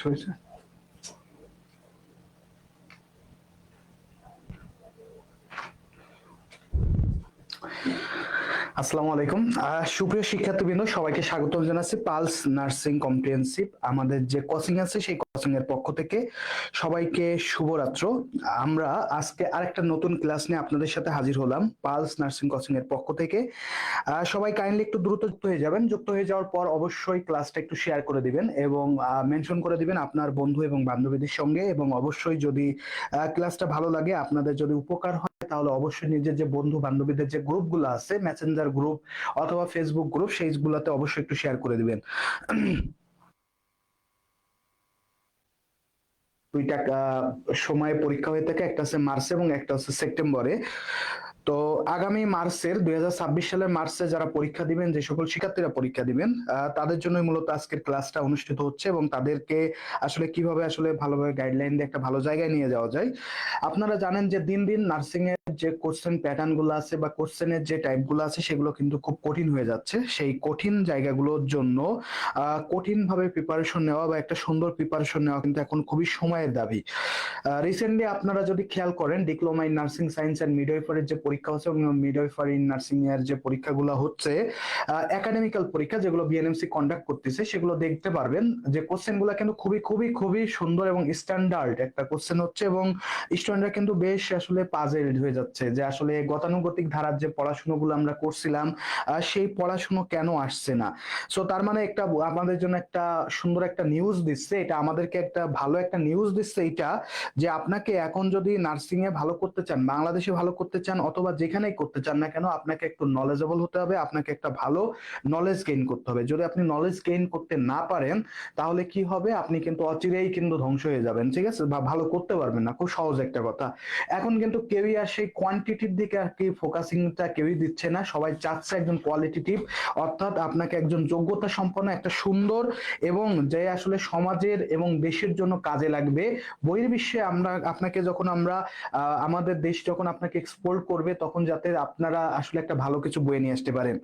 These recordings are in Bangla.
হয়েছে? আসসালামু আলাইকুম। সুপ্রিয় শিক্ষার্থীবৃন্দ, সবাইকে স্বাগত জানাচ্ছি পালস নার্সিং কম্প্রিহেনসিভ আমাদের যে কোচিং আছে সেই কোচিং এর পক্ষ থেকে সবাইকে শুভরাত্র। আমরা আজকে আরেকটা নতুন ক্লাস নিয়ে আপনাদের সাথে হাজির হলাম পালস নার্সিং কোচিং এর পক্ষ থেকে। সবাই কাইন্ডলি একটু দ্রুত যুক্ত হয়ে যাবেন। যুক্ত হয়ে যাওয়ার পর অবশ্যই ক্লাসটা একটু শেয়ার করে দিবেন এবং মেনশন করে দিবেন আপনার বন্ধু এবং বান্ধবীদের সঙ্গে। এবং অবশ্যই যদি ক্লাসটা ভালো লাগে, আপনাদের যদি উপকার হয়, তাহলে অবশ্যই নিজের যে বন্ধু বান্ধবীদের যে গ্রুপগুলো আছে, মেসেঞ্জার গ্রুপ অথবা ফেসবুক গ্রুপ, সেইগুলোতে অবশ্যই একটু শেয়ার করে দিবেন। দুইটা সময়ে পরীক্ষা হয়ে থাকে, একটা হচ্ছে মার্চে এবং একটা হচ্ছে সেপ্টেম্বরে। তো আগামী মার্চের 2026 সালের মার্চে যারা পরীক্ষা দিবেন, যে সকল শিক্ষার্থীরা পরীক্ষা দিবেন, তাদের জন্য মূলত আজকের ক্লাসটা অনুষ্ঠিত হচ্ছে এবং তাদেরকে আসলে কিভাবে আসলে ভালোভাবে গাইডলাইন দিয়ে একটা ভালো জায়গায় নিয়ে যাওয়া যায়। আপনারা জানেন যে দিন দিন নার্সিং এর যে কোশ্চেন প্যাটার্ন গুলো আছে বা কোশ্চেনের যে টাইপ গুলো আছে সেগুলো কিন্তু খুব কঠিন হয়ে যাচ্ছে। সেই কঠিন জায়গাগুলোর জন্য কঠিন ভাবে প্রিপারেশন নেওয়া বা একটা সুন্দর প্রিপারেশন নেওয়া কিন্তু এখন খুবই সময়ের দাবি। রিসেন্টলি আপনারা যদি খেয়াল করেন, diploma in nursing science and মিডওয়াইফারির যে পরীক্ষা হচ্ছে এবং মিডওয়াইফারি নার্সিং এর যে পরীক্ষাগুলো হচ্ছে, একাডেমিক্যাল পরীক্ষা যেগুলো বিএনএমসি কন্ডাক্ট করতেছে, সেগুলো দেখতে পারবেন যে কোশ্চেনগুলো কিন্তু খুবই খুবই খুবই সুন্দর এবং স্ট্যান্ডার্ড একটা কোশ্চেন হচ্ছে এবং স্টুডেন্টরা কিন্তু বেশ আসলে পাজেলড হয়ে যাচ্ছে যে আসলে গতানুগতিক ধারার যে পড়াশোনাগুলো আমরা করছিলাম সেই পড়াশোনা কেন আসছে না। সো তার মানে একটা আমাদের জন্য একটা সুন্দর একটা নিউজ দিচ্ছে, এটা আমাদেরকে একটা ভালো একটা নিউজ দিচ্ছে এটা, যে আপনাকে এখন যদি নার্সিং এ ভালো করতে চান, বাংলাদেশে ভালো করতে চান অথবা যেখানেই করতে চান না কেন, আপনাকে একটু নলেজেবল হতে হবে, আপনাকে একটা ভালো নলেজ গেইন করতে হবে। যদি আপনি নলেজ গেইন করতে না পারেন, তাহলে কি হবে, আপনি কিন্তু অচিরেই কিন্তু ধ্বংস হয়ে যাবেন, ঠিক আছে, বা ভালো করতে পারবেন না। খুব সহজ একটা কথা। এখন কিন্তু কেউই আর সেই কোয়ান্টিটির দিকে আর কি ফোকাসিংটা কেউই দিচ্ছে না, সবাই চাচ্ছে একজন কোয়ালিটিটিভ, অর্থাৎ আপনাকে একজন যোগ্যতা সম্পন্ন একটা সুন্দর এবং যে আসলে সমাজের এবং দেশের জন্য কাজে লাগবে। বহির্বিশ্বে আমরা আপনাকে যখন আমরা আমাদের দেশ যখন আপনাকে এক্সপোর্ট করবে, তখন যাতে আপনারা আসলে একটা ভালো কিছু বয়ে নিয়ে আসতে পারেন।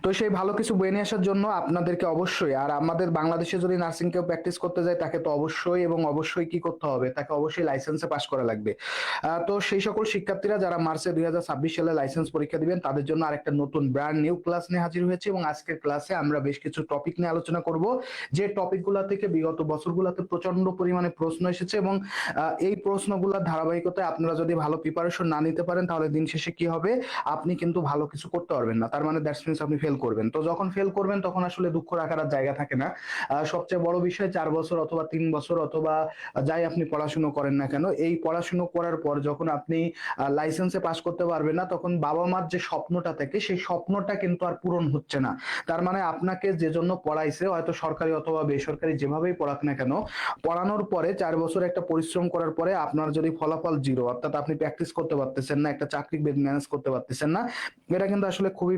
তো সেই ভালো কিছু বয়ে নিয়ে আসার জন্য আপনাদেরকে অবশ্যই, আর আমাদের বাংলাদেশে যদি নার্সিং কেউ প্র্যাকটিস করতে যায়, তাকে তো অবশ্যই এবং অবশ্যই কি করতে হবে, তাকে অবশ্যই লাইসেন্সে পাস করা লাগবে। তো সেই সকল শিক্ষার্থীরা যারা মার্চে 2026 সালে লাইসেন্স পরীক্ষা দিবেন, তাদের জন্য আরেকটা নতুন ব্র্যান্ড নিউ ক্লাস নিয়ে হাজির হয়েছে এবং আজকের ক্লাসে আমরা বেশ কিছু টপিক নিয়ে আলোচনা করব, যে টপিকগুলো থেকে বিগত বছরগুলোতে প্রচন্ড পরিমাণে প্রশ্ন এসেছে এবং এই প্রশ্নগুলোর ধারাবাহিকতায় আপনারা যদি ভালো প্রিপারেশন না নিতে পারেন, তাহলে দিন শেষে কি হবে, আপনি কিন্তু ভালো কিছু করতে পারবেন না। তার মানে দ্যাটস মিন্স আপনি ফেল করবেন। তো যখন ফেল করবেন, তখন আসলে দুঃখ রাখার আর জায়গা থাকে না। সবচেয়ে বড় বিষয়, 4 বছর অথবা 3 বছর অথবা যাই আপনি পড়াশুনো করেন না কেন, এই পড়াশুনো করার পর যখন আপনি লাইসেন্সে পাস করতে পারবেন না, তখন বাবা মার যে স্বপ্নটা থাকে, সেই স্বপ্নটা কিন্তু আর পূরণ হচ্ছে না। তার মানে আপনাকে যে জন্য পড়াইছে, হয়তো সরকারি অথবা বেসরকারি যেভাবেই পড়াক না কেন, পড়ানোর পরে 4 বছর একটা পরিশ্রম করার পরে আপনার যদি ফলাফল জিরো, অর্থাৎ আপনি প্র্যাকটিস করতে পারতেছেন না, একটা চাকরি ম্যানেজ করতে পারতেছেন না, এটা কিন্তু আসলে খুবই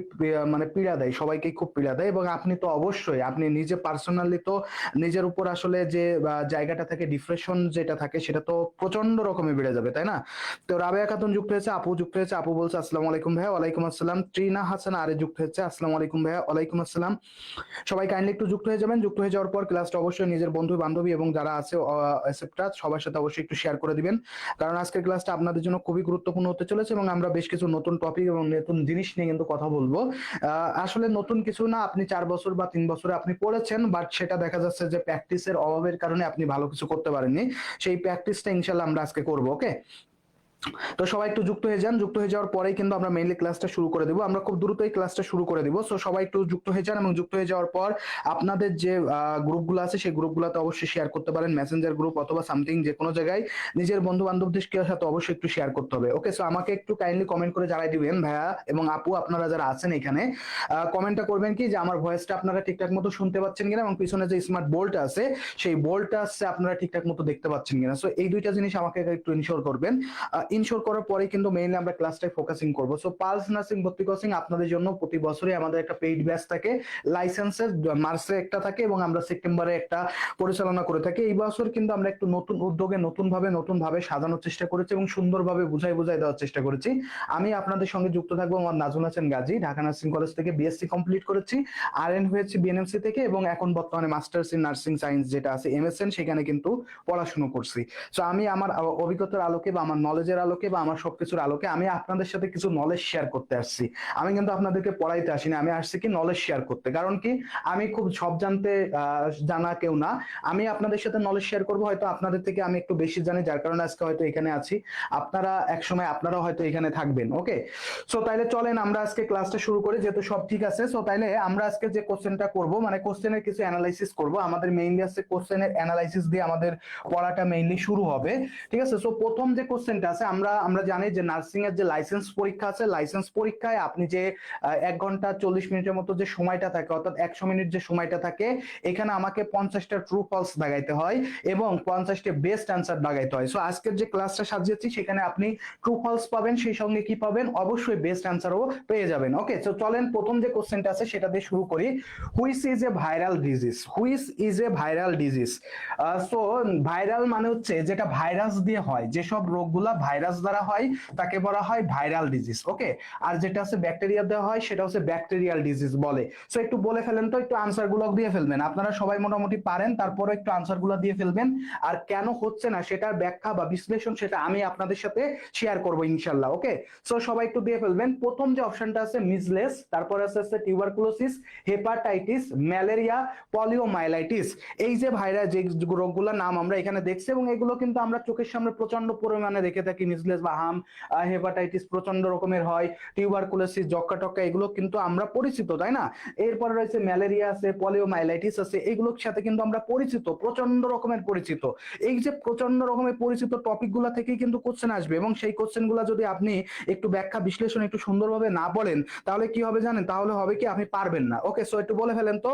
মানে পীড়া দেয়, সবাইকে খুব পীড়া দেয়। এবং আপনি তো অবশ্যই আপনি নিজে পার্সোনালি তো নিজের উপর আসলে যে জায়গাটা থাকে, ডিপ্রেশন যেটা থাকে, সেটা তো প্রচন্ড রকমের বেড়ে যাবে, তাই না? তো রাবেয়া খাতুন যুক্ত হয়েছে, আপু যুক্ত হয়েছে, আপু বলছে আসসালামু আলাইকুম ভাইয়া। ওয়ালাইকুম আসসালাম। ট্রিনা হাসান আরে যুক্ত হয়েছে, আসসালামু আলাইকুম ভাইয়া। ওয়ালাইকুম আসসালাম। সবাই কাইন্ডলি একটু যুক্ত হয়ে যাবেন। যুক্ত হয়ে যাওয়ার পর ক্লাসটা অবশ্যই নিজের বন্ধু বান্ধবী এবং যারা আছে অ্যাকসেপ্টার, সবার সাথে অবশ্যই একটু শেয়ার করে দিবেন, কারণ আজকের ক্লাসটা আপনাদের জন্য খুবই গুরুত্বপূর্ণ হতে চলেছে এবং আমরা বেশ কিছু নতুন টপিক এবং নতুন জিনিস নিয়ে কিন্তু কথা বলবো। আসলে নতুন কিছু না, আপনি 4 বছর বা 3 বছরে আপনি পড়েছেন, বাট সেটা দেখা যাচ্ছে যে প্র্যাকটিসের অভাবের কারণে আপনি ভালো কিছু করতে পারেননি। সেই প্র্যাকটিসটা ইনশাল্লাহ আমরা আজকে করবো, ওকে? তো সবাই একটু যুক্ত হয়ে যান। যুক্ত হয়ে যাওয়ার পরেই কিন্তু আমরা মেইনলি ক্লাসটা শুরু করে দেবো, আমরা খুব দ্রুতই ক্লাসটা শুরু করে দিব। সো সবাই একটু যুক্ত হয়ে যান এবং যুক্ত হয়ে যাওয়ার পর আপনাদের যে গ্রুপগুলো আছে সেই গ্রুপগুলোতে অবশ্যই শেয়ার করতে পারেন, মেসেঞ্জার গ্রুপ অথবা সামথিং, যে কোনো জায়গায় নিজের বন্ধু বান্ধবদের সাথে অবশ্যই একটু শেয়ার করতে হবে, ওকে? সো আমাকে একটু কাইন্ডলি কমেন্ট করে জানাই দিবেন ভাইয়া এবং আপু, আপনারা যারা আছেন এখানে, কমেন্টটা করবেন কি যে আমার ভয়েসটা আপনারা ঠিকঠাক মতো শুনতে পাচ্ছেন কিনা এবং পিছনে যে স্মার্ট বোর্ডটা আছে সেই বোর্ডটা আছে আপনারা ঠিকঠাক মতো দেখতে পাচ্ছেন কিনা। সো এই দুইটা জিনিস আমাকে একটু ইনশিওর করবেন। ইনশোর করার পরে কিন্তু মেইনলি আমরা ক্লাসটাই ফোকাসিং করবো। সো পালস নার্সিং ভর্তি কোচিং আপনাদের জন্য প্রতি বছরই আমাদের একটা পেইড ব্যাচ থাকে, লাইসেন্সের মার্চে একটা থাকে এবং আমরা সেপ্টেম্বরে একটা পরিচালনা করে থাকি। এই বছর কিন্তু আমরা একটু নতুন উদ্যোগে নতুন ভাবে সাজানোর চেষ্টা করেছি এবং সুন্দরভাবে বুঝাই দেওয়ার চেষ্টা করেছি। আমি আপনাদের সঙ্গে যুক্ত থাকবো আমার নাজমুল হাসান গাজী, ঢাকা নার্সিং কলেজ থেকে বিএসসি কমপ্লিট করেছি, আরএন হয়েছে বিএনএমসি থেকে এবং এখন বর্তমানে মাস্টার্স ইন নার্সিং সায়েন্স যেটা আছে এমএসএন, সেখানে কিন্তু পড়াশোনা করছি। সো আমি আমার অভিজ্ঞতার আলোকে বা আমার নলেজের আলোকে বা আমার সবকিছুর আলোকে আমি আপনাদের সাথে কিছু নলেজ শেয়ার করতে আসছি। আমি কিন্তু আপনাদেরকে পড়াইতে আসিনি, আমি আসছি কি নলেজ শেয়ার করতে। কারণ কি আমি খুব সব জানা কেউ না, আমি আপনাদের সাথে নলেজ শেয়ার করবো। হয়তো আপনাদের থেকে আমি একটু বেশি জানি, যার কারণে আজকে হয়তো এখানে আছি, আপনারা একসময় আপনারাও হয়তো এখানে থাকবেন। ওকে, সো তাইলে চলেন আমরা আজকে ক্লাসটা শুরু করি, যেহেতু সব ঠিক আছে। সো তাইলে আমরা আজকে যে কোশ্চেনটা করব, মানে কোশ্চেনের কিছু অ্যানালাইসিস করব। আমাদের মেইনলি আছে কোশ্চেনের অ্যানালাইসিস দিয়ে আমাদের পড়াটা মেইনলি শুরু হবে, ঠিক আছে। সো প্রথম যে কোশ্চেনটা আছে, আমরা জানি যে নার্সিং এর যে লাইসেন্স পরীক্ষা আছে, লাইসেন্স পরীক্ষায় আপনি যে 1 ঘন্টা 40 মিনিটের মতো যে সময়টা থাকে, অর্থাৎ 100 মিনিট যে সময়টা থাকে, এখানে আমাকে 50টা ট্রু ফলস দাগাইতে হয় এবং 50টা বেস্ট অ্যান্সার দাগাইতে হয়। সো আজকের যে ক্লাসটা সাজিয়েছি সেখানে আপনি ট্রু ফলস পাবেন, সেই সঙ্গে কি পাবেন, অবশ্যই বেস্ট অ্যান্সারও পেয়ে যাবেন। ওকে, সো চলেন প্রথম যে কোশ্চেনটা আছে সেটা দিয়ে শুরু করি। Which is a viral disease? Which is a viral disease? So viral মানে হচ্ছে যেটা ভাইরাস দিয়ে হয়, যেসব রোগগুলা ভাইরাস দ্বারা হয় তাকে বলা হয় ভাইরাল ডিজিজ। ওকে, আর যেটা আছে ব্যাকটেরিয়া দেওয়া হয় সেটা হচ্ছে ব্যাকটেরিয়াল ডিজিজ বলে। সো একটু বলে ফেলেন তো, একটু আনসার গুলো দিয়ে ফেলবেন। আপনারা সবাই মোটামুটি পারেন, তারপরে একটু আনসার গুলো দিয়ে ফেলবেন। আর কেন হচ্ছে না সেটার ব্যাখ্যা বা বিশ্লেষণ সেটা আমি আপনাদের সাথে শেয়ার করবো ইনশাল্লাহ। ওকে, সো সবাই একটু দিয়ে ফেলবেন। প্রথম যে অপশনটা আছে মিজলেস, তারপর আছে টিউবারকুলোসিস, হেপাটাইটিস, ম্যালেরিয়া, পলিওমাইলাইটিস। এই যে ভাইরাস যে রোগগুলোর নাম আমরা এখানে দেখছি এবং এগুলো কিন্তু আমরা চোখের সামনে প্রচন্ড পরিমাণে দেখে থাকি। মিজলেস বা হেপাটাইটিস প্রচন্ড রকমের হয়, টিউবারকুলোসিস, যক্কা টক্কা, এগুলো কিন্তু আমরা পরিচিত, তাই না? এরপরে রয়েছে ম্যালেরিয়া আছে, পলিওমাইলাইটিস আছে, এগুলোর সাথে কিন্তু আমরা পরিচিত, প্রচন্ড রকমের পরিচিত। এই যে প্রচন্ড রকমের পরিচিত টপিকগুলো থেকেই কিন্তু কোশ্চেন আসবে এবং সেই কোশ্চেনগুলো যদি আপনি একটু ব্যাখ্যা বিশ্লেষণ একটু সুন্দরভাবে না বলেন তাহলে কি হবে জানেন? তাহলে হবে কি আপনি পারবেন না। ওকে, সো একটু বলে ফেলেন তো।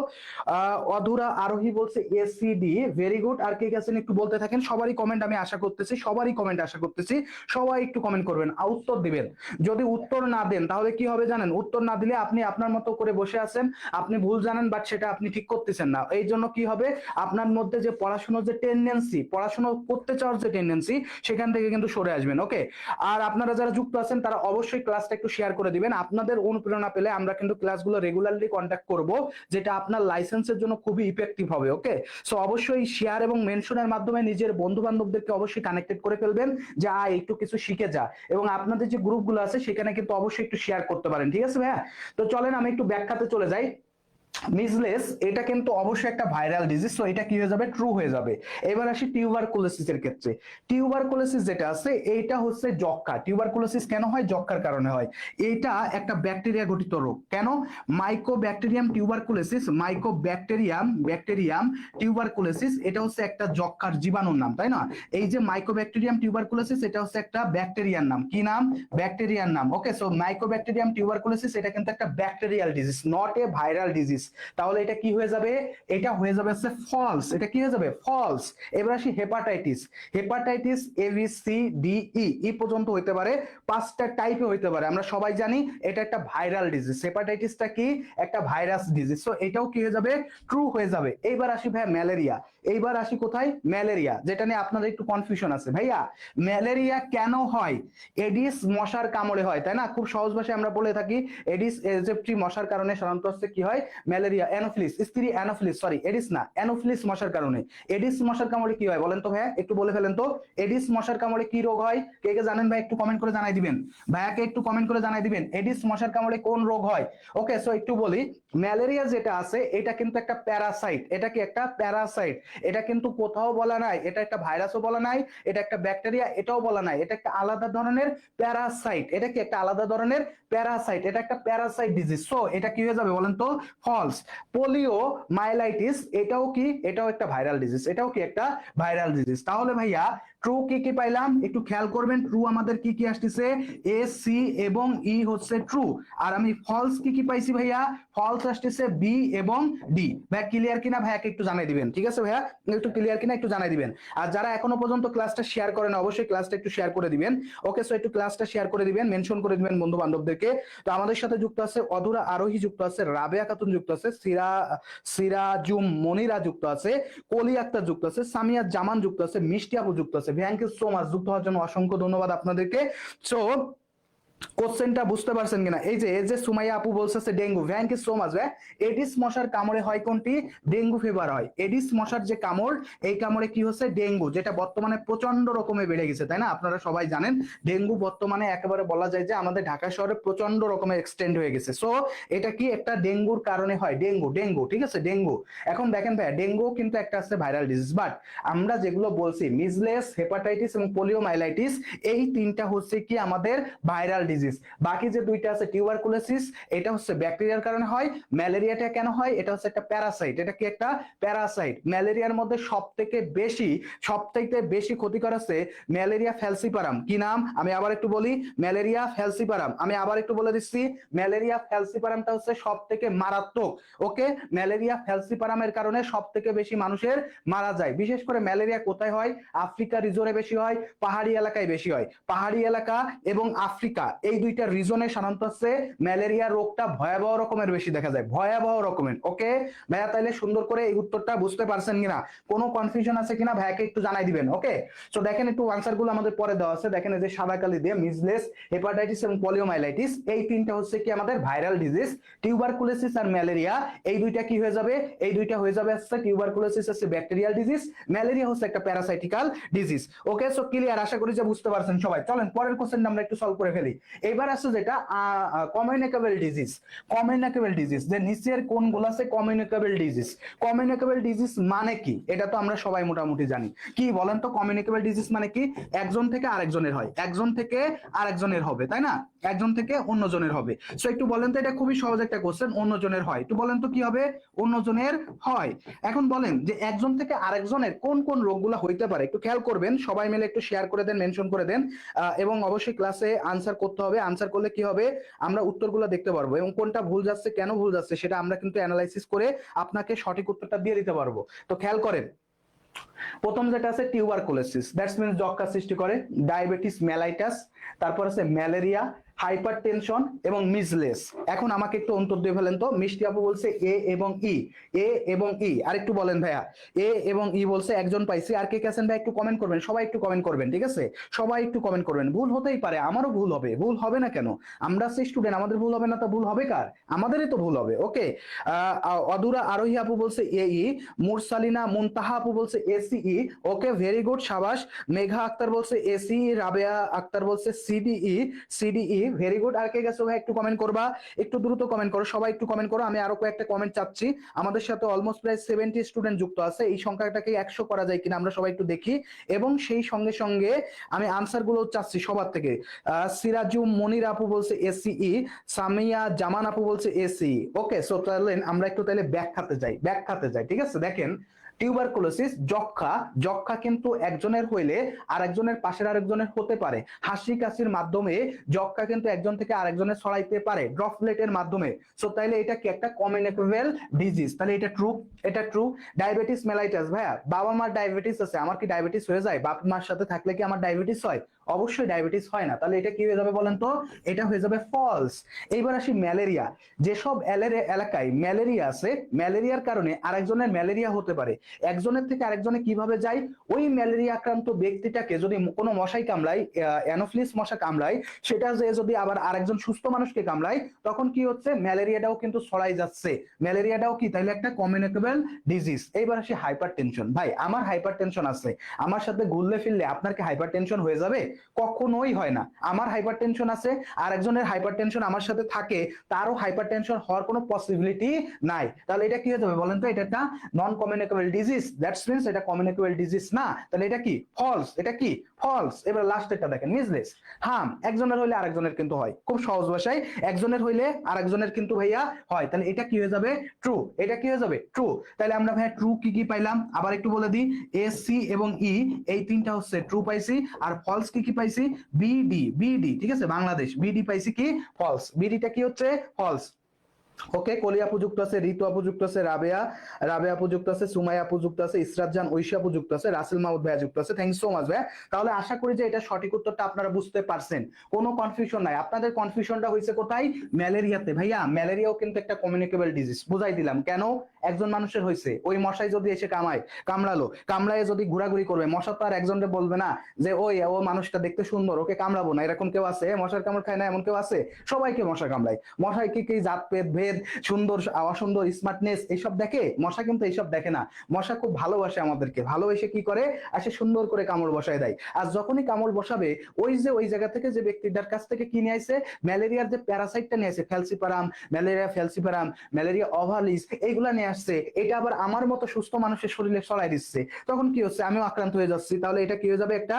অধুরা আরোহী বলছে এসিডি, ভেরি গুড। আর কে গেছেন একটু বলতে থাকেন, সবারই কমেন্ট আমি আশা করতেছি, সবারই কমেন্ট আশা করতেছি, সবাই একটু কমেন্ট করবেন, উত্তর দিবেন। যদি উত্তর না দেন তাহলে কি হবে জানেন? উত্তর না দিলে আপনি আপনার মতো করে বসে আছেন, আপনি ভুল জানেন বাট সেটা আপনি ঠিক করতেছেন না। এই জন্য কি হবে, আপনার মধ্যে যে পড়াশোনার যে টেন্ডেন্সি, পড়াশোনা করতে চাওয়ার যে টেন্ডেন্সি, সেখান থেকে কিন্তু সরে আসবেন। ওকে, আর আপনারা যারা যুক্ত আছেন তারা অবশ্যই ক্লাসটা একটু শেয়ার করে দিবেন। আপনাদের অনুপ্রেরণা পেলে আমরা কিন্তু ক্লাসগুলো রেগুলারলি কন্ট্যাক্ট করব, যেটা আপনার লাইসেন্সের জন্য খুবই ইফেক্টিভ হবে। ওকে, সো অবশ্যই শেয়ার এবং মেনশনের মাধ্যমে নিজের বন্ধু বান্ধবদেরকে অবশ্যই কানেক্টেড করে ফেলবেন, যে একটু কিছু শিখে যা। এবং আপনাদের যে গ্রুপগুলো আছে সেখানে কিন্তু অবশ্যই একটু শেয়ার করতে পারেন, ঠিক আছে ভাইয়া? তো চলেন আমি একটু ব্যাখ্যাতে চলে যাই। মিজলেস এটা কিন্তু অবশ্যই একটা ভাইরাল ডিজিজ, তো এটা কি হয়ে যাবে, ট্রু হয়ে যাবে। এবার আসি টিউবারকুলোসিস এর ক্ষেত্রে। টিউবারকুলোসিস যেটা আছে এইটা হচ্ছে যক্কা। টিউবারকুলোসিস কেন হয়? যক্কার কারণে হয়। এটা একটা ব্যাকটেরিয়া ঘটিত রোগ। কেন? মাইকোব্যাকটেরিয়াম টিউবারকুলোসিস, ব্যাকটেরিয়াম টিউবারকুলোসিস, এটা হচ্ছে একটা যক্কার জীবাণুর নাম, তাই না? এই যে মাইকোব্যাকটেরিয়াম টিউবারকুলোসিস এটা হচ্ছে একটা ব্যাকটেরিয়ার নাম। কি নাম? ব্যাকটেরিয়ার নাম। ওকে, সো মাইকোব্যাকটেরিয়াম টিউবারকুলোসিস এটা কিন্তু একটা bacterial disease, not a viral disease. তাহলে এটা কি হয়ে যাবে? এটা হয়ে যাবে ফলস। এটা কি হয়ে যাবে? ফলস। এবার আসি hepatitis. Hepatitis A B C D E পর্যন্ত হইতে পারে, 5টা টাইপে হইতে পারে। আমরা সবাই জানি এটা একটা ভাইরাল ডিজিজ। হেপাটাইটিসটা কি? একটা ভাইরাস ডিজিজ। সো এটাও কি হয়ে যাবে? ট্রু হয়ে যাবে। এইবার আসি ভাইয়া ম্যালেরিয়া। এইবার আসি কোথায়? ম্যালেরিয়া, যেটা নিয়ে আপনাদের একটু কনফিউশন আছে। ভাইয়া ম্যালেরিয়া কেন হয়? এডিস মশার কামড়ে হয়, তাই না? খুব সহজ ভাষায় আমরা বলে থাকি এডিস এজেপ্টি মশার কারণে সাধারণত হচ্ছে কি হয়, ম্যালেরিয়া। অ্যানোফিলিস, স্ত্রী অ্যানোফিলিস, সরি এডিস না, অ্যানোফিলিস মশার কারণে। এডিস মশার কামড়ে কি হয় বলেন তো ভাইয়া, একটু বলে ফেলেন তো। এডিস মশার কামড়ে কি রোগ হয়? কে কে জানেন ভাই একটু কমেন্ট করে জানাই দিবেন। ভাইয়াকে একটু কমেন্ট করে জানাই দিবেন এডিস মশার কামড়ে কোন রোগ হয়। ওকে, সো একটু বলি, ম্যালেরিয়া যেটা আছে এটা কিন্তু একটা প্যারাসাইট। এটা কি একটা প্যারাসাইট? এটা কিন্তু কোথাও বলা নাই এটা একটা ভাইরাসও বলা নাই, এটা একটা ব্যাকটেরিয়া এটাও বলা নাই, এটা একটা আলাদা ধরনের প্যারাসাইট। এটা কি একটা আলাদা ধরনের প্যারাসাইট, এটা একটা প্যারাসাইট ডিজিজ। সো এটা কি হয়ে যাবে বলেন তো? ফলস। পোলিও মাইলাইটিস এটাও কি? এটাও একটা ভাইরাল ডিজিজ। এটাও কি একটা ভাইরাল ডিজিজ। তাহলে ভাইয়া ট্রু কি কি পাইলাম একটু খেয়াল করবেন, ট্রু আমাদের কি কি আসতেছে, এ সি এবং ই হচ্ছে ট্রু। আর আমি ফলস কি কি পাইছি ভাইয়া, ফলস আসতেছে বি এবং ডি। ভাই ক্লিয়ার কিনা ভাইয়াকে একটু জানাই দিবেন, ঠিক আছে ভাইয়া, একটু ক্লিয়ার কিনা একটু জানাই দিবেন। আর যারা এখনো পর্যন্ত ক্লাসটা শেয়ার করেন অবশ্যই ক্লাসটা একটু শেয়ার করে দিবেন। ওকে, সো একটু ক্লাসটা শেয়ার করে দিবেন, মেনশন করে দিবেন বন্ধু বান্ধবদেরকে। তো আমাদের সাথে যুক্ত আছে অধুরা আরোহী, যুক্ত আছে রাবেয়া খাতুন, যুক্ত আছে সিরাজুম মনিরা, যুক্ত আছে কলি আক্তার, যুক্ত আছে সামিয়া জামান, যুক্ত আছে মিষ্টি আপু, যুক্ত আছে। থ্যাংক ইউ সো মাচ, যুক্ত হওয়ার জন্য অসংখ্য ধন্যবাদ আপনাদেরকে। সো কোশ্চেনটা বুঝতে পারছেন কিনা, এই যে সুমাইয়া আপু বলছে dengue, thank you so much ভাই। এডিস মশার কামড়ে হয় কোনটি, ডেঙ্গু ফিভার হয়। এডিস মশার যে কামড়, এই কামড়ে কি হচ্ছে, ডেঙ্গু, যেটা বর্তমানে প্রচন্ড রকমে বেড়ে গেছে, তাই না? আপনারা সবাই জানেন ডেঙ্গু বর্তমানে একেবারে বলা যায় যে আমাদের ঢাকা শহরে প্রচন্ড রকমের এক্সটেন্ড হয়ে গেছে। সো এটা কি একটা ডেঙ্গুর কারণে হয়, ডেঙ্গু, ঠিক আছে, ডেঙ্গু। এখন দেখেন ভাইয়া, ডেঙ্গু কিন্তু একটা আছে ভাইরাল ডিজিজ, বাট আমরা যেগুলো বলছি মিজলেস, হেপাটাইটিস এবং পোলিওমাইলাইটিস, এই তিনটা হচ্ছে কি আমাদের ভাইরাল ডিজিজ। বাকি যে দুইটা আছে টিউবারকুলোসিস, এটা হচ্ছে ব্যাকটেরিয়ার কারণে হয়। ম্যালেরিয়াটা কেন হয়, এটা হচ্ছে একটা প্যারাসাইট, এটা কি একটা প্যারাসাইট। ম্যালেরিয়ার মধ্যে সবথেকে বেশি ক্ষতিকর আছে ম্যালেরিয়া ফ্যালসিপারাম। কি নাম, আমি আবার একটু বলি, ম্যালেরিয়া ফ্যালসিপারাম। আমি আবার একটু বলে দিচ্ছি, ম্যালেরিয়া ফ্যালসিপারামটা হচ্ছে সবথেকে মারাত্মক। ওকে, ম্যালেরিয়া ফ্যালসিপারামের কারণে সবথেকে বেশি মানুষের মারা যায়। বিশেষ করে ম্যালেরিয়া কোথায় হয়, আফ্রিকা রিজনে বেশি হয়, পাহাড়ি এলাকায় বেশি হয়। পাহাড়ি এলাকা এবং আফ্রিকা, এই দুইটা রিজনে সাধারণত হচ্ছে ম্যালেরিয়া রোগটা ভয়াবহ রকমের বেশি দেখা যায়, ভয়াবহ রকমের। ওকে ভাইয়া, তাইলে সুন্দর করে এই উত্তরটা বুঝতে পারছেন কিনা, কোনো কনফিউশন আছে কিনা ভাইয়াকে একটু জানাই দিবেন। ওকে, তো দেখেন একটু আনসার গুলো আমাদের পরে দেওয়া আছে, দেখেন এই যে সাদা কালি দিয়ে মিজলেস, হেপাটাইটিস এবং পলিওমাইলাইটিস, এই তিনটা হচ্ছে কি আমাদের ভাইরাল ডিজিজ। টিউবারকুলোসিস আর ম্যালেরিয়া, এই দুইটা কি হয়ে যাবে, এই দুইটা হয়ে যাবে হচ্ছে টিউবারকুলোসিস হচ্ছে ব্যাকটেরিয়াল ডিজিজ, ম্যালেরিয়া হচ্ছে একটা প্যারাসাইটিক্যাল ডিজিজ। ওকে, সো ক্লিয়ার, আশা করি যে বুঝতে পারছেন সবাই। চলেন পরের কোশ্চেনটা আমরা একটু সলভ করে ফেলি। এবার আছে যেটা কমিউনিকেবল ডিজিজ। কমিউনিকেবল ডিজিজ, যে নিচের কোনগুলো আছে কমিউনিকেবল ডিজিজ। কমিউনিকেবল ডিজিজ মানে কি, এটা তো আমরা সবাই মোটামুটি জানি। কি বলেন তো, কমিউনিকেবল ডিজিজ মানে কি, একজন থেকে আরেকজনের হয়, একজন থেকে আরেকজনের হবে, তাই না? একজন থেকে অন্যজনের হবে। সো একটু বলেন তো, এটা খুবই সহজ একটা কোশ্চেন, অন্যজনের হয়, একটু বলেন তো কি হবে, অন্যজনের হয়। এখন বলেন যে একজন থেকে আরেকজনের কোন কোন রোগগুলো হইতে পারে, একটু খেয়াল করবেন, সবাই মিলে একটু শেয়ার করে দেন, মেনশন করে দেন, এবং অবশ্যই ক্লাসে আনসার করতে হবে। আনসার করলে কি হবে, আমরা উত্তরগুলো দেখতে পারবো এবং কোনটা ভুল যাচ্ছে, কেন ভুল যাচ্ছে, সেটা আমরা কিন্তু অ্যানালাইসিস করে আপনাকে সঠিক উত্তরটা দিয়ে দিতে পারবো। তো খেয়াল করেন, প্রথম যেটা আছে টিউবারকুলোসিস, দ্যাটস মিন্স যক্ষা সৃষ্টি করে, ডায়াবেটিস মেলাইটাস, তারপর আছে ম্যালেরিয়া, হাইপারটেনশন এবং মিজলেস। এখন আমাকে একটু উত্তর দিয়ে ফেলেন তো, মিষ্টি আপু বলছে এ এবং ই, এ এবং ই, আর একটু বলেন ভাইয়া, এ এবং ই বলছে, একজন পাইছি, আর কে কে আছেন ভাই একটু কমেন্ট করবেন, সবাই একটু কমেন্ট করবেন, ঠিক আছে, সবাই একটু কমেন্ট করবেন। ভুল হতেই পারে, আমারও ভুল হবে, ভুল হবে না কেন, আমরা সেই স্টুডেন্ট, আমাদের ভুল হবে না, তা ভুল হবে কার, আমাদেরই তো ভুল হবে। ওকে, অধুরা আরোহী আপু বলছে এ ই, মুরসালিনা মুনতাহা আপু বলছে এসিই। ওকে, ভেরি গুড, সাবাস। মেঘা আক্তার বলছে এসি, রাবেয়া আক্তার বলছে সিডিই, ভেরি গুড। আর কে গেছো ভাই একটু কমেন্ট করবা, একটু দ্রুত কমেন্ট করো, সবাই একটু কমেন্ট করো, আমি আরো কয়েকটা কমেন্ট চাচ্ছি। আমাদের সাথে অলমোস্ট প্রায় 70 স্টুডেন্ট যুক্ত আছে, এই সংখ্যাটাকে 100 করা যায় কিনা আমরা সবাই একটু দেখি, এবং সেই সঙ্গে সঙ্গে আমি আনসার গুলো চাচ্ছি সবার থেকে। সিরাজুম মনির আপু বলছে এসিই, সামিয়া জামান আপু বলছে এসি। ওকে, সো তাহলে আমরা একটু তাহলে ব্যাখ্যাতে যাই, ঠিক আছে। দেখেন, টিউবারকুলোসিস, যক্ষা কিন্তু একজনের হইলে আরেকজনের পাশের আরেকজনের হতে পারে। হাসি কাশির মাধ্যমে যক্ষা কিন্তু একজন থেকে আরেকজনের ছড়াইতে পারে ড্রপলেটের মাধ্যমে। সো তাইলে এটা কি একটা কমিউনিকেবল ডিজিজ, তাহলে এটা ট্রু। ডায়াবেটিস মেলাইটাস, ভাইয়া বাবা মার ডায়াবেটিস আছে, আমার কি ডায়াবেটিস হয়ে যায়, বাপ মার সাথে থাকলে কি আমার ডায়াবেটিস হয়, অবশ্যই ডায়াবেটিস হয় না, তাহলে এটা কি হয়ে যাবে বলেন তো, এটা হয়ে যাবে ফলস। এইবার আসি ম্যালেরিয়া, যেসব এলাকায় ম্যালেরিয়া আছে, ম্যালেরিয়ার কারণে আরেকজনের ম্যালেরিয়া হতে পারে, একজনের থেকে আরেকজনে কিভাবে যায়, ওই ম্যালেরিয়া আক্রান্ত ব্যক্তিটাকে যদি কোনো মশাই কামড়ায়, অ্যানোফিলিস মশা কামড়ায়, সেটা যে যদি আবার আরেকজন সুস্থ মানুষকে কামড়ায়, তখন কি হচ্ছে, ম্যালেরিয়াটাও কিন্তু ছড়াই যাচ্ছে, ম্যালেরিয়াটাও কি তাহলে একটা কমিউনিকেবল ডিজিজ। এইবার আসি হাইপারটেনশন, ভাই আমার হাইপারটেনশন আছে, আমার সাথে ঘুরলে ফিরলে আপনার কি হাইপারটেনশন হয়ে যাবে, কখনোই হয় না। আমার হাইপারটেনশন আছে, আর একজনের হাইপারটেনশন আমার সাথে থাকে, তারও হাইপারটেনশন হওয়ার কোনো পসিবিলিটি নাই। তাহলে এটা কি হয়ে যাবে বলেন তো? এটা একটা non communicable disease, that's means এটা কমিউনিকেবল ডিজিজ না। তাহলে এটা কি? ফলস। এটা কি? ফলস। এবার লাস্টেরটা দেখেন, মিসলেস। হার্ম একজনের হইলে আরেকজনের কিন্তু হয়, খুব সহজ ভাষায় একজনের হইলে আরেকজনের কিন্তু ভাইয়া হয়। তাহলে এটা কি হয়ে যাবে? ট্রু। এটা কি হয়ে যাবে? ট্রু। তাহলে আমরা ভাইয়া ট্রু কি কি পাইলাম আবার একটু বলে দিই। এ, সি এবং ই, এই তিনটা হচ্ছে ট্রু পাইছি। আর ফলস কি কি পাইছি? বিডি। বিডি ঠিক আছে, বাংলাদেশ। বিডি পাইছি কি? ফলস। বিডিটা কি হচ্ছে? ফলস। ওকে, কলি আপু যুক্ত আছে, ঋতু আপু যুক্ত আছে, রাবেয়া রাবেয়া আপু যুক্ত আছে, সুমাইয়া আপু যুক্ত আছে, ইসরাত জান ঐশী আপু যুক্ত আছে, রাসেল মাহমুদ ভাইয়া যুক্ত আছে। থ্যাংক ইউ সো মাচ ভাইয়া। তাহলে আশা করি যে এটা সঠিক উত্তরটা আপনারা বুঝতে পারছেন, কোনো কনফিউশন নাই। আপনাদের কনফিউশনটা হয়েছে কোথায়? ম্যালেরিয়াতে। ভাইয়া ম্যালেরিয়াও কিন্তু একটা কমিউনিকেবল ডিজিজ, বুঝাই দিলাম কেন। একজন মানুষের হয়েছে, ওই মশাই যদি এসে কামড়ায় যদি ঘোরাঘুরি করবে, মশা তো আর একজনকে বলবে না যে ওই ও মানুষটা দেখতে সুন্দর, ওকে কামড়াবো না। এরকম কেউ আছে? মশার কামড় খায় না এমন কেউ আছে? সবাইকে মশা কামড়ায়। মশাই কি কি জাত ভেদ, সুন্দর অসুন্দর, স্মার্টনেস এইসব দেখে? মশা কিন্তু এইসব দেখে না। মশা খুব ভালোবাসে আমাদেরকে, ভালোবেসে কি করে? আসে সুন্দর করে কামড় বসায় দেয়। আর যখনই কামড় বসাবে, ওই জায়গা থেকে যে ব্যক্তিটার কাছ থেকে কি নিয়ে আসে, ম্যালেরিয়ার যে প্যারাসাইটটা নিয়ে আসে, ফ্যালসিপারাম, ম্যালেরিয়া ওভালিস, এইগুলা নিয়ে আসছে। এটা আবার আমার মতো সুস্থ মানুষের শরীরে ছড়াই দিচ্ছে। তখন কি হচ্ছে? আমিও আক্রান্ত হয়ে যাচ্ছি। তাহলে এটা কি হয়ে যাবে? একটা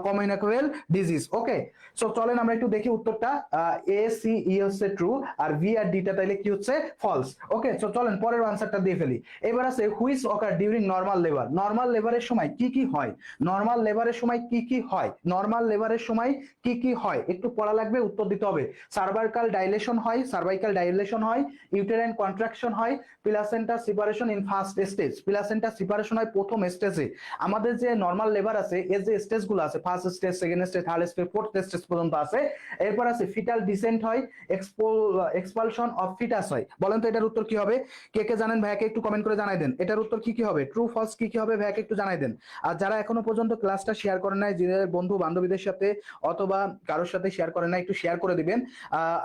কমিউনিকেবল ডিজিজ। ওকে, সো চলেন আমরা একটু দেখি উত্তরটা। এ, সি, ই হচ্ছে ট্রু, আর ভি আর ডিটা তাইলে কি হচ্ছে? ফলস। ওকে, সো চলেন পরের আনসারটা দিয়ে ফেলি। এবার আছে which occur during normal labour. Normal লেবারের সময় কি কি হয়? নরমাল লেবারের সময় কি কি হয়? নরমাল লেবারের সময় কি কি হয়? একটু পড়া লাগবে, উত্তর দিতে হবে। সার্ভাইকাল ডাইলেশন হয়, ইউটেরাইন কন্ট্রাকশন হয়, placenta separation in first stage. Placenta separation হয় প্রথম স্টেজে। আমাদের যে নরমাল লেবার আছে, এর যে স্টেজগুলো আছে, first stage, second stage, third stage, fourth stage পর্যন্ত আছে। এরপর আছে ফিটাল ডিসেন্ট হয়, এক্সপালশন অফ ফিটাস হয়। বলেন তো এটার উত্তর কি হবে? কে কে জানেন ভাইয়াকে একটু কমেন্ট করে জানাই দেন। এটার উত্তর কি কি হবে? ট্রু ফলস কি কি হবে ভাইয়াকে একটু জানাই দেন। আর যারা এখনো পর্যন্ত ক্লাসটা শেয়ার করেন নাই, যে বন্ধু বান্ধবীদের সাথে অথবা কারোর সাথে শেয়ার করেন নাই, একটু শেয়ার করে দিবেন।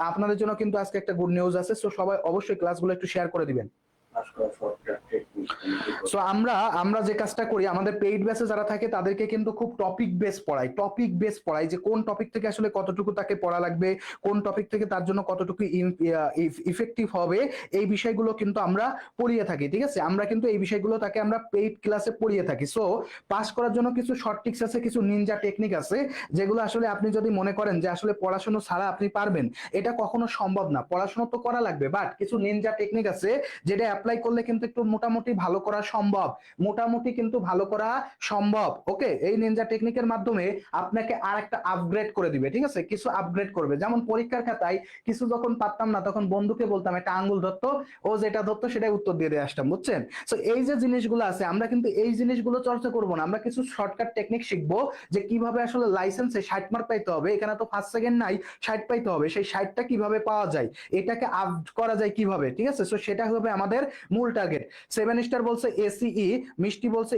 আপনাদের জন্য কিন্তু আজকে একটা গুড নিউজ আছে, সো সবাই অবশ্যই ক্লাসগুলো একটু শেয়ার করে দিবেন। সো আমরা যে কাজটা করি, আমাদের পেইড বেসে যারা থাকে তাদেরকে কিন্তু খুব টপিক বেস পড়াই, যে কোন টপিক থেকে আসলে কতটুকু তাকে পড়া লাগবে, কোন টপিক থেকে তার জন্য কতটুকু ইফেক্টিভ হবে, এই বিষয়গুলো কিন্তু আমরা পড়িয়ে থাকি। ঠিক আছে, আমরা কিন্তু এই বিষয়গুলো তাকে আমরা পেইড ক্লাসে পড়িয়ে থাকি। সো পাস করার জন্য কিছু শর্ট ট্রিক্স আছে, কিছু নিনজা টেকনিক আছে, যেগুলো আসলে আপনি যদি মনে করেন যে আসলে পড়াশোনা ছাড়া আপনি পারবেন, এটা কখনো সম্ভব না। পড়াশোনা তো করা লাগবে, বাট কিছু নিনজা টেকনিক আছে যেটা অ্যাপ্লাই করলে কিন্তু একটু মোটামুটি ভালো করা সম্ভব, ওকে, এই নিনজা টেকনিকের মাধ্যমে আপনাকে আর একটা আপগ্রেড করে দিবে। ঠিক আছে, কিছু আপগ্রেড করবে। যেমন পরীক্ষার খাতায় কিছু যখন পারতাম না, তখন বন্ধুকে বলতাম একটা আঙ্গুল ধরতো, ও যেটা ধরতো সেটাই উত্তর দিয়ে আসতাম, বুঝছেন? সো এই যে জিনিসগুলো আছে, আমরা কিন্তু এই জিনিসগুলো চর্চা করবো না। আমরা কিছু শর্টকাট টেকনিক শিখবো, যে কিভাবে আসলে লাইসেন্সে 60 মার্ক পাইতে হবে। এখানে তো ফার্স্ট সেকেন্ড নাই, 60 পাইতে হবে। সেই 60টা কিভাবে পাওয়া যায়, এটাকে আপ করা যায় কিভাবে, ঠিক আছে? সো সেটা হবে আমাদের মূল টার্গেট। 7 স্টার বলছে এসিই, মিষ্টি বলছে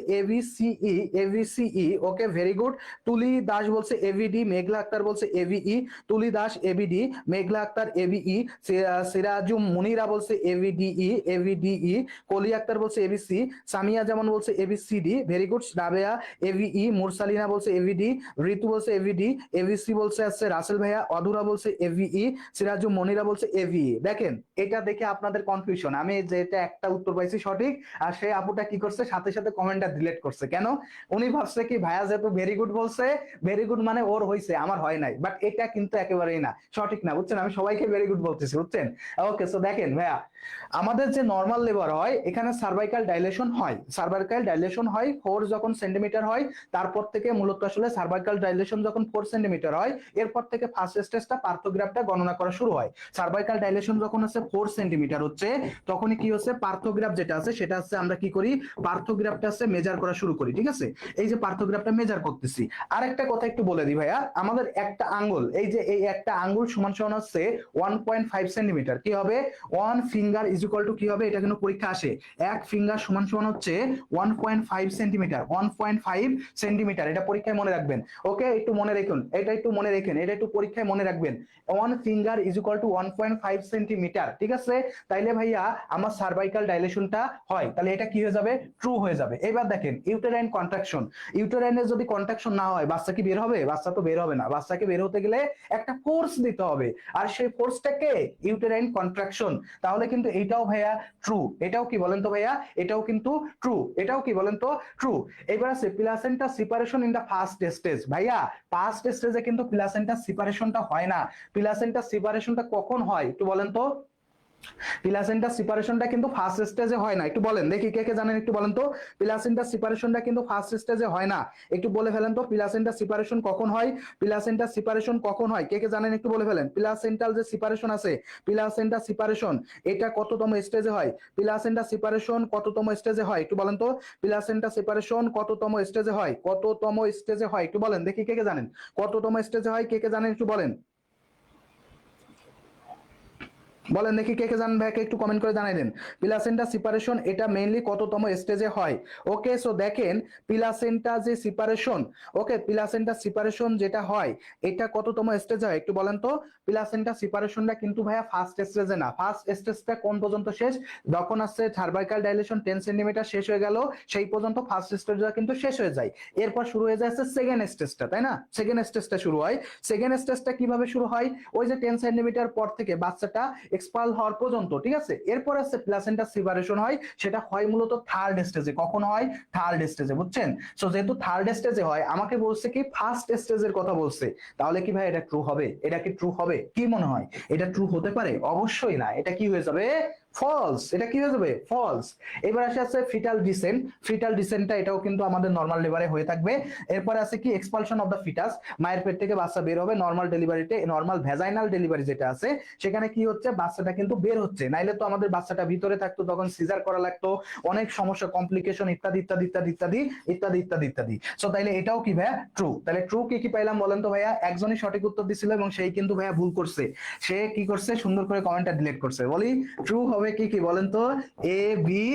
এভিসিই, ওকে ভেরি গুড। তুলি দাস বলছে এভিডি, মেঘলা আক্তার বলছে এভিই, তুলি দাস এভিডি, মেঘলা আক্তার এভিই, সিরাজুম মুনিরা বলছে এভিডিই, কলি আক্তার বলছে এবিসি, সামিয়া যেমন বলছে এবিসিডি, ভেরি গুড। রাবেয়া এভিই, মুরসালিনা বলছে এভিডি, ঋতু বলছে এভিডি, এভিসি বলছে আছে রাসেল ভাইয়া, অধুরা বলছে এভিই, সিরাজুম মনিরা বলছে এভিই। দেখেন এটা দেখে আপনাদের কনফিউশন, আমি যেটা একটা উত্তর পাইছি সঠিক, আর সেই আপুটা কি করছে, সাথে সাথে কমেন্টটা ডিলিট করছে। কেন? উনি ভাবছে কি ভাইয়া যেহেতু ভেরি গুড বলছে, ভেরি গুড মানে ওর হইছে, আমার হয় নাই। বাট এটা কিন্তু একেবারেই না, সঠিক না, বুঝছেন? আমি সবাইকে ভেরি গুড বলতেছি, বুঝছেন? ওকে, সো দেখেন ভাইয়া, আমাদের যে নরমাল লেবার হয়, এখানে সার্ভাইকাল ডাইলেশন হয়। 4 যখন সেন্টিমিটার হয়, তারপর থেকে মূলত আসলে সার্ভাইকাল ডাইলেশন যখন 4 সেন্টিমিটার হয়, এরপর থেকে ফার্স্ট স্টেজটা পার্থোগ্রাফটা গণনা করা শুরু হয়। সার্ভাইকাল ডাইলেশন যখন আছে 4 সেন্টিমিটার হচ্ছে, তখনই কি হচ্ছে, পার্থোগ্রাফ যেটা আছে সেটা হচ্ছে আমরা কি করি, পার্থোগ্রাফটা আছে মেজার করা শুরু করি। ঠিক আছে, এই যে পার্থোগ্রাফটা মেজার করতেছি। আরেকটা কথা একটু বলে দিই ভাইয়া, আমাদের একটা আঙ্গুল, এই যে এই একটা আঙ্গুল সমান সমান হচ্ছে 1.5 সেন্টিমিটার। কি হবে? 1 ফিঙ্গার ইজ ইকুয়াল টু কি হবে, এটা কিন্তু পরীক্ষা আসে, এক ফিঙ্গার সমান সমান হচ্ছে 1.5 সেন্টিমিটার। 1.5 সেন্টিমিটার, এটা পরীক্ষায় মনে রাখবেন। ওকে, একটু মনে রাখুন, এটা একটু পরীক্ষায় মনে রাখবেন। 1 finger is equal to 1.5 centimetre. ঠিক আছে, তাইলে ভাইয়া আমার সার্ভাইকাল সার্ভাইকাল ডাইলেশনটা হয়, তাহলে এটা কি হয়ে যাবে, ট্রু হয়ে যাবে। এবার দেখেন ইউটেরাইন কন্ট্রাকশন, ইউটেরাইনের যদি কন্ট্রাকশন না হয় বাচ্চা কি বের হবে, বাচ্চা তো বের হবে না, বাচ্চাকে বের হতে গেলে একটা ফোর্স দিতে হবে, আর সেই ফোর্সটাকে ইউটেরাইন কন্ট্রাকশন। তাহলে কিন্তু এটাও ভাইয়া ট্রু, এটাও কি বলেন তো ভাইয়া, এটাও কিন্তু ট্রু, এটাও কি বলেন তো ট্রু। এবার আছে placenta separation in the first stage. ভাইয়া ফার্স্ট স্টেজে কিন্তু প্লাসেন্টা সেপারেশনটা হয় না, প্লাসেন্টা সেপারেশনটা কখন হয় একটু বলেন তো। প্লাসেন্টা সেপারেশনটা কিন্তু ফার্স্ট স্টেজে হয় না, একটু বলেন দেখি কে কে জানেন, একটু বলেন তো। প্লাসেন্টা সেপারেশনটা কিন্তু ফার্স্ট স্টেজে হয় না, একটু বলে ফেলেন তো প্লাসেন্টা সেপারেশন কখন হয়, প্লাসেন্টা সেপারেশন কখন হয়, কে কে জানেন একটু বলে ফেলেন। প্লাসেন্টাল যে সেপারেশন আছে, প্লাসেন্টা সেপারেশন এটা কততম স্টেজে হয়, প্লাসেন্টা সেপারেশন কততম স্টেজে হয় একটু বলেন তো। প্লাসেন্টা সেপারেশন কততম স্টেজে হয়, কততম স্টেজে হয় একটু বলেন দেখি কে কে জানেন, কততম স্টেজে হয় কে কে জানেন একটু বলেন, বলেন দেখি কে কে জানেন ভাইকে একটু কমেন্ট করে জানাই দেন। প্লাসেন্টা সেপারেশন এটা মেইনলি কততম স্টেজে হয়। ওকে সো দেখেন প্লাসেন্টা যে সেপারেশন, ওকে প্লাসেন্টা সেপারেশন যেটা হয় এটা কততম স্টেজে হয় একটু বলেন তো। প্লাসেন্টা সেপারেশনটা কিন্তু ভাইয়া ফার্স্ট স্টেজে না, ফার্স্ট স্টেজটা কোন পর্যন্ত শেষ, যখন আসছে সার্ভাইকাল ডাইলেশন 10 সেন্টিমিটার শেষ হয়ে গেল সেই পর্যন্ত ফার্স্ট স্টেজটা কিন্তু শেষ হয়ে যায়, এরপর শুরু হয়ে যাচ্ছে সেকেন্ড স্টেজটা, তাই না, সেকেন্ড স্টেজটা শুরু হয়। সেকেন্ড স্টেজটা কিভাবে শুরু হয়, ওই যে 10 সেন্টিমিটার পর থেকে বাচ্চাটা এক্সপাল হওয়ার পর্যন্ত, ঠিক আছে। এরপর আছে প্লাসেন্টা সেপারেশন হয়, সেটা হয় মূলত থার্ড স্টেজে, কখন হয়, থার্ড স্টেজে, বুঝছেন। সো যেহেতু থার্ড স্টেজে হয় আমাকে বলছে কি ফার্স্ট স্টেজের কথা বলছে, তাহলে কি ভাই এটা ট্রু হবে, এটা কি ট্রু হবে, কি মনে হয় এটা ট্রু হতে পারে, অবশ্যই না, এটা কি হয়ে যাবে ফলস, এটা কি হয়ে যাবে ফলস। এবার আসে আছে ফিটাল ডিসেন্ট, ফিটাল ডিসেন্টটা এটাও কিন্তু আমাদের নরমাল ডেলিভারি হয়ে থাকবে। এরপর আছে কি এক্সপালশন অফ দা ফিটাস, মায়ের পেট থেকে বাচ্চা বের হবে নরমাল ডেলিভারিতে, নরমাল ভ্যাজাইনাল ডেলিভারি যেটা আছে সেখানে কি হচ্ছে বাচ্চাটা কিন্তু বের হচ্ছে, নাইলে তো আমাদের বাচ্চাটা ভিতরে থাকতো তখন সিজার করা লাগতো, অনেক সমস্যা কমপ্লিকেশন ইত্যাদি ইত্যাদি ইত্যাদি ইত্যাদি ইত্যাদি ইত্যাদি ইত্যাদি। সো তাইলে এটাও কি ভাইয়া ট্রু, তাহলে ট্রু কি কি পাইলাম বলেন তো ভাইয়া, একজনই সঠিক উত্তর দিছিল এবং সেই কিন্তু ভাইয়া ভুল করছে, সে কি করছে সুন্দর করে কমেন্টটা ডিলিট করছে। বলি ট্রু হবে কি কি বলেন তো, এ বি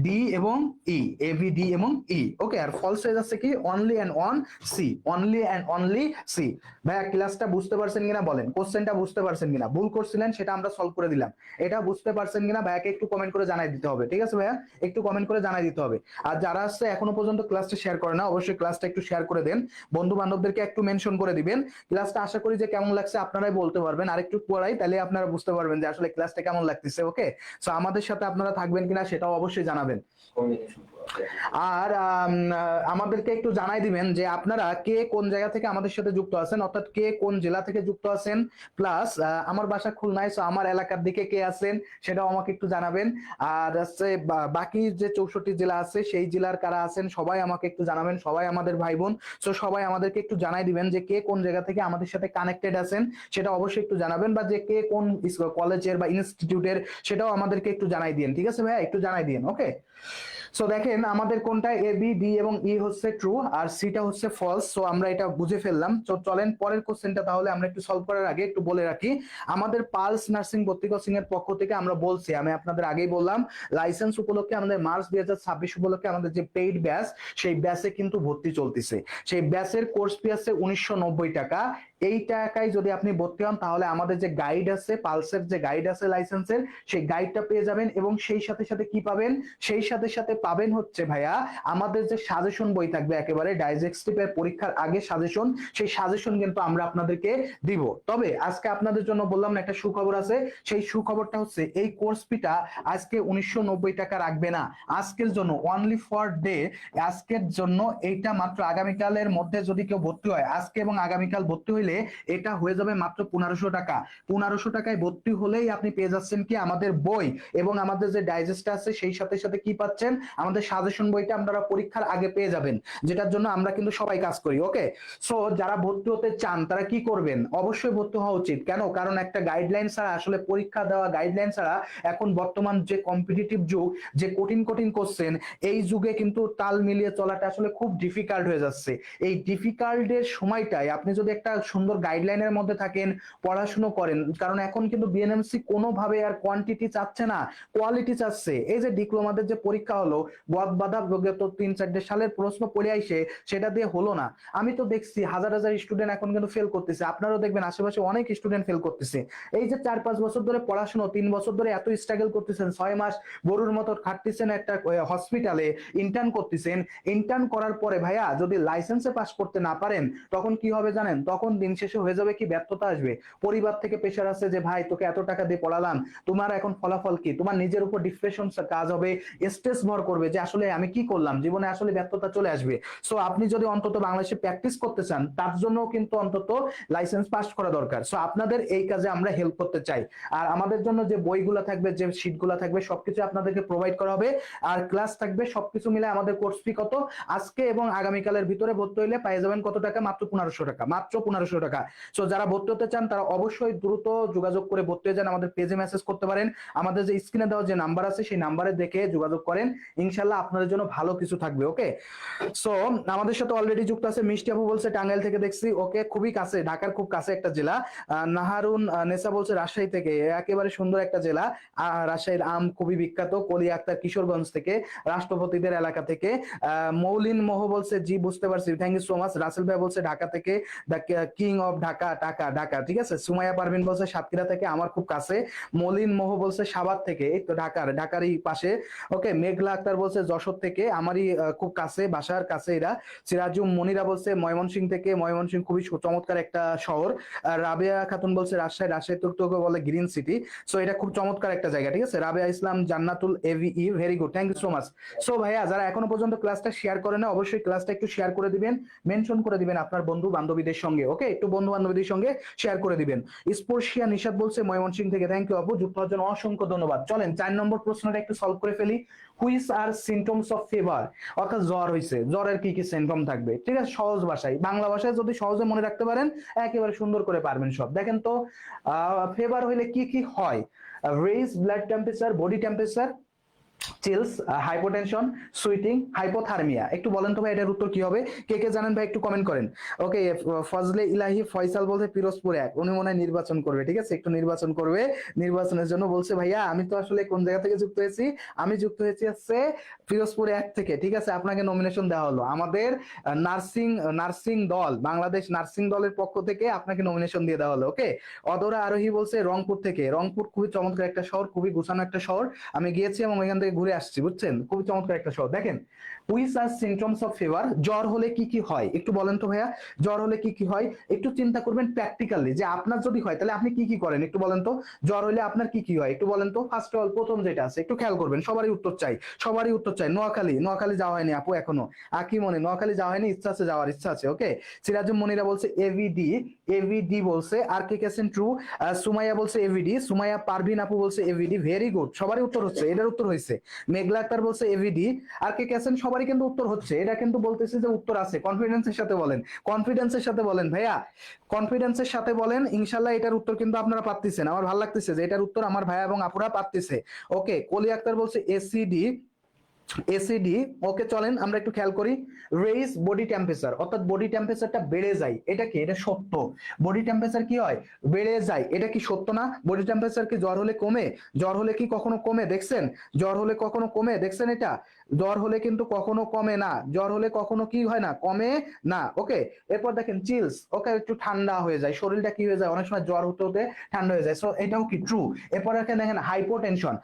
ডি এবং ই, এ বি ডি এবং ই, ওকে। আর ফলস হয়ে যাচ্ছে কি only and on C, only and only C. ভাইয়া ক্লাসটা বুঝতে পারছেন কিনা বলেন, কোশ্চেনটা বুঝতে পারছেন কিনা, ভুল করছিলেন সেটা আমরা সলভ করে দিলাম, এটা বুঝতে পারছেন কিনা ভাইয়াকে একটু কমেন্ট করে জানাই দিতে হবে, ঠিক আছে ভাইয়া, একটু কমেন্ট করে জানাই দিতে হবে। আর যারা আসছে এখনো পর্যন্ত ক্লাসটা শেয়ার করে না অবশ্যই ক্লাসটা একটু শেয়ার করে দেন, বন্ধু বান্ধবদেরকে একটু মেনশন করে দিবেন। ক্লাসটা আশা করি যে কেমন লাগছে আপনারাই বলতে পারবেন, আর একটু পড়াই তাহলে আপনারা বুঝতে পারবেন যে আসলে ক্লাসটা কেমন লাগতেছে, ওকে। সো আমাদের সাথে আপনারা থাকবেন কিনা সেটাও অবশ্যই জানাবেন। আর আমাদেরকে একটু জানাই দিবেন যে আপনারা কে কোন জায়গা থেকে আমাদের সাথে যুক্ত আছেন, অর্থাৎ কে কোন জেলা থেকে যুক্ত আছেন, প্লাস আমার বাসা খুলনায়, সো আমার এলাকার দিকে কে আছেন সেটাও আমাকে একটু জানাবেন। আর হচ্ছে বাকি যে 64 জেলা আছে সেই জেলার কারা আছেন সবাই আমাকে একটু জানাবেন, সবাই আমাদের ভাই বোন, সো সবাই আমাদেরকে একটু জানাই দিবেন যে কে কোন জায়গা থেকে আমাদের সাথে কানেক্টেড আছেন সেটা অবশ্যই একটু জানাবেন, বা যে কে কোন কলেজের বা ইনস্টিটিউটের সেটাও আমাদেরকে একটু জানাই দিন, ঠিক আছে ভাইয়া, একটু জানাই দিন, ওকে। সো দেখেন আমাদের কোনটা এ বি ডি এবং ই হচ্ছে ট্রু আর সিটা হচ্ছে ফলস, সো আমরা এটা বুঝে ফেললাম। তো চলেন পরের কোশ্চেনটা তাহলে আমরা একটু সলভ করার আগে একটু বলে রাখি, আমাদের পালস নার্সিং ভর্তি কোচিং এর পক্ষ থেকে আমরা বলছি, আমি আপনাদের আগেই বললাম লাইসেন্স উপলক্ষে আমাদের মার্চ 2026 উপলক্ষে আমাদের যে পেইড ব্যাচ সেই ব্যাচে কিন্তু ভর্তি চলতেছে, সেই ব্যাচের কোর্স ফি আছে 1990 টাকা। এই টাকায় যদি আপনি ভর্তি হন তাহলে আমাদের যে গাইড আছে, পালসের যে গাইড আছে লাইসেন্সের, সেই গাইডটা পেয়ে যাবেন এবং সেই সাথে সাথে কি পাবেন, সেই সাথে সাথে পাবেন হচ্ছে ভাইয়া আমাদের যে সাজেশন বই থাকবে একেবারে ডাইজেস্টিভের পরীক্ষার আগে সাজেশন, সেই সাজেশন কিন্তু আমরা আপনাদেরকে দিব। তবে আজকে আপনাদের জন্য বললাম না একটা সুখবর আছে, সেই সুখবরটা হচ্ছে এই কোর্স ফিটা আজকে 1990 টাকা রাখবে না, আজকের জন্য অনলি ফর ডে, আজকের জন্য এইটা মাত্র আগামীকালের মধ্যে যদি কেউ ভর্তি হয়, আজকে এবং আগামীকাল ভর্তি হইলে এটা হয়ে যাবে মাত্র 1500 টাকা। 1500 টাকায় ভর্তি হলেই আপনি পেয়ে যাচ্ছেন কি আমাদের বই এবং আমাদের যে ডাইজেস্ট আছে সেই সাথে সাথে কি পাচ্ছেন আমাদের সাজেশন বইটা আপনারা পরীক্ষার আগে পেয়ে যাবেন, যেটার জন্য আমরা কিন্তু সবাই কাজ করি, ওকে। সো যারা ভর্তি হতে চান তারা কি করবেন, অবশ্যই ভর্তি হওয়া উচিত, কেন কারণ একটা গাইডলাইন ছাড়া আসলে পরীক্ষা দেওয়া, গাইডলাইন ছাড়া এখন বর্তমান যে কম্পিটিটিভ যুগ, যে কঠিন কঠিন কোশ্চেন, এই যুগে কিন্তু তাল মিলিয়ে চলাটা আসলে খুব ডিফিকাল্ট হয়ে যাচ্ছে। এই ডিফিকাল্টের সময়টায় আপনি যদি একটা সুন্দর গাইডলাইনের মধ্যে থাকেন, পড়াশুনো করেন। কারণ এখন কিন্তু বিএনএমসি কোনোভাবে আর কোয়ান্টিটি চাচ্ছে না, কোয়ালিটি চাচ্ছে। এই যে ডিপ্লোমাদের যে পরীক্ষা হলো, বদ বাধা বিগত 3-4 সালের প্রশ্ন পড়ে আইসে, সেটা দিয়ে হলো না। আমি তো দেখছি হাজার হাজার স্টুডেন্ট এখন কিন্তু ফেল করতেছে, আপনারাও দেখবেন আশেপাশে অনেক স্টুডেন্ট ফেল করতেছে। এই যে 4-5 বছর ধরে পড়াশোনা, 3 বছর ধরে এত স্ট্রাগল করতেছেন, 6 মাস গরুর মতো খাটতেছেন, একটা হসপিটালে ইন্টার্ন করতেছেন। ইন্টার্ন করার পরে ভাইয়া যদি লাইসেন্সে পাস করতে না পারেন, তখন কি হবে জানেন? তখন দিন শেষে হয়ে যাবে কি, ব্যর্থতা আসবে। পরিবার থেকে প্রেশার আছে যে ভাই তোকে এত টাকা দিয়ে পড়ালাম, তোমার এখন ফলাফল কি? তোমার নিজের উপর ডিপ্রেশন কাজ হবে, স্ট্রেস ভর করবে যে আসলে আমি কি করলাম, জীবনে আসলে ব্যর্থতা চলে আসবে। সো আপনি যদি অন্তত বাংলাদেশে প্র্যাকটিস করতে চান, তার জন্য কিন্তু অন্তত লাইসেন্স পাস করা দরকার। সো আপনাদের এই কাজে আমরা হেল্প করতে চাই। আর আমাদের জন্য যে বইগুলো থাকবে, যে শীটগুলো থাকবে, সবকিছু আপনাদেরকে প্রোভাইড করা হবে। আর ক্লাস থাকবে, সবকিছু মিলে আমাদের কোর্স ফি কত, আজকে এবং আগামীকালের ভিতরে ভর্তি হইলে পেয়ে যাবেন কত টাকা? মাত্র 1500 টাকা, মাত্র 1500 টাকা। সো যারা ভর্তি হতে চান তারা অবশ্যই দ্রুত যোগাযোগ করে ভর্তি হয়ে যান। আমাদের পেজে মেসেজ করতে পারেন, আমাদের যে স্ক্রিনে দেওয়া যে নাম্বার আছে সেই নাম্বারে দেখে যোগাযোগ করেন। ইনশাল্লাহ আপনাদের জন্য ভালো কিছু থাকবে। ওকে, সো আমাদের সাথে অলরেডি যুক্ত আছে মিষ্টি আপু, বলছে টাঙ্গাইল থেকে দেখছি। ওকে, খুবই কাছে, ঢাকার খুব কাছে একটা জেলা। নাহারুন নেসা বলছে রাজশাহী থেকে, একেবারে সুন্দর একটা জেলা। রাজশাহীর আম খুবই বিখ্যাত। কলি আক্তার কিশোরগঞ্জ থেকে, রাষ্ট্রপতিদের এলাকা থেকে। মৌলিন মোহ বলছে জি বুঝতে পারছি, thank you so much. Rasel ভাই বলছে ঢাকা থেকে, the king of Dhaka, Dhaka Dhaka, ঠিক আছে। সুমাইয়া পারভিন বলছে সাতক্ষীরা থেকে, আমার খুব কাছে। মলিন মোহ বলছে সাভার থেকে, এই তো ঢাকারই পাশে। ওকে, মেঘলা আক্তার বলছে যশোর থেকে, আমারই খুব কাছে, বাসার কাছে এরা। সিরাজুম মনিরা বলছে ময়মনসিংহ থেকে, ময়মনসিংহ খুবই চমৎকার একটা শহর। রাবেয়া খাতুন বলছে রাজশাহী, রাজশাহী তো বলে গ্রিন সিটি। সো এটা খুব চমৎকার একটা জায়গা, ঠিক আছে। রাবেয়া ইসলাম জান্নাতুল এভিই, very good, thank you so much. So ভাইয়া যারা এখনো পর্যন্ত ক্লাসটা শেয়ার করে না, অবশ্যই ক্লাসটা একটু শেয়ার করে দিবেন, মেনশন করে দিবেন আপনার বন্ধু বান্ধবীদের সঙ্গে। ওকে, একটু বন্ধু বান্ধবীদের সঙ্গে শেয়ার করে দিবেন। স্পর্শিয়া নিশাদ বলছে ময়মনসিংহ থেকে, থ্যাংক ইউ আপু, যুক্ত হওয়ার জন্য অসংখ্য ধন্যবাদ। চলেন 4 নম্বর প্রশ্নটা একটু সলভ করে ফেলি। Which are symptoms of fever, অর্থাৎ জ্বর হয়েছে, জ্বরের কি কি সিমটম থাকবে, ঠিক আছে। সহজ ভাষায়, বাংলা ভাষায় যদি সহজে মনে রাখতে পারেন, একেবারে সুন্দর করে পারবেন সব। দেখেন তো, ফিভার হইলে কি কি হয়? Raise blood temperature, body temperature, chills, hypotension, sweating, hypothermia. একটু বলেন তো ভাই এটার উত্তর কি হবে? কে কে জানেন ভাই একটু কমেন্ট করেন। ওকে, ফজলে ইলাহি ফয়সাল বলছে পিরোজপুর 1, উনি মনে হয় নির্বাচন করবে, ঠিক আছে, একটু নির্বাচন করবে। নির্বাচনের জন্য বলছে ভাইয়া আমি তো আসলে কোন জায়গা থেকে যুক্ত হয়েছি, আমি যুক্ত হয়েছি হচ্ছে পিরোজপুর 1 থেকে, ঠিক আছে। আপনাকে নমিনেশন দেওয়া হলো আমাদের নার্সিং দল, বাংলাদেশ নার্সিং দলের পক্ষ থেকে আপনাকে নমিনেশন দিয়ে দেওয়া হলো। ওকে, অদরা আরোহী বলছে রংপুর থেকে, রংপুর খুবই চমৎকার একটা শহর, খুবই গোছানো একটা শহর, আমি গিয়েছি এবং এখান থেকে ঘুরে আসছি, বুঝছেন, খুবই চমৎকার একটা শহর। দেখেন, which are symptoms of fever, জ্বর হলে কি কি হয় একটু বলেন তো ভাইয়া, জ্বর হলে কি কি হয়? একটু চিন্তা করবেন প্র্যাকটিক্যালি, যে আপনার যদি হয় তাহলে আপনি কি কি করেন একটু বলেন তো। জ্বর হলে আপনার কি কি হয় একটু বলেন তো। ফার্স্ট অফ অল, প্রথম যেটা আছে একটু খেয়াল করবেন, সবারই উত্তর চাই, সবারই উত্তর চাই। নোয়াখালী যাওয়া হয়নি আপু এখনো, আকি মনে নোয়াখালী যাওয়া হয়নি, ইচ্ছা আছে, যাওয়ার ইচ্ছা আছে। ওকে, সিরাজুম মনিরা বলছে এভিডি বলছে। আর কে কেছেন ট্রু? সুমাইয়া বলছে এভিডি, সুমাইয়া পারভিন আপু বলছে এভিডি, ভেরি গুড, সবারই উত্তর হচ্ছে, এটার উত্তর হয়েছে। মেঘলা আক্তার বলছে এভিডি। আর কে কেছেন? সবারই কিন্তু উত্তর হচ্ছে, এটা কিন্তু বলতেছে যে উত্তর আছে। কনফিডেন্সের সাথে বলেন, কনফিডেন্সের সাথে বলেন ভাইয়া, কনফিডেন্সের সাথে বলেন। ইনশাল্লাহ এটার উত্তর কিন্তু আপনারা পাচ্ছেন, আমার ভালো লাগতেছে যে এটার উত্তর আমার ভাইয়া এবং আপুরা পাচ্ছে। ওকে, কলি আক্তার বলছে এসিডি। ওকে, চলেন আমরা একটু খেয়াল করি। রেইজ বডি টেম্পারেচার, অর্থাৎ বডি টেম্পারেচারটা বেড়ে যায়, এটা কি? এটা সত্য। বডি টেম্পারেচার কি হয়? বেড়ে যায়, এটা কি সত্য না? বডি টেম্পারেচার কি জ্বর হলে কমে? জ্বর হলে কি কখনো কমে দেখছেন? জ্বর হলে কখনো কমে দেখছেন? এটা জ্বর হলে কিন্তু কখনো কমে না, জ্বর হলে কখনো কি হয় না, কমে না। ওকে, এরপর দেখেন চিলস, ওকে, একটু ঠান্ডা হয়ে যায়, শরীরটা কি হয়ে যায়, অনেক সময় জ্বর হতে হতে ঠান্ডা হয়ে যায়। সো এটাও কি ট্রু। এরপর দেখেন হাইপোটেনশন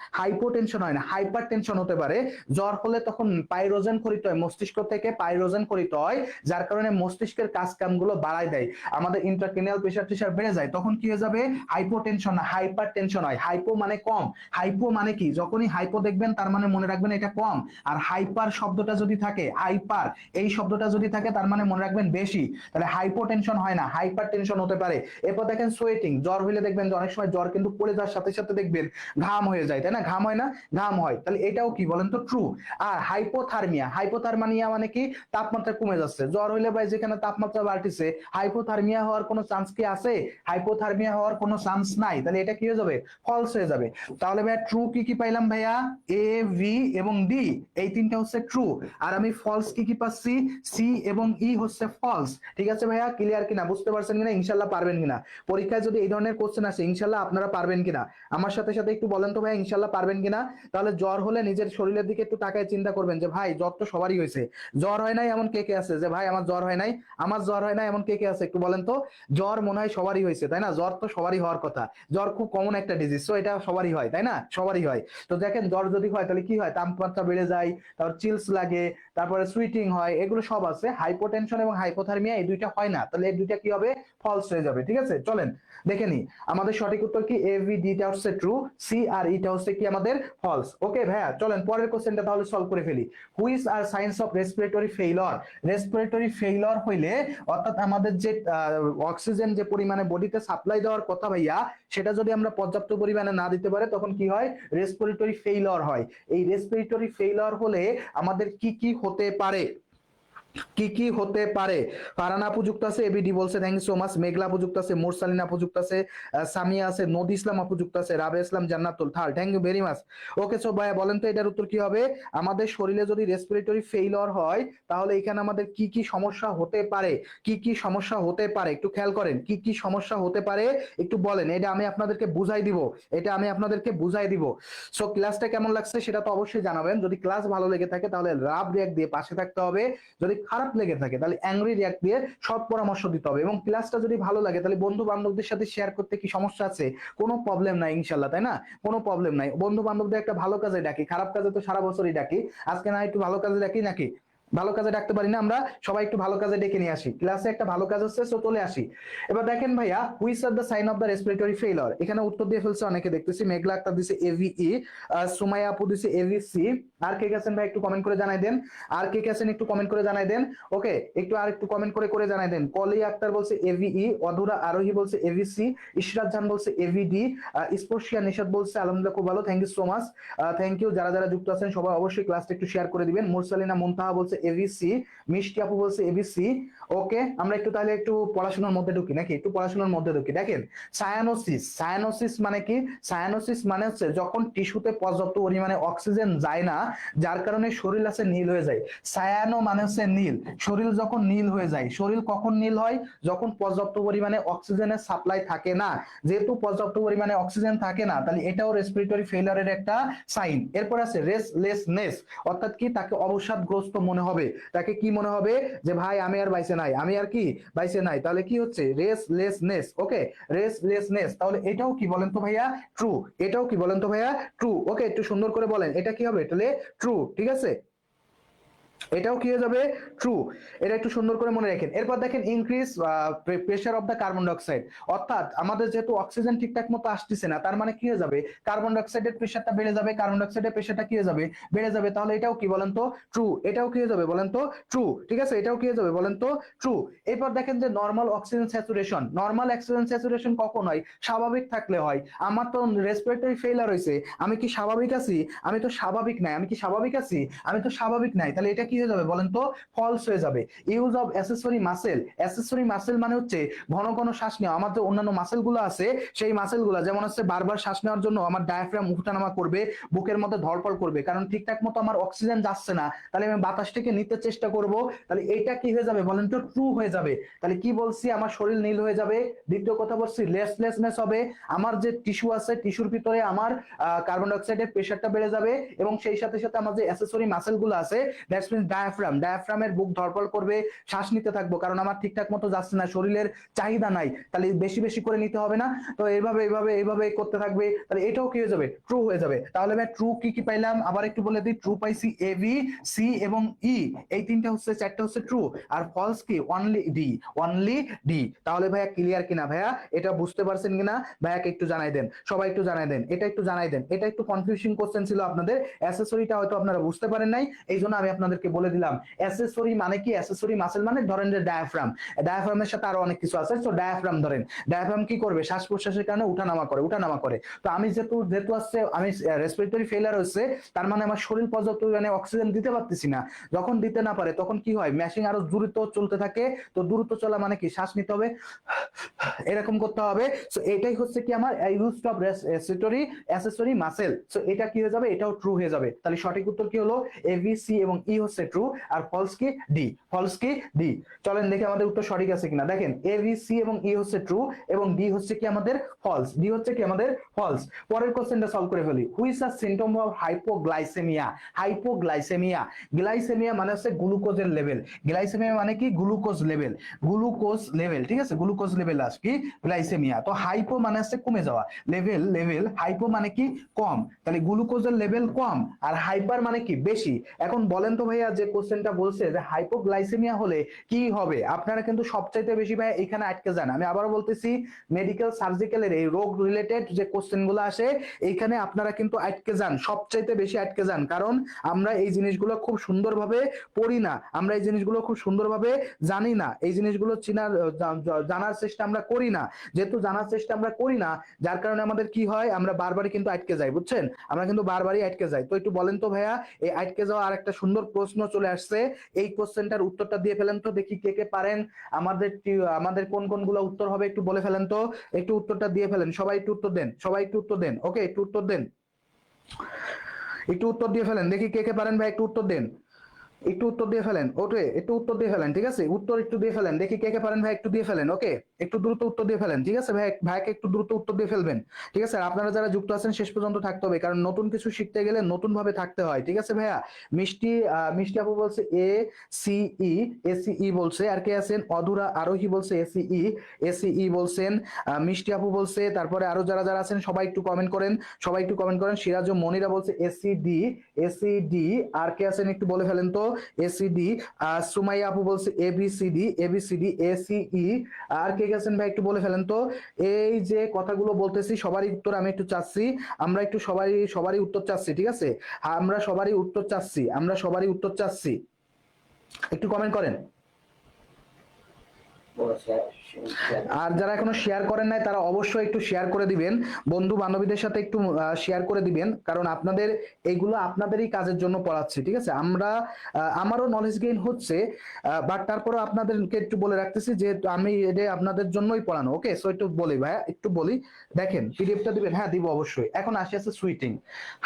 হয় না, হাইপার টেনশন হতে পারে। জ্বর হলে তখন পাইরোজেন খরিত হয়, মস্তিষ্ক থেকে পাইরোজেন খরিত হয়, যার কারণে মস্তিষ্কের কাজ কামগুলো বাড়ায় দেয়, আমাদের ইন্ট্রাক্রেনিয়াল প্রেশার বেড়ে যায়, তখন কি হয়ে যাবে? হাইপোটেনশন না, হাইপার টেনশন হয়। হাইপো মানে কম, হাইপো মানে কি? যখনই হাইপো দেখবেন তার মানে মনে রাখবেন এটা কম। আর হাইপার শব্দটা যদি থাকে, হাইপার এই শব্দটা যদি থাকে, তার মানে মনে রাখবেন বেশি। তাহলে হাইপোটেনশন হয় না, হাইপার টেনশন হতে পারে। এরপর দেখেন সোয়েটিং, জ্বর হলে দেখবেন যে অনেক সময় জ্বর কিন্তু পড়ে যাওয়ার সাথে সাথে দেখবেন ঘাম হয়ে যায়, তাই না? ঘাম হয় না? ঘাম হয়। তাহলে এটাও কি বলেন তো? ট্রু। আর হাইপোথার্মিয়া, হাইপোথার্মিয়া মানে কি, তাপমাত্রা কমে যাচ্ছে। জ্বর হইলে ভাই যেখানে তাপমাত্রা বাড়তিছে, হাইপোথার্মিয়া হওয়ার কোনো চান্স কি আছে? হাইপোথার্মিয়া হওয়ার কোনো চান্স নাই। তাহলে এটা কি হয়ে যাবে? ফলস হয়ে যাবে। তাহলে ভাইয়া ট্রু কি কি পাইলাম ভাইয়া? এ, ভি এবং ডি, এই তিনটা হচ্ছে ট্রু। আর আমি ফলস কি কি পাচ্ছি? সি এবং ই হচ্ছে ফলস। ঠিক আছে ভাইয়া, ক্লিয়ার কিনা, বুঝতে পারছেন কিনা, ইনশাল্লাহ পারবেন কিনা? পরীক্ষায় যদি এই ধরনের কোশ্চেন আসে ইনশাল্লাহ আপনারা পারবেন কিনা? আমার সাথে সাথে একটু বলেন তো ভাইয়া, ইনশাল্লাহ পারবেন কিনা? তাহলে জ্বর হলে নিজের শরীরের দিকে একটু তাকায় চিন্তা করবেন যে ভাই জ্বর তো সবারই হয়েছে, জ্বর হয় নাই এমন কে কে আছে? যে ভাই আমার জ্বর হয় নাই, আমার জ্বর হয় নাই এমন কে কে আছে? একটু বলেন তো। জ্বর মনে হয় সবারই হয়েছে, তাই না? জ্বর তো সবারই হওয়ার কথা, জ্বর খুব কমন একটা ডিজিজ, তো এটা সবারই হয়, তাই না? সবারই হয়। তো দেখেন জ্বর যদি হয় তাহলে কি হয়? তাপমাত্রা বেড়ে যায়, তারপর চিলস লাগে, তারপরে সুইটিং হয়, এগুলো সব আছে। হাইপোটেনশন এবং হাইপোথার্মিয়া এই দুইটা হয় না, তাহলে এই দুইটা কি হবে? ফলস হয়ে যাবে। ঠিক আছে, চলেন দেখে নি আমাদের সঠিক উত্তর কি, এ ভি ডিটা হচ্ছে ট্রু, সি আর ইটা হচ্ছে কি আমাদের ফলস। ওকে ভাইয়া, চলেন পরের কোশ্চেনটা তাহলে সলভ করে ফেলি। Which are signs of respiratory failure? Respiratory failure হইলে অর্থাৎ আমাদের যে অক্সিজেন যে পরিমাণে বডিতে সাপ্লাই দেওয়ার কথা ভাইয়া, সেটা যদি আমরা পর্যাপ্ত পরিমাণে না দিতে পারে তখন কি হয়? রেসপিরেটরি ফেইলর হয়। এই রেসপিরেটরি ফেইলর হলে আমাদের কি কি হতে পারে? কি কি হতে পারে? ফারহান আপু যুক্ত আছে, এবিডি বলছে থ্যাংক ইউ সো মাচ। মেঘলা আপু যুক্ত আছে, মুরসালিন আপু যুক্ত আছে, সামিয়া আছে, নদী ইসলাম আপু যুক্ত আছে, রাবে ইসলাম জান্নাতুল থাল, thank you very much. Okay so ভাইয়া বলেন তো এটার উত্তর কি হবে? আমাদের শরীরে যদি রেসপিরেটরি ফেইলর হয় তাহলে এখানে আমাদের কি কি সমস্যা হতে পারে? কি কি সমস্যা হতে পারে একটু খেয়াল করেন, কি কি সমস্যা হতে পারে একটু বলেন, এটা আমি আপনাদেরকে বুঝাই দিব, এটা আমি আপনাদেরকে বুঝাই দিব। সো ক্লাসটা কেমন লাগছে সেটা তো অবশ্যই জানাবেন। যদি ক্লাস ভালো লেগে থাকে তাহলে রাব রিয়াক্ট দিয়ে পাশে থাকতে হবে, যদি খারাপ লেগে থাকে তাহলে অ্যাংরি রিয়াক্ট দিয়ে সৎ পরামর্শ দিতে হবে। এবং ক্লাসটা যদি ভালো লাগে তাহলে বন্ধু বান্ধবদের সাথে শেয়ার করতে কি সমস্যা আছে? কোনো প্রবলেম নাই ইনশাল্লাহ, তাই না? কোনো প্রবলেম নাই। বন্ধু বান্ধবদের একটা ভালো কাজে ডাকি, খারাপ কাজে তো সারা বছরই ডাকি, আজকে না একটু ভালো কাজে ডাকি নাকি? ভালো কাজে ডাকতে পারি না আমরা? সবাই একটু ভালো কাজে ডেকে নিয়ে আসি, ক্লাসে একটা ভালো কাজ হচ্ছে, সো চলে আসি। এবার দেখেন ভাইয়া, which are the sign of the respiratory failure, এখানে উত্তর দিয়ে ফেলছে অনেকে দেখতেছি। মেঘলা আক্তার দিছে এভিই, সুমাইয়া আপু দিছে এভিসি। আর কে গেছেন ভাই একটু কমেন্ট করে জানাই দেন, আর কে গেছেন একটু কমেন্ট করে জানাই দেন। ওকে, একটু আর একটু কমেন্ট করে করে জানাই দেন। কলি আক্তার বলছে এভিই, অধুরা আরোহী বলছে এভিসি, ইশরাত জান বলছে এভিডি, স্পর্শিয়া নিশাদ বলছে আলহামদুলিল্লাহ খুব ভালো, thank you so much. Thank you, যারা যারা যুক্ত আছেন সবাই অবশ্যই ক্লাসটা একটু শেয়ার করে দিবেন। মুরসালিনা মুনতাহা বলছে এভিসি, মিষ্টি আপু বলছে এবিসি। ওকে, আমরা একটু তাহলে একটু পড়াশোনার মধ্যে ঢুকি নাকি? একটু পড়াশোনার মধ্যে ঢুকি। দেখেন সায়ানোসিস, সায়ানোসিস মানে কি? সায়ানোসিস মানে হচ্ছে যখন টিস্যুতে পর্যাপ্ত পরিমাণে অক্সিজেন যায় না, যার কারণে শরীর আছে নীল হয়ে যায়। সায়ানো মানে হচ্ছে নীল, শরীর যখন নীল হয়ে যায়। শরীর কখন নীল হয়? যখন পর্যাপ্ত পরিমাণে অক্সিজেনের সাপ্লাই থাকে না। যেহেতু পর্যাপ্ত পরিমাণে অক্সিজেন থাকে না, তাহলে এটাও রেসপিরেটরি ফেইলিউরের একটা সাইন। এরপর আছে রেস্টলেসনেস, অর্থাৎ কি তাকে অবসাদগ্রস্ত মনে হবে, তাকে কি মনে হবে? যে ভাই আমি আর বাইসে নাই, আমি আর কি বাইসে নাই, তাহলে কি হচ্ছে? রেস্টলেসনেস। ওকে, রেস্টলেসনেস, তাহলে এটাও কি বলেন তো ভাইয়া? ট্রু। এটাও কি বলেন তো ভাইয়া? ট্রু। ওকে, একটু সুন্দর করে বলেন এটা কি হবে? তাহলে ট্রু। ঠিক আছে, এটাও কি হয়ে যাবে? ট্রু। এটা একটু সুন্দর করে মনে রাখেন। এরপর দেখেন increase pressure of the carbon dioxide, অর্থাৎ আমাদের যেহেতু অক্সিজেন ঠিকঠাক মতো আসতেছে না, তার মানে কি হয়ে যাবে? কার্বন ডাইঅক্সাইডের প্রেসারটা বেড়ে যাবে, কার্বন ডাইঅক্সাইডের প্রেসারটা কি হয়ে যাবে? বেড়ে যাবে। তাহলে এটাও কি বলেন তো? ট্রু। এটাও কি হয়ে যাবে বলেন তো? ট্রু। ঠিক আছে, এটাও কি হয়ে যাবে বলেন তো? ট্রু। এরপর দেখেন যে normal oxygen saturation, normal oxygen saturation কখন হয়? স্বাভাবিক থাকলে হয়। আমার তো রেসপিরেটরি ফেইলার হয়েছে, আমি কি স্বাভাবিক আছি? আমি তো স্বাভাবিক নাই। আমি কি স্বাভাবিক আছি? আমি তো স্বাভাবিক নাই। তাহলে এটা কি হয়ে যাবে বলেন তো? ফলস হয়ে যাবে। Use of accessory muscle, accessory muscle মানে হচ্ছে ঘন ঘন শ্বাস নেওয়া। আমার যে অন্যান্য মাসেল গুলো আছে, সেই মাসেল গুলা যেমন হচ্ছে বারবার শ্বাস নেওয়ার জন্য আমার ডায়াফ্রাম উঠানামা করবে, বুকের মধ্যে ধড়ফড় করবে, কারণ ঠিকঠাক মতো আমার অক্সিজেন যাচ্ছে না, তাহলে আমি বাতাসটাকে নিতে চেষ্টা করব। তাহলে এটা কি হয়ে যাবে বলেন তো? ট্রু হয়ে যাবে। তাহলে কি বলছি? আমার শরীর নীল হয়ে যাবে। দ্বিতীয় কথা বলছি রেস্টলেসনেস হবে, আমার যে টিস্যু আছে টিস্যুর ভিতরে আমার কার্বন ডাইঅক্সাইডের প্রেসারটা বেড়ে যাবে, এবং সেই সাথে সাথে আমার যে অ্যাসেসরি মাসেল গুলো আছে, দ্যাটস মিন্স ডায়াফ্রাম, ডায়াফ্রামের বুক ধড়ফড় করবে, শ্বাস নিতে থাকবো, কারণ আমার ঠিকঠাক মতো যাচ্ছে না, শরীরের চাহিদা নাই, তাহলে বেশি বেশি করে নিতে হবে না? তো এইভাবে এইভাবে এইভাবে করতে থাকবে, তাহলে এটাও কি হয়ে যাবে? ট্রু হয়ে যাবে। তাহলে আমি ট্রু কি কি পাইলাম আবার একটু বলে দিই। ট্রু পাইছি এ বি সি এবং ই, এই তিনটা হচ্ছে, চারটা হচ্ছে ট্রু। আর ফলস কি? Only D, only D. তাহলে ভাইয়া ক্লিয়ার কিনা ভাইয়া? এটা বুঝতে পারছেন কিনা ভাইয়াকে একটু জানাই দেন, সবাই একটু জানাই দেন, এটা একটু জানাই দেন। এটা একটু কনফিউশন কোশ্চেন ছিল আপনাদের, অ্যাসেসরিটা হয়তো আপনারা বুঝতে পারেন নাই, এই জন্য আমি আপনাদেরকে বলে দিলাম। অ্যাসেসরি মানে কি? অ্যাসেসরি মাসেল মানে ধরেন যে ডায়াফ্রাম, ডায়াফ্রামের সাথে আরো অনেক কিছু আছে। তো ডায়াফ্রাম ধরেন, ডায়াফ্রাম কি করবে? শ্বাস প্রশ্বাসের কারণে উঠানামা করে, উঠানামা করে। তো আমি যেহেতু যেহেতু আসছে আমি রেসপিরেটরি ফেলিয়ার হচ্ছে, তার মানে আমার শরীর পর্যাপ্ত পরিমাণে অক্সিজেন দিতে পারতেছি না। যখন দিতে না পারে তখন কি হয়? মেশিন আরো দ্রুত চলতে থাকে। তো দ্রুত চলা মানে কি? শ্বাস নিতে হবে, এরকম করতে হবে। সো এটাই হচ্ছে কি আমার use of respiratory accessory muscle. So এটা কি হয়ে যাবে? এটাও ট্রু হয়ে যাবে। তাহলে সঠিক উত্তর কি হলো? এ বি সি এবং ই হচ্ছে ট্রু, আর ফলস কি? ডি। ফলস কি? ডি। চলেন দেখি আমাদের উত্তর সঠিক আছে কিনা। দেখেন এ বি সি এবং ই হচ্ছে ট্রু এবং ডি হচ্ছে কি আমাদের ফলস। ডি হচ্ছে কি আমাদের ফলস। পরের কোশ্চেনটা সলভ করে ফেলি। Which are symptom of hypoglycaemia? Hypoglycaemia, glycaemia মানে হচ্ছে গ্লুকোজের লেভেল। গ্লাইসেমিয়া মানে কি? গ্লুকোজ লেভেল, গ্লুকোজ লেভেল, ঠিক আছে? গ্লুকোজ লেভেল আস কি? গ্লাইসেমিয়া। তো হাইপো মানে হচ্ছে কমে যাওয়া, লেভেল লেভেল, হাইপো মানে কি? কম। তাহলে গ্লুকোজের লেভেল কম, আর হাইপার মানে কি? বেশি। এখন বলেন তো ভাইয়া, যে কোশ্চেনটা বলছে যে হাইপোগ্লাইসেমিয়া হলে কি হবে, আপনারা কিন্তু সবচাইতে বেশি ভাই এখানে আটকে যান। আমি আবারও বলতেছি, মেডিকেল সার্জিক্যালের এই রোগ রিলেটেড যে কোশ্চেন গুলো আসে এইখানে আপনারা কিন্তু আটকে যান, সবচাইতে বেশি আটকে যান। কারণ আমরা এই জিনিসগুলো খুব সুন্দরভাবে পড়ি না, আমরা এই জিনিসগুলো খুব সুন্দরভাবে জানি না, এই জিনিসগুলো জানার চেষ্টা আমরা করি না। যেহেতু জানার চেষ্টা আমরা করি না, যার কারণে আমাদের কি হয়? আমরা বারবারই কিন্তু আটকে যাই, বুঝছেন? আমরা কিন্তু বারবারই আটকে যাই। তো একটু বলেন তো ভাইয়া, এই আটকে যাওয়া আর একটা সুন্দর প্রশ্ন চলে আসছে, এই কোশ্চেনটার উত্তরটা দিয়ে ফেলেন তো দেখি কে কে পারেন। আমাদের কোন কোনগুলো উত্তর হবে একটু বলে ফেলেন তো, একটু উত্তরটা দিয়ে ফেলেন। সবাই একটু উত্তর দেন, সবাই একটু উত্তর দেন। ওকে, একটু উত্তর দেন, একটু উত্তর দিয়ে ফেলেন দেখি কে কে পারেন ভাই, একটু উত্তর দেন, একটু উত্তর দিয়ে ফেলেন। ওকে, একটু উত্তর দিয়ে ফেলেন, ঠিক আছে? উত্তর একটু দিয়ে ফেলেন দেখি কে কে পারেন ভাই, একটু দিয়ে ফেলেন। ওকে, একটু দ্রুত উত্তর দিয়ে ফেলেন, ঠিক আছে ভাই? ভাইকে একটু দ্রুত উত্তর দিয়ে ফেলবেন, ঠিক আছে? আর আপনারা যারা যুক্ত আছেন শেষ পর্যন্ত থাকতে হবে, কারণ নতুন কিছু শিখতে গেলে নতুন ভাবে থাকতে হয়, ঠিক আছে ভাইয়া? মিষ্টি আপু বলছে A C E, A C E বলছে। আর কে আছেন? অধুরা আরোহী বলছে A C E, A C E বলছেন। মিষ্টি আপু বলছে। তারপরে আরো যারা যারা আছেন সবাই একটু কমেন্ট করেন, সবাই একটু কমেন্ট করেন। সিরাজ ও মনিরা বলছে এসিডি, এসিডি। আর কে আছেন একটু বলে ফেলেন তো, এসিডি। সুমাইয়া আপু বলছে এবিসিডি, এবিসিডি, এসিই। আর কে গেছেন ভাই একটু বলে ফেলেন তো। এই যে কথাগুলো বলতেছি সবারই উত্তর আমি একটু চাচ্ছি, আমরা একটু সবারই উত্তর চাচ্ছি, ঠিক আছে? আমরা সবারই উত্তর চাচ্ছি, আমরা সবারই উত্তর চাচ্ছি, একটু কমেন্ট করেন। আর যারা এখনো শেয়ার করেন নাই তারা অবশ্যই একটু শেয়ার করে দিবেন, বন্ধু বান্ধবীদের সাথে একটু শেয়ার করে দিবেন, কারণ আপনাদের এইগুলো আপনাদেরই কাজের জন্য পড়াচ্ছি, ঠিক আছে? আমারও নলেজ গেইন হচ্ছে, বাট তারপরে আপনাদেরকে একটু বলে রাখতেছি যে আমি এটা আপনাদের জন্যই পড়ানো। ওকে, সো একটু বলি ভাইয়া, একটু বলি। দেখেন পিডিএফটা দিবেন? হ্যাঁ দিব অবশ্যই। এখন আসি আছে সুইটিং।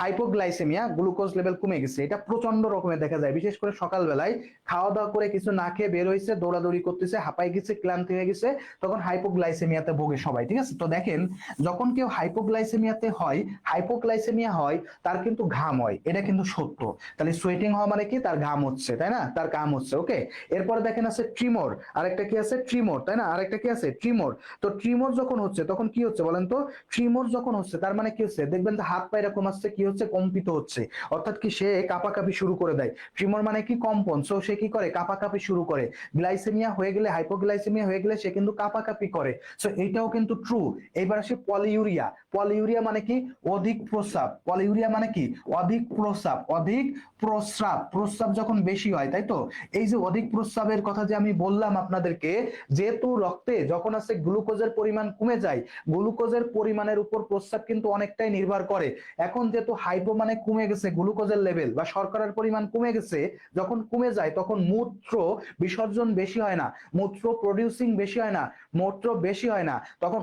হাইপোগ্লাইসেমিয়া, গ্লুকোজ লেভেল কমে গেছে, এটা প্রচন্ড রকমের দেখা যায়, বিশেষ করে সকালবেলায় খাওয়া দাওয়া করে কিছু না খেয়ে বের হয়েছে, দৌড়াদৌড়ি করতেছে, হাঁপাই গেছে, ক্লান্ত হয়ে গেছে, তখন হাইপোগ্লাইসেমিয়াতে ভোগে সবাই, ঠিক আছে? তো দেখেন, যখন কেউ হাইপোগ্লাইসেমিয়াতে হয়, হাইপোগ্লাইসেমিয়া হয়, তার কিন্তু ঘাম হয়, এটা কিন্তু সত্য। তাহলে সোয়েটিং হওয়া মানে কি? তার ঘাম হচ্ছে, তাই না? তার ঘাম হচ্ছে। ওকে, এরপরে দেখেন আছে ট্রিমর, আরেকটা কি আছে? ট্রিমর, তাই না? আরেকটা কি আছে? ট্রিমর। তো ট্রিমর যখন হচ্ছে তখন কি হচ্ছে বলেন তো? ট্রিমর যখন হচ্ছে তার মানে কি হচ্ছে? দেখবেন যে হাত পা এরকম আসছে, কি হচ্ছে? কম্পিত হচ্ছে, অর্থাৎ কি সে কাঁপাকাঁপি শুরু করে দেয়। ট্রিমর মানে কি? কম্পন। সো সে কি করে? কাঁপাকাঁপি শুরু করে। গ্লাইসেমিয়া হয়ে গেলে, হাইপোগ্লাইসেমিয়া হয়ে গেলে সে কিন্তু কাঁপাকাঁপি করে। সো এটাও কিন্তু ট্রু। এবার আসি পলিউরিয়া। পলিউরিয়া মানে কি? অধিক প্রস্রাব। পলিউরিয়া মানে কি? অধিক প্রস্রাব, অধিক প্রস্রাব। প্রস্রাব যখন বেশি হয়, তাই তো? এই যে অধিক প্রস্রাবের কথা যে আমি বললাম আপনাদেরকে, যেহেতু রক্তে যখন আছে গ্লুকোজের পরিমাণ কমে যায়, গ্লুকোজের পরিমাণের উপর প্রস্রাব কিন্তু অনেকটাই নির্ভর করে। এখন যেহেতু হাইপো মানে কমে গেছে গ্লুকোজের লেভেল বা শর্করার পরিমাণ কমে গেছে, যখন কমে যায় তখন মূত্র বিসর্জন বেশি হয় না, মূত্র প্রডিউসিং বেশি হয় না, মূত্র বেশি হয় না, তখন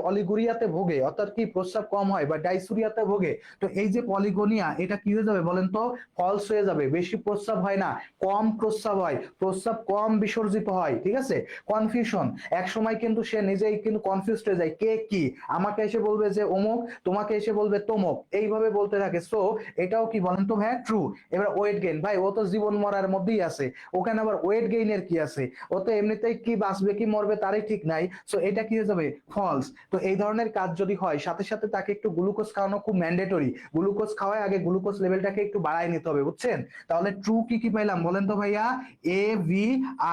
অলিগুরিয়াতে ভোগে, অর্থাৎ কি প্রস্রাব কম হয়, বা ডাইসুরিয়াতে ভোগে। তো এই যে পলিগোনিয়া, এটা কি হয়ে যাবে বলেন তো? ফলস হয়ে যাবে। বেশি প্রস্রাব হয় না, কম প্রস্রাব হয়, প্রস্রাব কম বিসর্জিত হয়, ঠিক আছে? কনফিউশন, এক সময় কিন্তু সে নিজেই কিন্তু কনফিউজড হয়ে যায়, কে কি, আমাকে এসে বলবে যে অমুক, তোমাকে এসে বলবে তমুক, এইভাবে বলতে থাকে। সো এটাও কি বলেন তো ভাইয়া? ট্রু। এবার ওয়েট গেইন, ভাই ও তো জীবন মরার মধ্যেই আছে, ওখানে আবার ওয়েট গেইনের কি আছে? ও তো এমনিতেই কি বাঁচবে কি মরবে তারই ঠিক নাই। সো এটা কি হয়ে যাবে? ফলস। তো এই ধরনের কাজ যদি হয়, সাথে সাথে তাকে একটু গ্লুকোজ খাওয়ানো খুব ম্যান্ডেটরি। গ্লুকোজ খাওয়ায় আগে গ্লুকোজ লেভেলটাকে একটু বাড়ায় নিতে হবে, বুঝছেন? তাহলে ট্রু কি কি পাইলাম বলেন তো ভাইয়া? এ ভি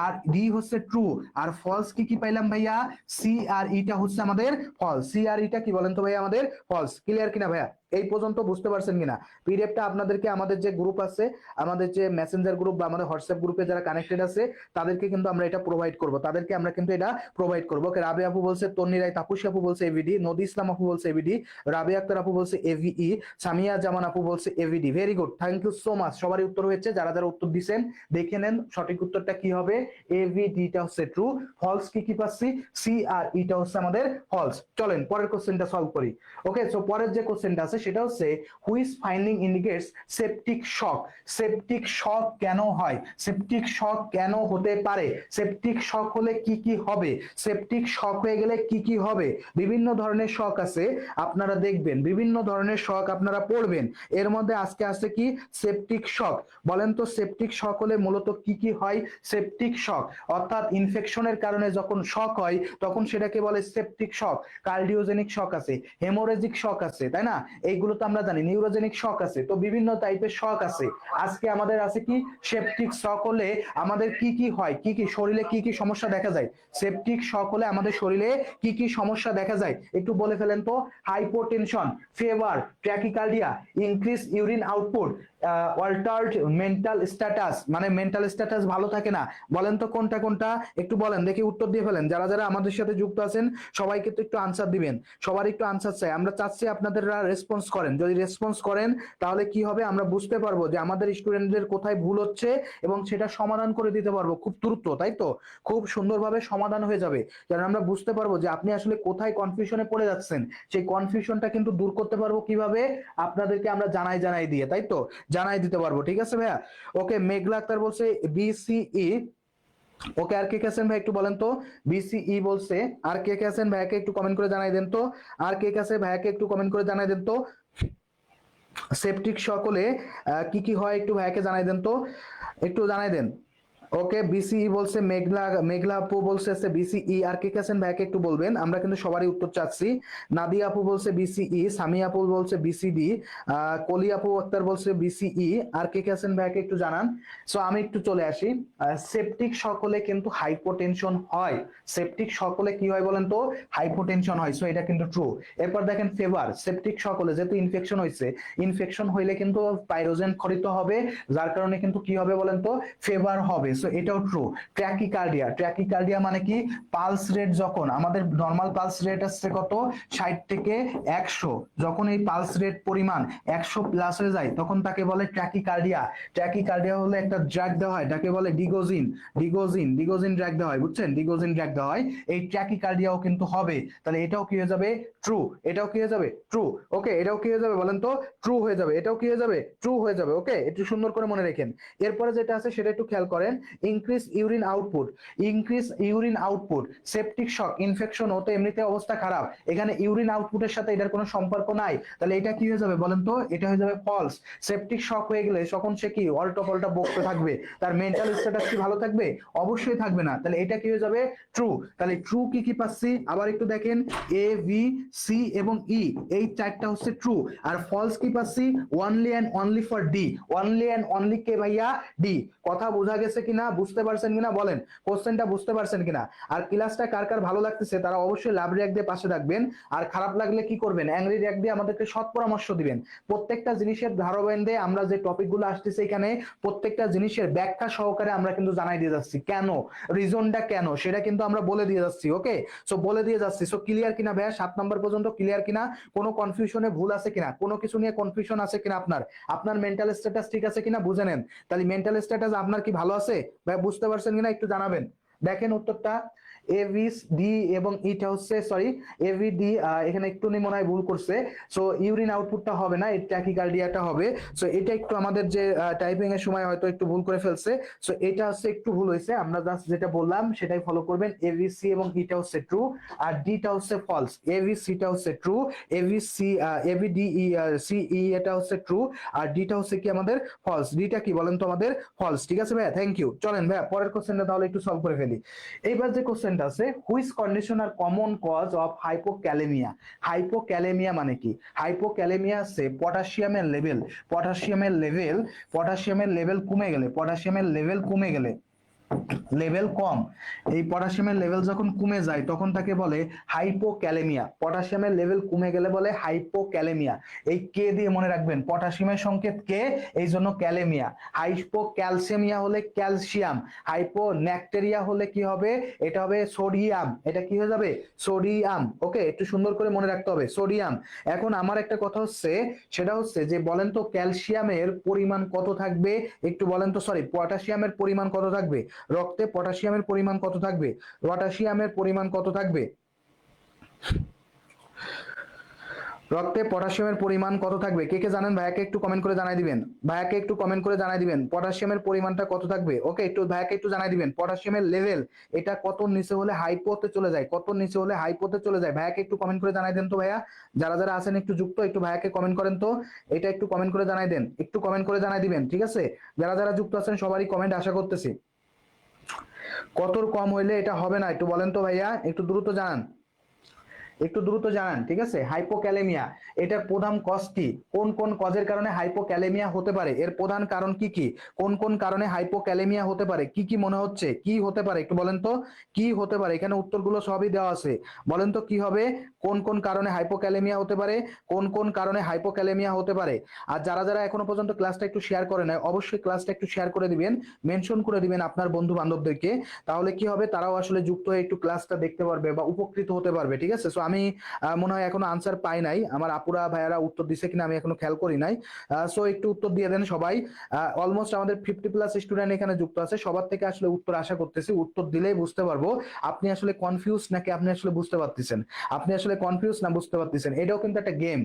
আর ডি হচ্ছে ট্রু, আর ফলস কি কি পাইলাম ভাইয়া? সি আর ইটা হচ্ছে আমাদের ফলস। সি আর ইটা কি বলেন তো ভাইয়া? আমাদের ফলস। ক্লিয়ার কিনা ভাইয়া? এই পর্যন্ত বুঝতে পারছেন কিনা? পিডিএফটা আপনাদেরকে আমাদের যে গ্রুপ আছে, আমাদের যে মেসেঞ্জার গ্রুপ বা আমাদের হোয়াটসঅ্যাপ গ্রুপে যারা কানেক্টেড আছে তাদেরকে কিন্তু আমরা এটা প্রোভাইড করব, তাদেরকে আমরা কিন্তু এটা প্রোভাইড করবো। ওকে, রাবে আপু বলছে, তন্নি রায় তাপসী আপু বলছে এভিডি, নদী ইসলাম আপু বলছে এভিডি, রাবে আক্তার আপু বলছে এভিই, সামিয়া জামান আপু বলছে A B D. Very good, thank you so much. সবারই উত্তর হয়েছে, যারা যারা উত্তর দিচ্ছেন দেখে নেন সঠিক উত্তরটা কি হবে। এভিডিটা হচ্ছে ট্রু, ফলস কি কি পাচ্ছি, সি আর ইটা হচ্ছে আমাদের ফলস। চলেন পরের কোশ্চেনটা সলভ করি। ওকে, সো পরের যে কোশ্চেনটা আছে সেটা হচ্ছে which finding indicates septic shock. Septic shock কেন হয়, সেপটিক শক কেন হতে পারে, সেপটিক শক হলে কি কি হবে, সেপটিক শক হয়ে গেলে কি কি হবে। বিভিন্ন ধরনের শক আছে, আপনারা দেখবেন বিভিন্ন ধরনের শক আপনারা পড়বেন। এর মধ্যে আজকে আছে কি সেপটিক শক। বলেন তো সেপটিক শক হলে মূলত কি কি হয়। সেপটিক শক অর্থাৎ ইনফেকশনের কারণে যখন শক হয় তখন সেটাকে বলে সেপটিক শক। কার্ডিওজেনিক শক আছে, হেমোরেজিক শক আছে, তাই না? এইগুলো তো আমরা জানি। নিউরোজেনিক শক আছে, তো বিভিন্ন টাইপের শক আছে। আজকে আমাদের আছে কি সেপটিক শক হলে আমাদের কি কি হয়, কি কি শরীরে কি কি সমস্যা দেখা যায়। সেপটিক শক হলে আমাদের শরীরে কি কি সমস্যা দেখা যায় একটু বলে ফেলেন তো। Hypotension, fever, tachycardia, increase urine output, altered mental status, মানে মেন্টাল স্ট্যাটাস ভালো থাকে না। বলেন তো কোনটা কোনটা, একটু বলেন দেখি, উত্তর দিয়ে ফেলেন। যারা যারা আমাদের সাথে যুক্ত আছেন সবাইকে তো একটু আনসার দিবেন, সবার একটু আনসার চাই। আমরা চাচ্ছি আপনাদেররা রেসপন্স করেন। যদি রেসপন্স করেন তাহলে কি হবে, আমরা বুঝতে পারবো যে আমাদের স্টুডেন্টদের কোথায় ভুল হচ্ছে এবং সেটা সমাধান করে দিতে পারবো খুব দ্রুত, তাই তো? খুব সুন্দরভাবে সমাধান হয়ে যাবে, কারণ আমরা বুঝতে পারবো যে আপনি আসলে কোথায় কনফিউশনে পড়ে যাচ্ছেন। সেই কনফিউশনটা কিন্তু দূর করতে পারবো কিভাবে, আপনাদেরকে আমরা জানাই দিয়ে, তাই তো? জানাই দিতে পারবো, ঠিক আছে ভাইয়া? ওকে, মেঘলা আক্তার বলছে বিসিই। ওকে, আর কে কে আছেন ভাই একটু বলেন তো। বিসিই বলছে, আর কে কে আছেন ভাইয়াকে একটু কমেন্ট করে জানাই দেন তো। আর কে কে আছে ভাইয়াকে একটু কমেন্ট করে জানাই দেন তো। সেপটিক সকলে কি কি হয় একটু ভাইয়াকে জানাই দেন তো, একটু জানাই দেন। ওকে, বিসিই বলছে মেঘলা, মেঘলা আপু বলছে বিসিই। আর কে কে আছেন ভাইকে একটু বলবেন, আমরা কিন্তু সবারই উত্তর চাচ্ছি। নাদিয়া আপু বলছে বিসিই, সামিয়া আপু বলছে বিসিডি, কলি আপু আক্তার বলছে বিসিই। আর কে কে আছেন ভাইকে একটু জানান। সো আমি একটু চলে আসি। সেপটিক সকলে কিন্তু হাইপোটেনশন হয়। সেপটিক সকলে কি হয় বলেন তো, হাইপোটেনশন হয়। সো এটা কিন্তু ট্রু। এরপর দেখেন ফেভার, সেপটিক সকলে যেহেতু ইনফেকশন হয়েছে, ইনফেকশন হইলে কিন্তু পাইরোজেন খরিত হবে, যার কারণে কিন্তু কি হবে বলেন তো, ফেভার হবে। সো এটাও ট্রু। ট্র্যাকিকার্ডিয়া, ট্র্যাকিকার্ডিয়া মানে কি, পালস রেট যখন আমাদের নরমাল পালস রেট আসছে কত 60 থেকে 100, যখন এই পালস রেট পরিমাণ 100 প্লাস হয়ে যায় তখন তাকে বলে ট্র্যাকিকার্ডিয়া। ট্র্যাকিকার্ডিয়া হলে একটা ড্রাগ দেওয়া হয়, তাকে বলে ডিগোজিন। ডিগোজিন ড্রাগ দেওয়া হয়, বুঝছেন? ডিগোজিন ড্রাগ দেওয়া হয়। এই ট্র্যাকিকার্ডিয়াও কিন্তু হবে। তাহলে এটাও কি হয়ে যাবে, ট্রু। এটাও কি হয়ে যাবে, ট্রু। ওকে, এটাও কি হয়ে যাবে বলেন তো, ট্রু হয়ে যাবে। এটাও কি হয়ে যাবে, ট্রু হয়ে যাবে। ওকে, একটু সুন্দর করে মনে রাখেন। এরপরে যেটা আছে সেটা একটু খেয়াল করেন। Increase urine output, increase urine output. Septic shock, infection হতে এমনিতে অবস্থা খারাপ, এখানে ইউরিন আউটপুটের সাথে এটার কোনো সম্পর্ক নাই। তাহলে এটা কি হয়ে যাবে বলেন তো, এটা হয়ে যাবে ফলস। সেপটিক শক হয়ে গেলে তখন সে কি অল্টা পাল্টা বকতে থাকবে, তার মেন্টাল স্ট্যাটাস কি ভালো থাকবে? অবশ্যই থাকবে না। তাহলে এটা কি হয়ে যাবে, ট্রু। তাহলে ট্রু কি কি পাচ্ছি আবার একটু দেখেন, এ ভি সি এবং ই, এই চারটা হচ্ছে ট্রু। আর ফলস কি পাচ্ছি, only and only for D. Only and only কে ভাইয়া, ডি। কথা বোঝা গেছে কিনা, বুঝতে পারছেন কিনা বলেন, কোশ্চেনটা বুঝতে পারছেন কিনা? আর ক্লাসটা কার কার ভালো লাগতেছে তারা অবশ্যই লাভ রিঅ্যাক্ট দিয়ে পাশে থাকবেন। আর খারাপ লাগলে কি করবেন, অ্যাংরি রিঅ্যাক্ট দিয়ে আমাদেরকে সৎ পরামর্শ দিবেন। প্রত্যেকটা জিনিসের ধারাবাহিকে আমরা যে টপিকগুলো আসতেছে এখানে প্রত্যেকটা জিনিসের ব্যাখ্যা সহকারে আমরা কিন্তু জানাই দিয়ে যাচ্ছি, কেন, রিজনটা কেন সেটা কিন্তু আমরা বলে দিয়ে যাচ্ছি। ওকে, সো বলে দিয়ে যাচ্ছি। সো ক্লিয়ার কিনা ভাইয়া, 7 নম্বর পর্যন্ত ক্লিয়ার কিনা? কোনো কনফিউশনে ভুল আছে কিনা, কোনো কিছু নিয়ে কনফিউশন আছে কিনা, আপনার মেন্টাল স্ট্যাটাস ঠিক আছে কিনা বুঝে নেন। তাহলে মেন্টাল স্ট্যাটাস আপনার কি ভালো আছে ভাই, বুঝতে পারছেন কিনা একটু জানাবেন। দেখেন উত্তরটা, এভিডি এবং ইটা হচ্ছে, সরি এভিডি, এখানে একটু মনে হয় ভুল করছে। সো ইউরিন আউটপুটটা হবে না, এই ট্যাকিকার্ডিয়াটা হবে। সো এটা একটু আমাদের যে টাইপিং এর সময় হয়তো একটু ভুল করে ফেলছে। সো এটা হচ্ছে একটু ভুল হয়েছে, আমরা জাস্ট যেটা বললাম সেটাই ফলো করবেন। এভিসি এবং ইটা হচ্ছে ট্রু, আর ডিটা হচ্ছে ফলস। এভিসিটা হচ্ছে true, A B C A B D C E এটা হচ্ছে ট্রু, আর ডিটা হচ্ছে কি আমাদের ফলস। ডিটা কি বলেন তো আমাদের ফলস। ঠিক আছে ভাইয়া, থ্যাংক ইউ। চলেন ভাইয়া পরের কোশ্চেনটা তাহলে একটু সলভ করে ফেলি। এইবার যে কোশ্চেনটা আছে, which condition are common cause of hypokalemia. Hypokalemia মানে কি, হাইপোক্যালেমিয়া আছে পটাশিয়ামের লেভেল কমে গেলে, পটাশিয়ামের লেভেল কমে গেলে লেভেল কম, এই পটাশিয়ামের লেভেল যখন কমে যায় তখন তাকে বলে হাইপোক্যালেমিয়া। পটাশিয়ামের লেভেল কমে গেলে বলে হাইপোক্যালেমিয়া। এই কে দিয়ে মনে রাখবেন, পটাশিয়ামের সংকেত কে, এই জন্য ক্যালেমিয়া। হাইপোক্যালসেমিয়া হলে ক্যালসিয়াম, হাইপোন্যাকটেরিয়া হলে কি হবে, এটা হবে সোডিয়াম। এটা কি হয়ে যাবে, সোডিয়াম। ওকে, একটু সুন্দর করে মনে রাখতে হবে সোডিয়াম। এখন আমার একটা কথা হচ্ছে, সেটা হচ্ছে যে বলেন তো ক্যালসিয়ামের পরিমাণ কত থাকবে, একটু বলেন তো, সরি পটাশিয়ামের পরিমাণ কত থাকবে রক্তে, পটাশিয়ামের পরিমাণ কত থাকবে, পটাশিয়ামের পরিমাণ কত থাকবে রক্তে, পটাশিয়ামের পরিমাণ কত থাকবে, কে কে জানেন ভাইয়াকে একটু কমেন্ট করে জানাই দিবেন, ভাইয়াকে একটু কমেন্ট করে জানাই দিবেন পটাশিয়ামের পরিমাণটা কত থাকবে। ওকে, একটু ভাইয়াকে একটু জানাই দিবেন পটাশিয়ামের লেভেল এটা কত নিচে হলে হাইপোতে চলে যায়, কত নিচে হলে হাইপোতে চলে যায়, ভাইয়াকে একটু কমেন্ট করে জানাই দেন তো ভাইয়া। যারা যারা আছেন একটু যুক্ত, একটু ভাইয়াকে কমেন্ট করেন তো, এটা একটু কমেন্ট করে জানাই দেন, একটু কমেন্ট করে জানাই দিবেন, ঠিক আছে? যারা যারা যুক্ত আছেন সবারই কমেন্ট আশা করতেছি। কতর কম হইলে এটা হবে না একটু বলেন তো ভাইয়া, একটু দ্রুত জানান, একটু দ্রুত জানান, ঠিক আছে? হাইপোক্যালেমিয়া, এটার প্রধান কজ কি, কোন কোন কজের কারণে হাইপোক্যালেমিয়া হতে পারে, এর প্রধান কারণ কি কি, কোন কোন কারণে হাইপোক্যালেমিয়া হতে পারে, কি কি মনে হচ্ছে কি হতে পারে একটু বলেন তো, কি হতে পারে? এখানে উত্তরগুলো সবই দেওয়া আছে, বলেন তো কি হবে, কোন কোন কারণে হাইপোক্যালেমিয়া হতে পারে, কোন কোন কারণে হাইপোক্যালেমিয়া হতে পারে। আর যারা যারা এখনো পর্যন্ত ক্লাসটা একটু শেয়ার করে নাই, অবশ্যই ক্লাসটা একটু শেয়ার করে দিবেন, মেনশন করে দিবেন আপনার বন্ধু বান্ধবদেরকে, তাহলে কি হবে তারাও আসলে যুক্ত হয়ে একটু ক্লাসটা দেখতে পারবে বা উপকৃত হতে পারবে, ঠিক আছে? সো আমি মনে হয় এখনো আনসার পাই নাই, আমার আপুরা ভাইয়ারা উত্তর দিছে কিনা আমি এখনো খেয়াল করি নাই। সো একটু উত্তর দিয়ে দেন সবাই। অলমোস্ট আমাদের 50+ স্টুডেন্ট এখানে যুক্ত আছে, সবার থেকে আসলে উত্তর আশা করতেছি, উত্তর দিলেই বুঝতে পারবো আপনি আসলে কনফিউজ নাকি আপনি আসলে বুঝতে পারতেছেন, আপনি আসলে কনফিউজ না বুঝতে পারতেছেন। এটাও কিন্তু একটা গেম,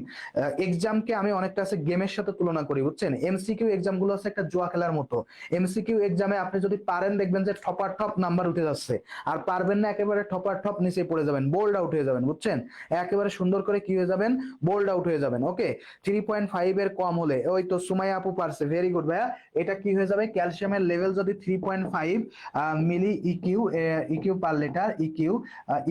এক্সামকে আমি অনেকটা আছে গেমের সাথে তুলনা করি, বুঝছেন? এমসিকিউ এক্সাম গুলো আছে একটা জুয়া খেলার মতো। এমসিকিউ এক্সামে আপনি যদি পারেন দেখবেন যে টপার টপ নাম্বার উঠে যাচ্ছে, আর পারবেন না একেবারে টপার টপ নিচে পড়ে যাবেন, বোল্ড আউট হয়ে যাবেন, বুঝছেন? একেবারে সুন্দর করে কি হয়ে যাবেন, বোল্ড আউট হয়ে যাবেন। ওকে, 3.5 এর কম হলে, ওই তো সুমাইয়া আপু পারছে, ভেরি গুড ভাইয়া। এটা কি হয়ে যাবে, ক্যালসিয়ামের লেভেল যদি 3.5 milli EQ, EQ per litre, EQ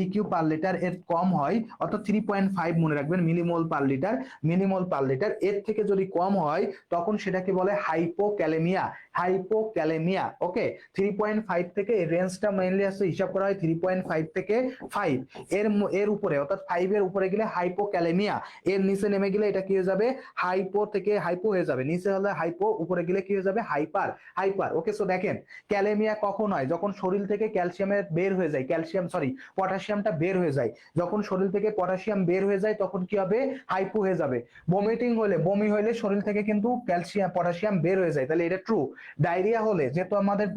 EQ per litre এর কম হয়, অর্থাৎ 3.5 মনে রাখবেন millimole per litre, millimole per litre এর থেকে যদি কম হয় তখন সেটাকে বলে হাইপোক্যালেমিয়া, হাইপোক্যালেমিয়া। ওকে, 3.5 থেকে এই রেঞ্জটা মেইনলি আছে, হিসাব করা হয় 3.5 থেকে 5, এর এর উপরে অর্থাৎ 5 এর উপরে গেলে হাইপোক্যালেমিয়া, এর নিচে নেমে গেলে এটা কি হয়ে যাবে, হাইপো থেকে হাইপো হয়ে যাবে, নিচে হলে হাইপো, উপরে গেলে কি হয়ে যাবে, হাইপার, হাইপার। ওকে, সো দেখেন ক্যালেমিয়া কখন হয়, যখন শরীর থেকে ক্যালসিয়ামের বের হয়ে যায়, ক্যালসিয়াম সরি পটাশিয়ামটা বের হয়ে যায়, যখন শরীর থেকে পটাশিয়াম বের হয়ে যায় তখন কি হবে, হাইপো হয়ে যাবে। বমিটিং হলে, বমি হলে শরীর থেকে কিন্তু ক্যালসিয়াম পটাশিয়াম বের হয়ে যায়, তাহলে এটা ট্রু। ডায়রিয়া হলে যেহেতু আমাদের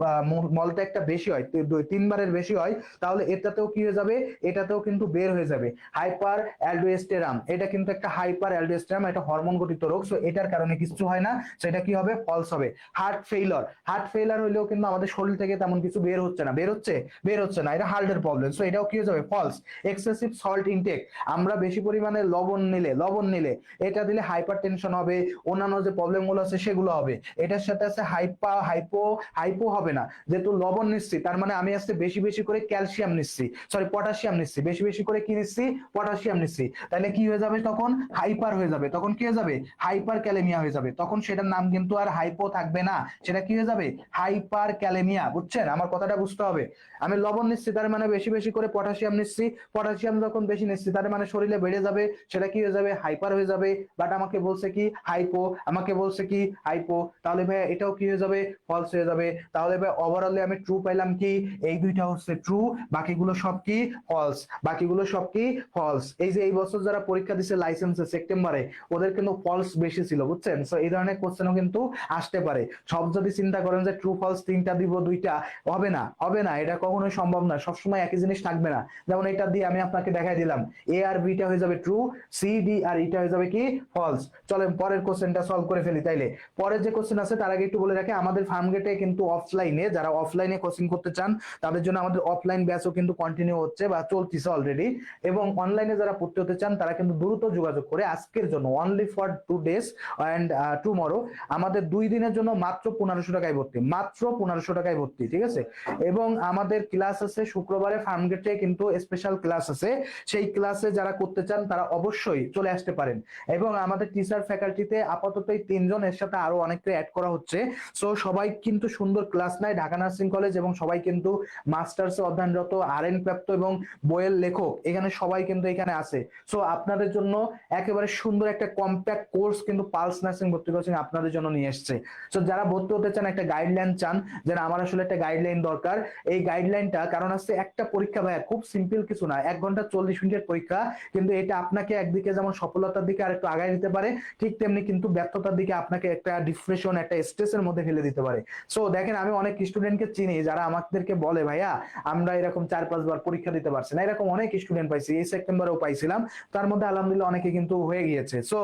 মলত্যাগটা বেশি হয়, 3 বারের বেশি হয়, তাহলে এটাতেও কি হয়ে যাবে, এটাতেও কিন্তু বের হয়ে যাবে। হাইপার অ্যালডোস্টেরাম, এটা কিন্তু একটা হাইপার অ্যালডোস্টেরাম, এটা হরমোন গঠিত রোগ, সো এটার কারণে কিছু হয় না, সেটা কি হবে, ফলস হবে। হার্ট ফেইলার, হার্ট ফেইলার হলেও কিন্তু আমাদের শরীর থেকে তেমন কিছু বের হচ্ছে না, বের হচ্ছে, বের হচ্ছে না, এটা হার্টের প্রবলেম, সো এটাও কি হয়ে যাবে, ফলস। এক্সেসিভ সল্ট ইনটেক, আমরা বেশি পরিমাণে লবণ নিলে, লবণ নিলে এটা দিলে হাইপার টেনশন হবে, অন্যান্য যে প্রবলেম গুলো আছে সেগুলো হবে। এটার সাথে আছে হাইপো, হাইপো হবে না, যেহেতু লবণ নিচ্ছি তার মানে আমি আজকে বেশি বেশি করে ক্যালসিয়াম নিচ্ছি, সরি পটাশিয়াম নিচ্ছি, বেশি বেশি করে কি নিচ্ছি, পটাশিয়াম নিচ্ছি, তাহলে কি হয়ে যাবে, তখন হাইপার হয়ে যাবে, তখন কি হয়ে যাবে, হাইপার ক্যালেমিয়া হয়ে যাবে, তখন সেটার নাম কিন্তু আর হাইপো থাকবে না, সেটা কি হয়ে যাবে, হাইপার ক্যালেমিয়া। বুঝছেন, আমার কথাটা বুঝতে হবে। আমি লবণ নিচ্ছি তার মানে বেশি বেশি করে পটাশিয়াম নিচ্ছি, পটাশিয়াম যখন বেশি নিচ্ছি তার মানে শরীরে বেড়ে যাবে, সেটা কি হয়ে যাবে, হাইপার হয়ে যাবে। বাট আমাকে বলছে কি হাইপো, আমাকে বলছে কি হাইপো, তাহলে ভাই এটাও কি হয়ে যাবে, ফলস হয়ে যাবে। তাহলে ভাই ওভারঅলে আমি ট্রু পাইলাম কি, এই দুইটা হচ্ছে ট্রু, বাকিগুলো সব কি ফলস, বাকিগুলো সব কি ফলস। এই যে এই বছর যারা পরীক্ষা দিচ্ছে লাইসেন্সে সেপ্টেম্বরে, ওদের কিন্তু ফলস বেশি ছিল, বুঝছেন? সো এই ধরনের কোশ্চেনও কিন্তু আসতে পারে। সব যদি চিন্তা করেন যে ট্রু ফলস 3টা দিব 2টা, হবে না, হবে না, এটা কখনোই সম্ভব না, সবসময় একই জিনিস থাকবে না। যেমন এটা দিয়ে আমি আপনাকে দেখাই দিলাম, এ আর বিটা হয়ে যাবে ট্রু, সি ডি আর ইটা হয়ে যাবে কি ফলস। চলেন পরের কোশ্চেনটা সলভ করে ফেলি তাইলে। পরের যে কোশ্চেন আছে তার আগে একটু বলে রাখি, আমাদের ফার্মগেটে কিন্তু অফলাইনে, যারা অফলাইনে কোচিং করতে চান তাদের জন্য আমাদের অফলাইন ব্যাচও কিন্তু কন্টিনিউ হচ্ছে বা চলতেছে অলরেডি, এবং অনলাইনে যারা পড়তে হতে চান তারা কিন্তু দ্রুত যোগাযোগ করে আজকের জন্য only for 2 days and tomorrow আমাদের 2 দিনের জন্য মাত্র 1500 টাকায় ভর্তি, মাত্র 1500 টাকায় ভর্তি, ঠিক আছে? এবং আমাদের ক্লাস আছে শুক্রবারে ফার্মগেটে কিন্তু স্পেশাল ক্লাস আছে, সেই ক্লাসে যারা করতে চান তারা অবশ্যই চলে আসতে পারেন। এবং আমাদের টিচার ফ্যাকাল্টিতে আপাতত 3 জন, এর সাথে আরো অনেককে অ্যাড করা হচ্ছে। সো সবাই কিন্তু সুন্দর ক্লাস নেয় ঢাকা নার্সিং কলেজ, এবং সবাই কিন্তু মাস্টার্স অধ্যয়নরত, RN প্রাপ্ত এবং বইয়ের লেখক এখানে সবাই কিন্তু এখানে আছে। সো আপনাদের জন্য একেবারে সুন্দর একটা কম্প্যাক্ট কোর্স কিন্তু পালস নার্সিং ভর্তি কোচিং আপনাদের জন্য নিয়ে এসেছে। সো যারা ভর্তি হতে চান, একটা গাইডলাইন চান যে আমার আসলে একটা গাইডলাইন দরকার, এই গাইডলাইনটা কারণ আছে একটা পরীক্ষা ভাইয়া, খুব সিম্পল কিছু না, 1 ঘন্টা 40 মিনিটের পরীক্ষা, কিন্তু এটা আপনাকে একদিকে যেমন সফলতার দিকে আরেকটু আগায় দিতে পারে, ঠিক তেমনি কিন্তু ব্যর্থতার দিকে আপনাকে একটা ডিপ্রেশন, একটা স্ট্রেসের মধ্যে ফেলে দিতে পারে। সো দেখেন, আমি অনেক স্টুডেন্টকে চিনি যারা আমাদেরকে বলে ভাইয়া আমরা এরকম 4-5 বার পরীক্ষা দিতে পারছি না, এরকম অনেক স্টুডেন্ট পাইছি, এই সেপ্টেম্বরেও পাইছিলাম, তার মধ্যে আলহামদুলিল্লাহ অনেকে কিন্তু হয়ে গিয়েছে। সো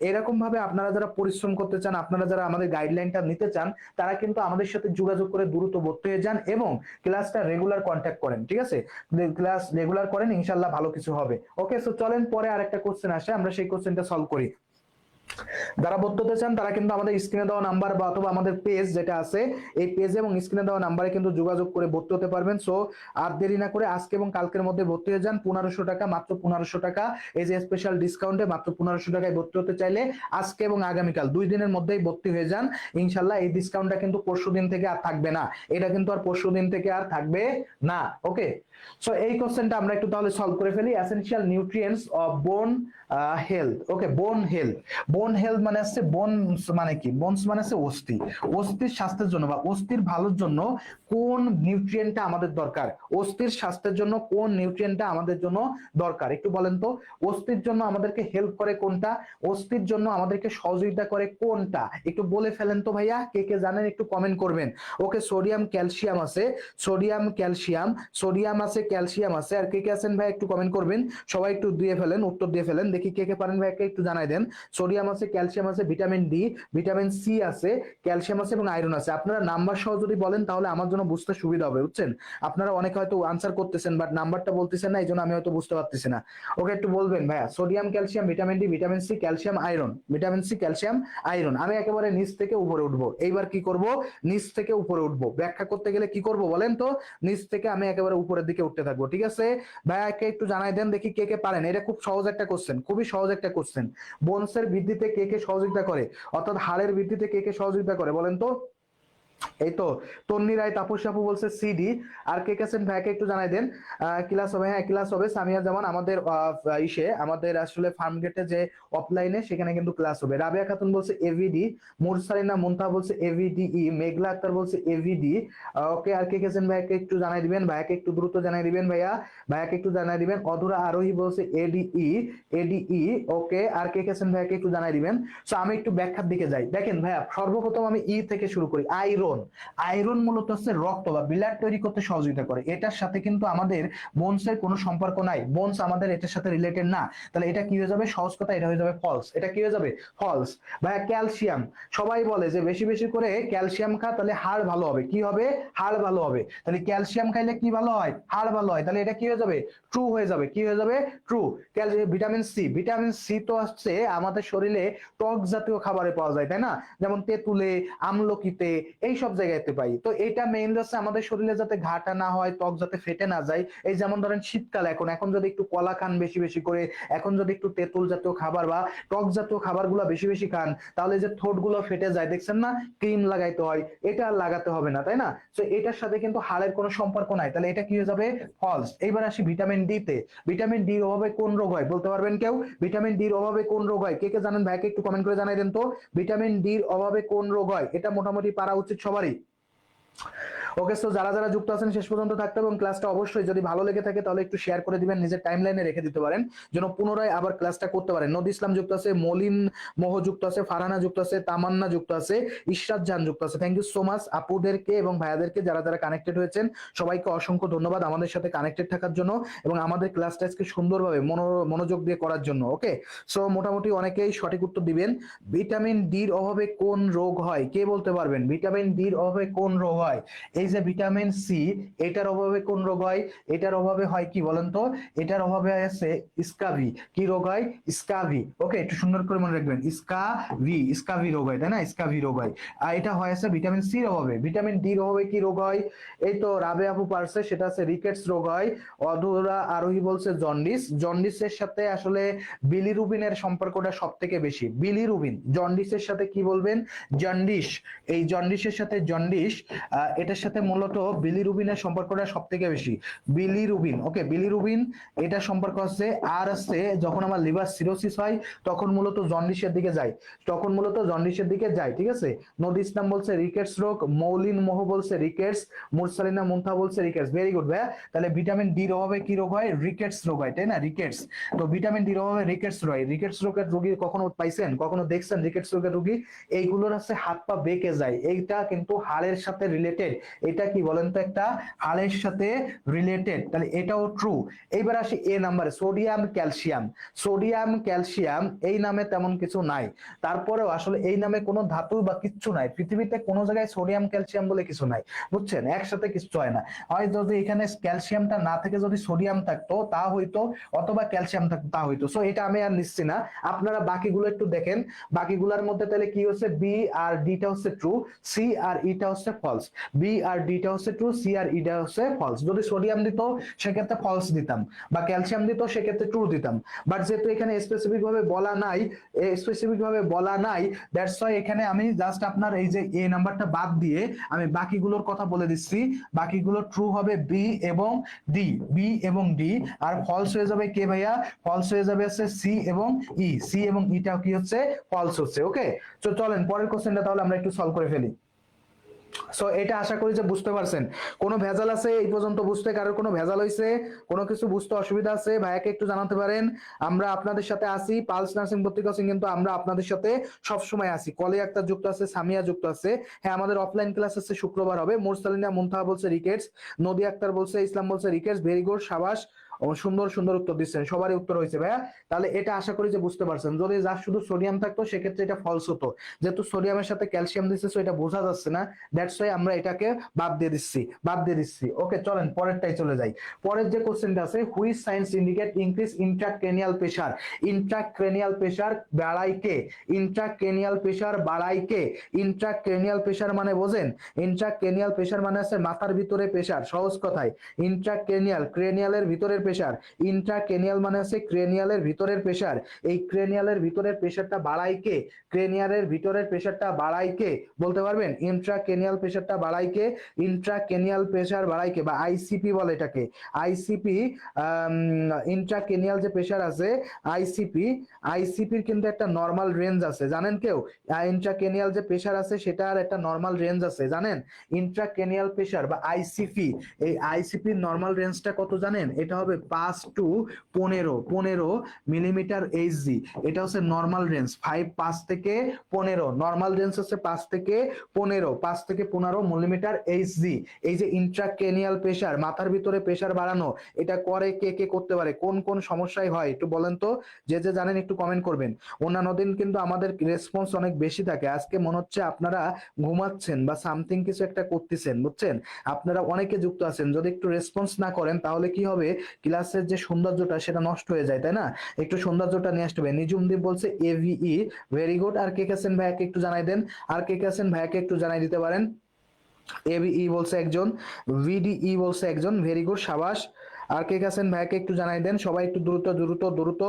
এরকম ভাবে আপনারা যারা পরিশ্রম করতে চান, আপনারা যারা আমাদের গাইডলাইনটা নিতে চান, তারা কিন্তু আমাদের সাথে যোগাযোগ করে দ্রুত ভর্তি হয়ে যান এবং ক্লাসটা রেগুলার কন্ট্যাক্ট করেন। ঠিক আছে, ক্লাস রেগুলার করেন, ইনশাল্লাহ ভালো কিছু হবে। ওকে, সো চলেন পরে আরেকটা কোশ্চেন আসে, আমরা সেই কোশ্চেনটা সলভ করি। যারা ভর্তি হতে চান তারা কিন্তু আমাদের স্ক্রিনে দেওয়া নাম্বার বা অথবা আমাদের পেজ যেটা আছে, এই পেজ এবং স্ক্রিনে দেওয়া নাম্বারে কিন্তু যোগাযোগ করে ভর্তি হতে পারবেন। সো আর দেরি না করে আজকে এবং কালকের মধ্যে ভর্তি হয়ে যান। 1500 টাকা, মাত্র 1500 টাকা, এই যে স্পেশাল ডিসকাউন্টে মাত্র 1500 টাকায় ভর্তি হতে চাইলে আজকে এবং আগামীকাল 2 দিনের মধ্যেই ভর্তি হয়ে যান ইনশাল্লাহ। এই ডিসকাউন্টটা কিন্তু পরশুদিন থেকে আর থাকবে না, এটা কিন্তু আর পরশুদিন থেকে আর থাকবে না। ওকে, সো এই কোশ্চেনটা আমরা একটু তাহলে সলভ করে ফেলি। এসেনশিয়াল নিউট্রিয়েন্টস অফ বোন হেলথ। ওকে, বোন হেলথ, বোন হেলথ মানে আছে বোনস মানে কি, বোনস মানে আছে অস্থি, অস্থির স্বাস্থ্যের জন্য বা অস্থির ভালোর জন্য কোন নিউট্রিয়েন্টটা আমাদের দরকার, অস্থির স্বাস্থ্যের জন্য কোন নিউট্রিয়েন্টটা আমাদের জন্য দরকার, একটু বলেন তো। অস্থির জন্য আমাদেরকে হেল্প করে কোনটা, অস্থির জন্য আমাদেরকে সহযোগিতা করে কোনটা, একটু বলে ফেলেন তো ভাইয়া, কে কে জানেন একটু কমেন্ট করবেন। ওকে, সোডিয়াম ক্যালসিয়াম আছে, সোডিয়াম ক্যালসিয়াম, সোডিয়াম আছে, ক্যালসিয়াম আছে, আর কে কে আছেন ভাই একটু কমেন্ট করবেন। সবাই একটু দিয়ে ফেলেন, উত্তর দিয়ে ফেলেন, দেখি কে কে পারেন ভাই, একটু জানাই দেন। সোডিয়াম আছে, ক্যালসিয়াম আছে, ভিটামিন ডি, ভিটামিন সি আছে, ক্যালসিয়াম আছে এবং আয়রন আছে। আপনারা নাম্বার সহ যদি বলেন তাহলে আমার জন্য বুঝতে সুবিধা হবে, বুঝছেন। আপনারা অনেকে হয়তো আনসার করতেছেন বাট নাম্বারটা বলতেছেন না, এই জন্য আমি হয়তো বুঝতে পারতেছি না। ওকে, একটু বলবেন ভাইয়া, sodium calcium vitamin D vitamin C calcium iron, vitamin C calcium iron. আমি একেবারে নিচ থেকে উপরে উঠবো, এইবার কি করব, নিচ থেকে উপরে উঠবো। ব্যাখ্যা করতে গেলে কি করব বলেন তো, নিচ থেকে আমি একেবারে উপরের দিকে উঠতে থাকবো। ঠিক আছে ভাইয়াকে একটু জানাই দেন দেখি কে কে পারেন। এটা খুব সহজ একটা কোশ্চেন, খুবই সহজ একটা কোশ্চেন। বোনসের বৃদ্ধিতে কে কে সহযোগিতা করে, অর্থাৎ হাড়ের বৃদ্ধিতে কে কে সহযোগিতা করে বলেন তো। এই তো তন্নি রায়, তাপস আপু বলছে সিডি। আর কে আছেন ভাইকে একটু জানাই দেন। ক্লাস হবে, হ্যাঁ ক্লাস হবে। সামিয়া জামান আমাদের ইসে, আমাদের আসলে ফার্ম গেটে যে অফলাইনে সেখানে কিন্তু ক্লাস হবে। রাবিয়া খাতুন বলছে এভিডি, মুরসালিনা মুনতাহা বলছে এভিডিই, মেঘলা আক্তার বলছে এভিডি। ওকে, আর কে আছেন ভাইকে একটু জানাই দিবেন, ভাইকে একটু দ্রুত জানাই দিবেন ভাইয়া, ভাইকে একটু জানাই দিবেন। অধুরা আরোহী বলছে এডিই, এডিই। ওকে, আর কে আছেন ভাইকে একটু জানাই দিবেন। সো আমি একটু ব্যাখ্যার দিকে যাই। দেখেন ভাইয়া, সর্বপ্রথম আমি ই থেকে শুরু করি। আয়রন, আয়রন মূলত হচ্ছে রক্ত বা ব্লাড তৈরি করতে সহযোগিতা করে। এটার সাথে কিন্তু আমাদের বোনসের কোনো সম্পর্ক নাই, বোনস আমাদের এটার সাথে রিলেটেড না। তাহলে এটা কি হয়ে যাবে, সহজ কথা এটা হয়ে যাবে ফলস। এটা কি হয়ে যাবে, ফলস। ভাইয়া ক্যালসিয়াম, সবাই বলে যে বেশি বেশি করে ক্যালসিয়াম খা তাহলে হাড় ভালো হবে, কি হবে, হাড় ভালো হবে। তাহলে ক্যালসিয়াম খাইলে কি ভালো হয়, হাড় ভালো হয়। তাহলে এটা কি হয়ে যাবে, ট্রু হয়ে যাবে। কি হয়ে যাবে, true. Vitamin C, vitamin C তো আসছে আমাদের শরীরে টক জাতীয় খাবারে পাওয়া যায়, তাই না, যেমন তেঁতুলে, আমলকিতে, এই সব জায়গাতে পাই। তো এটা মেইনলি হচ্ছে আমাদের শরীরে যাতে ঘাটা না হয়, ত্বক যাতে ফেটে না যায়। এই যেমন ধরেন শীতকাল, এখন এখন যদি একটু কলা খান বেশি বেশি করে, এখন যদি একটু তেঁতুল জাতীয় খাবার বা টক জাতীয় খাবারগুলো বেশি বেশি খান, তাহলে যে ঠোঁট গুলো ফেটে যায় দেখছেন না, ক্রিম লাগাইতে হয়, এটা আর লাগাতে হবে না, তাই না। তো এটার সাথে কিন্তু হাড়ের কোনো সম্পর্ক নাই, তাহলে এটা কি হয়ে যাবে, ফলস। এইবার আসি ভিটামিন ডি তে। ভিটামিন ডির অভাবে কোন রোগ হয় বলতে পারবেন কেউ, ভিটামিন ডির অভাবে কোন রোগ হয়, কে কে জানেন ভাইকে একটু কমেন্ট করে জানাই দেন তো। ভিটামিন ডির অভাবে কোন রোগ হয়, এটা মোটামুটি পারা উচিত সবারই। ওকে, সো যারা যারা যুক্ত আছেন শেষ পর্যন্ত থাকতে, এবং ক্লাসটা অবশ্যই যদি ভালো লেগে থাকে তাহলে একটু শেয়ার করে দিবেন, নিজের টাইমলাইনে রেখে দিতে পারেন যেন পুনরায় আবার ক্লাসটা করতে পারেন। নদী ইসলাম যুক্ত আছে, মলিন মোহ যুক্ত আছে, ফারহানা যুক্ত আছে, তামান্না যুক্ত আছে, ইশরাত জান যুক্ত আছে। থ্যাংক ইউ সো মাচ আপুদেরকে এবং ভাইয়াদেরকে যারা যারা কানেক্টেড হয়েছেন, সবাইকে অসংখ্য ধন্যবাদ আমাদের সাথে কানেক্টেড থাকার জন্য এবং আমাদের ক্লাসটা আজকে সুন্দরভাবে মনোযোগ দিয়ে করার জন্য। ওকে, সো মোটামুটি অনেকেই সঠিক উত্তর দিবেন। ভিটামিন ডির অভাবে কোন রোগ হয়, কে বলতে পারবেন ভিটামিন ডির অভাবে কোন রোগ হয়। এই এই যে ভিটামিন সি, এটার অভাবে কোন রোগ হয়? এটার অভাবে হয় কি বলেন তো? এটার অভাবে আছে স্কাবি। কি রোগ হয়? স্কাবি। ওকে, একটু সুন্দর করে মনে রাখবেন, স্কাবি, স্কাবি রোগ হয়, তাই না? স্কাবি রোগ হয়। আর এটা হয় আছে ভিটামিন সির অভাবে। ভিটামিন ডির অভাবে কি রোগ হয়? এই তো রাবে আপু পারছে, সেটা আছে রিকেটস রোগ হয়। অধরা আরোহী বলছে জন্ডিস। জন্ডিসের সাথে আসলে বিলিরুবিনের সম্পর্কটা সব থেকে বেশি। বিলিরুবিন জন্ডিসের সাথে কি বলবেন? জন্ডিস। এই জন্ডিসের সাথে জন্ডিস, এটার সাথে মূলত বিলিরুবিনের সম্পর্কটা সব থেকে বেশি। বিলিরুবিন, ওকে, বিলিরুবিন এটা সম্পর্ক আছে। আর আছে যখন আমার লিভার সিরোসিস হয় তখন মূলত জন্ডিসের দিকে যায়, তখন মূলত জন্ডিসের দিকে যায়। ঠিক আছে, নদী ইসলাম বলছে রিকেটস রোগ, মৌলিন মোহ বলছে রিকেটস, মুরসালিনা মুনথা বলছে রিকেটস। ভেরি গুড ভাইয়া। তাহলে ভিটামিন ডির অভাবে কি রোগ হয়? রিকেটস রোগ হয়, তাই না? রিকেটস। তো ভিটামিন ডির অভাবে রিকেটস রোগ হয়। রিকেটস রোগের রোগী কখনো পাইছেন, কখনো দেখছেন রিকেটস রোগের রোগী? এইগুলোর আছে হাত পা বেঁকে যায়, এইটা কিন্তু হাড়ের সাথে রিলেটেড। এটা কি বলেন তো? একটা হাড়ের সাথে রিলেটেড, তাহলে এটাও ট্রু। এইবার আসি এ নাম্বারে, সোডিয়াম ক্যালসিয়াম। সোডিয়াম ক্যালসিয়াম এই নামে তেমন কিছু নাই, তারপরেও আসলে এই নামে কোনো ধাতু বা কিচ্ছু নাই পৃথিবীতে, কোনো জায়গায় সোডিয়াম ক্যালসিয়াম বলে কিছু নাই, বুঝছেন? একসাথে কিছু হয় না। হয় যদি এখানে ক্যালসিয়ামটা না থেকে যদি সোডিয়াম থাকতো তা হইতো, অথবা ক্যালসিয়াম থাকতো তা হইতো। সো এটা আমি আর নিচ্ছি না, আপনারা বাকিগুলো একটু দেখেন। বাকিগুলোর মধ্যে তাহলে কি হচ্ছে? বি আর ডিটা হচ্ছে ট্রু, সি আর ইটা হচ্ছে ফলস। বি আর ডিটা হচ্ছে ট্রু, সি আর ইটা হচ্ছে ফলস। যদি সোডিয়াম দিত সেক্ষেত্রে ফলস দিতাম, বা ক্যালসিয়াম দিত সেক্ষেত্রে ট্রু দিতাম। বাট যেহেতু এখানে স্পেসিফিক ভাবে বলা নাই, স্পেসিফিক ভাবে বলা নাই, দ্যাটস ওয়াই এখানে আমি জাস্ট আপনার এই যে এ নাম্বারটা বাদ দিয়ে আমি বাকিগুলোর কথা বলে দিচ্ছি। বাকিগুলো ট্রু হবে বি এবং ডি, বি এবং ডি। আর ফলস হয়ে যাবে কে ভাইয়া? ফলস হয়ে যাবে হচ্ছে সি এবং ই। সি এবং ইটাও কি হচ্ছে? ফলস হচ্ছে। ওকে, তো চলেন পরের কোশ্চেনটা তাহলে আমরা একটু সলভ করে ফেলি। সো এটা আশা করি যে বুঝতে পারছেন। কোনো ভেজাল আছে এই পর্যন্ত বুঝতে? কারোর কোনো ভেজাল হয়েছে, কোনো কিছু বুঝতে অসুবিধা আছে, ভাইয়াকে একটু জানাতে পারেন। আমরা আপনাদের সাথে আছি, পালস নার্সিং ভর্তি কোচিং কিন্তু আমরা আপনাদের সাথে সব সময় আছি। কলি আক্তার যুক্ত আছে, সামিয়া যুক্ত আছে। হ্যাঁ, আমাদের অফলাইন ক্লাস আছে শুক্রবার হবে। মুরসালিনা মুনতাহা বলছে রিকেটস, নদী আক্তার বলছে, ইসলাম বলছে রিকেটস। ভেরি গুড, সাবাস, সুন্দর সুন্দর উত্তর দিচ্ছেন, সবারই উত্তর হয়েছে ভাইয়া। তাহলে এটা আশা করি যে বুঝতে পারছেন। যদি যা শুধু সোডিয়াম থাকতো সেক্ষেত্রে এটা ফলস হতো, যেহেতু সোডিয়ামের সাথে ক্যালসিয়াম দিচ্ছে সো এটা বোঝা যাচ্ছে না, দ্যাটস ওয়াই আমরা এটাকে বাদ দিয়ে দিচ্ছি, বাদ দিয়ে দিচ্ছি। ওকে, চলেন পরেরটাই চলে যাই। পরের যে কোশ্চেনটা আছে, which science indicate increase intracranial pressure? Intracranial pressure বাড়ায় কে? ইন্ট্রাক্রেনিয়াল প্রেসার বাড়ায় কে? ইন্ট্রাক্রেনিয়াল প্রেসার মানে বোঝেন? ইন্ট্রাক্রেনিয়াল প্রেসার মানে আছে মাথার ভিতরে প্রেসার। সহজ কথায় ইন্ট্রাক্রেনিয়াল, ক্রেনিয়ালের ভিতরের প্রেসার। ইন্ট্রাক্রেনিয়াল মানে আছে ক্রেনিয়ালের ভিতরের প্রেসার। এই ক্রেনিয়ালের ভিতরের প্রেসারটা বাড়ায় কে? ক্রেনিয়ালের ভিতরের প্রেসারটা বাড়ায় কে? বলতে পারবেন? ইন্ট্রাক্রেনিয়াল প্রেসারটা বাড়ায় কে? ইন্ট্রাক্রেনিয়াল প্রেসার বাড়ায় কে, বা আইসিপি বলে এটাকে। আইসিপি, ইন্ট্রাক্রেনিয়াল যে প্রেসার আছে আইসিপি, আইসিপির কিন্তু একটা নরমাল রেঞ্জ আছে, জানেন কেউ? ইন্ট্রাক্রেনিয়াল যে প্রেসার আছে সেটার একটা নরমাল রেঞ্জ আছে, জানেন? ইন্ট্রাক্রেনিয়াল প্রেসার বা আইসিপি, এই আইসিপির নরমাল রেঞ্জটা কত জানেন? এটা হবে 5 টু 15 মিলিমিটার এইচজি। এটা হচ্ছে নরমাল রেঞ্জ। 5 থেকে 15 নরমাল রেঞ্জ হচ্ছে 5 থেকে 15 মিলিমিটার এইচজি। এই যে ইন্ট্রাক্রেনিয়াল প্রেসার, মাথার ভিতরে প্রেসার বাড়ানো, এটা করে কে কে করতে পারে? কোন কোন সমস্যায় হয় একটু বলেন তো? যে যে জানেন একটু কমেন্ট করবেন। অন্যান্য দিন কিন্তু আমাদের রেসপন্স অনেক বেশি থাকে, আজকে মনে হচ্ছে আপনারা ঘুমাচ্ছেন বা সামথিং কিছু একটা করতেছেন, বুঝছেন? আপনারা অনেকে যুক্ত আছেন, যদি একটু রেসপন্স না করেন তাহলে কি হবে? ক্লাসের যে সৌন্দর্যটা সেটা নষ্ট হয়ে যায়, তাই না? একটু সৌন্দর্যটা নিয়ে আসতে হবে। নিজুমদীপ বলছে এভিই, ভেরি গুড। আর কে কে আছেন ভাইয়াকে একটু জানাই দেন, আর কে কে আছেন ভাইয়াকে একটু জানাই দিতে পারেন। এবিই বলছে একজন, ভিডিই বলছে একজন, ভেরি গুড, সাবাস। আর কে আছেন ভাইয়াকে একটু জানাই দেন, সবাই একটু দ্রুত দ্রুত দ্রুত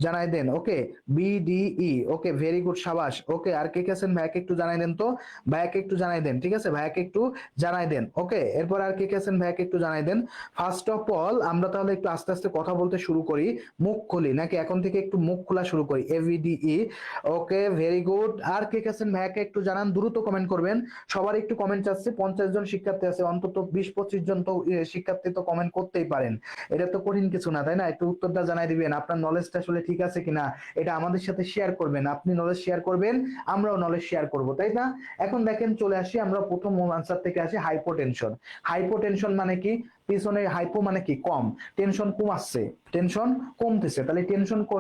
জানাই দেন। ওকে, বিডিই, ওকে, ভেরি গুড, সাবাস। ওকে, আর কে আছেন ভাইয়াকে একটু জানাই দেন তো, ভাইয়াকে একটু জানাই দেন। ঠিক আছে, ভাইয়াকে একটু জানাই দেন। ওকে, এরপর আর কে আছেন ভাইয়াকে একটু জানাই দেন। ফার্স্ট অফ অল আমরা তাহলে একটু আস্তে আস্তে কথা বলতে শুরু করি, মুখ খুলি নাকি এখন থেকে একটু মুখ খোলা শুরু করি? এভিডিই, ওকে, ভেরি গুড। আর কে আছেন ভাইয়াকে একটু জানান, দ্রুত কমেন্ট করবেন। সবার একটু কমেন্ট চাচ্ছে, 50 জন শিক্ষার্থী আছে, অন্তত 20-25 জন তো শিক্ষার্থী তো কমেন্ট করতেই পারেন। এটা তো কঠিন কিছু না, তাই না? একটু উত্তরটা জানাই দিবেন, আপনার নলেজটা আসলে ঠিক আছে কিনা এটা আমাদের সাথে শেয়ার করবেন। আপনি নলেজ শেয়ার করবেন, আমরাও নলেজ শেয়ার করব, তাই না? এখন দেখেন চলে আসি আমরা প্রথম আনসার থেকে আসি, হাইপোটেনশন। হাইপোটেনশন মানে কি? পিছনে হাইপো মানে কি কম, টেনশন কমাচ্ছে, টেনশন কমতেছে, তাহলে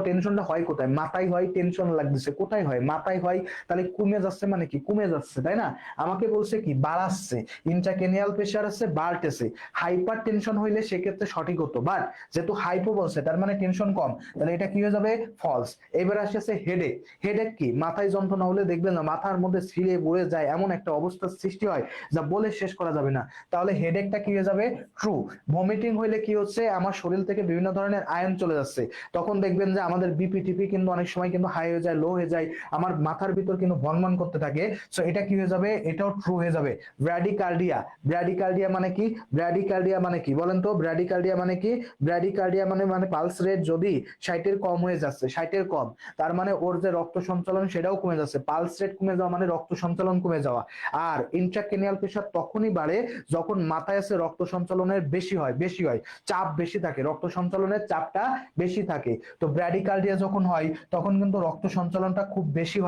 টেনশনটা হয় কোথায়? মাথায় হয়, টেনশন লাগতেছে কোথায় হয়? মাথায় হয়, তাহলে কমে যাচ্ছে মানে কি? কমে যাচ্ছে, তাই না? আমাকে বলছে কি বাড়াচ্ছে, ইন্ট্রাক্রেনিয়াল প্রেসার আছে বাড়তেছে। হাইপার টেনশন হইলে সেক্ষেত্রে সঠিক হতো, বাট যেহেতু হাইপো বলছে তার মানে টেনশন কম, তাহলে এটা কি হয়ে যাবে? ফলস। এবার আসছে হেডেক। হেডেক কি? মাথায় যন্ত্রণা হলে দেখবেন না মাথার মধ্যে ছিঁড়ে পড়ে যায়, এমন একটা অবস্থার সৃষ্টি হয় যা বলে শেষ করা যাবে না, তাহলে হেডেকটা কি হয়ে যাবে? ট্রু। ভমিটিং হইলে কি হচ্ছে? আমার শরীর থেকে বিভিন্ন ধরনের আয়ন চলে যাচ্ছে, তখন দেখবেন যে আমাদের বিপি টিপি কিন্তু অনেক সময় কিন্তু হাই হয়ে যায়, লো হয়ে যায়, আমার মাথার ভিতর কিন্তু ভনভন করতে থাকে। সো এটা কি হয়ে যাবে? এটাও ট্রু হয়ে যাবে। ব্র্যাডিকার্ডিয়া। ব্র্যাডিকার্ডিয়া মানে কি? ব্র্যাডিকার্ডিয়া মানে কি বলেন তো? ব্র্যাডিকার্ডিয়া মানে কি? ব্র্যাডিকার্ডিয়া মানে মানে পালস রেট যদি 60-এর কম হয়ে যাচ্ছে, 60-এর কম, তার মানে ওর যে রক্ত সঞ্চালন সেটাও কমে যাচ্ছে। পালস রেট কমে যাওয়া মানে রক্ত সঞ্চালন কমে যাওয়া। আর ইন্ট্রাক্রেনিয়াল প্রেসার তখনই বাড়ে যখন মাথায় আছে রক্ত সঞ্চালনের বেশি হয়, চাপ বেশি থাকে, রক্ত সঞ্চালনের চাপটা বেশি থাকে। তো ব্র্যাডিকার্ডিয়া যখন হয় তখন কিন্তু রক্ত সঞ্চালনটা খুব বেশি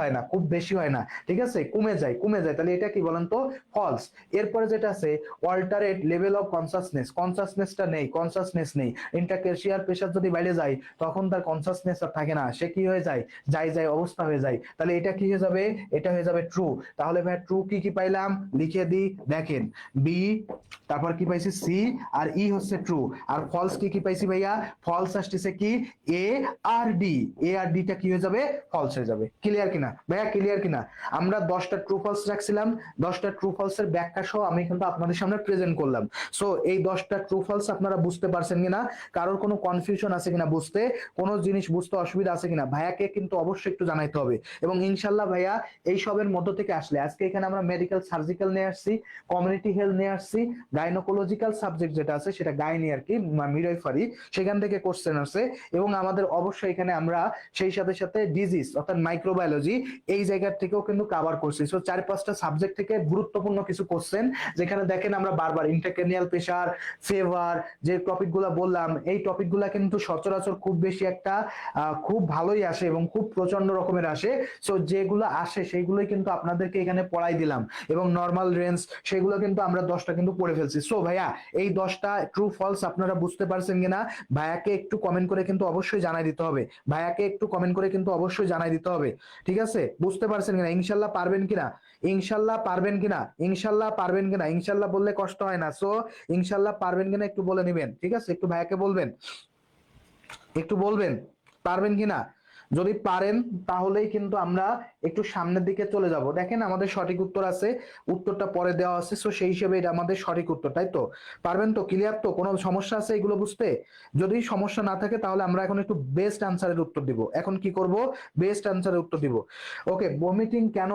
হয় না, ঠিক আছে? কমে যায়, তাহলে এটা কি বলেন তো? ফলস। এরপরে যেটা আছে অল্টারেট লেভেল অফ কনসাসনেস, কনসাসনেস নেই। ইন্ট্রাক্রেনিয়াল প্রেসার যদি বেড়ে যায় তখন তার কনসাসনেস আর থাকে না, সে কি হয়ে যায়? যায় অবস্থা হয়ে যায়, তাহলে এটা কি হয়ে যাবে? এটা হয়ে যাবে ট্রু। তাহলে ভাই ট্রু কি কি পাইলাম লিখে দিই, দেখেন বি, তারপর কি পাইছি সি, আর ই হচ্ছে ট্রু। আর ফলস কি কি পাইছি ভাইয়া? ফলস আসতেছে কি এ আর ডি, টা কি হয়ে যাবে? ফলস হয়ে যাবে। ক্লিয়ার কিনা ভাইয়া? ক্লিয়ার কিনা? আমরা 10টা ট্রু ফলস রাখছিলাম, 10টা ট্রু ফলস এর ব্যাখ্যা সহ আমি কিন্তু আপনাদের সামনে প্রেজেন্ট করলাম। সো এই 10টা ট্রু ফলস আপনারা বুঝতে পারছেন কিনা, কারোর কোনো কনফিউশন আছে কিনা বুঝতে, কোনো জিনিস বুঝতে অসুবিধা আছে কিনা ভাইয়াকে কিন্তু অবশ্যই একটু জানাইতে হবে। এবং ইনশাল্লাহ ভাইয়া এই সবের মধ্য থেকে আসলে আজকে এখানে আমরা মেডিকেল সার্জিক্যাল নিয়ে আসছি, কমিউনিটি হেলথ নিয়ে আসছি, গাইনোকোলজিক্যাল সাবজেক্ট যেটা আছে সেটা গাইনি আর কি, মিডওয়াইফারি, সেখান থেকে কোশ্চেন আছে। এবং আমাদের অবশ্যই এখানে আমরা সেই সাথে সাথে ডিজিজ অর্থাৎ মাইক্রোবায়োলজি এই জায়গা থেকেও কিন্তু কভার করছি। সো 4-5টা সাবজেক্ট থেকে গুরুত্বপূর্ণ কিছু কোশ্চেন, যেখানে দেখেন আমরা বারবার ইন্ট্রাক্রেনিয়াল প্রেসার, ফেভার, যে টপিকগুলো বললাম এই টপিকগুলো কিন্তু সচরাচর খুব বেশি একটা খুব ভালোই আসে এবং খুব প্রচন্ড রকমের আসে। সো যেগুলো আসে সেইগুলোই কিন্তু আপনাদেরকে এখানে পড়াই দিলাম, এবং নর্মাল রেঞ্জ সেগুলো কিন্তু আমরা 10টা কিন্তু পড়ে ফেলছি। সো ভাইয়া এই 10টা ট্রু ফলস আপনারা বুঝতে পারছেন কিনা ভাইয়াকে একটু কমেন্ট করে কিন্তু অবশ্যই জানাই দিতে হবে, ঠিক আছে? বুঝতে পারছেন কিনা? ইনশাল্লাহ পারবেন কিনা? ইনশাল্লাহ বললে কষ্ট হয় না। সো ইনশাল্লাহ পারবেন কিনা একটু বলে নিবেন, ঠিক আছে? একটু ভাইয়াকে বলবেন, পারবেন কিনা। যদি পারেন তাহলেই কিন্তু আমরা একটু সামনের দিকে চলে যাব। দেখেন আমাদের সঠিক উত্তর আছে, উত্তরটা পরে দেওয়া আছে, সো সেই হিসেবে এটা আমাদের সঠিক উত্তর, তাই তো? পারবেন তো? ক্লিয়ার তো? কোনো সমস্যা আছে এগুলো বুঝতে? যদি সমস্যা না থাকে তাহলে আমরা এখন একটু বেস্ট আনসারের উত্তর দিব। এখন কি করব? বেস্ট আনসারের উত্তর দিব। ওকে, ভমিটিং কেন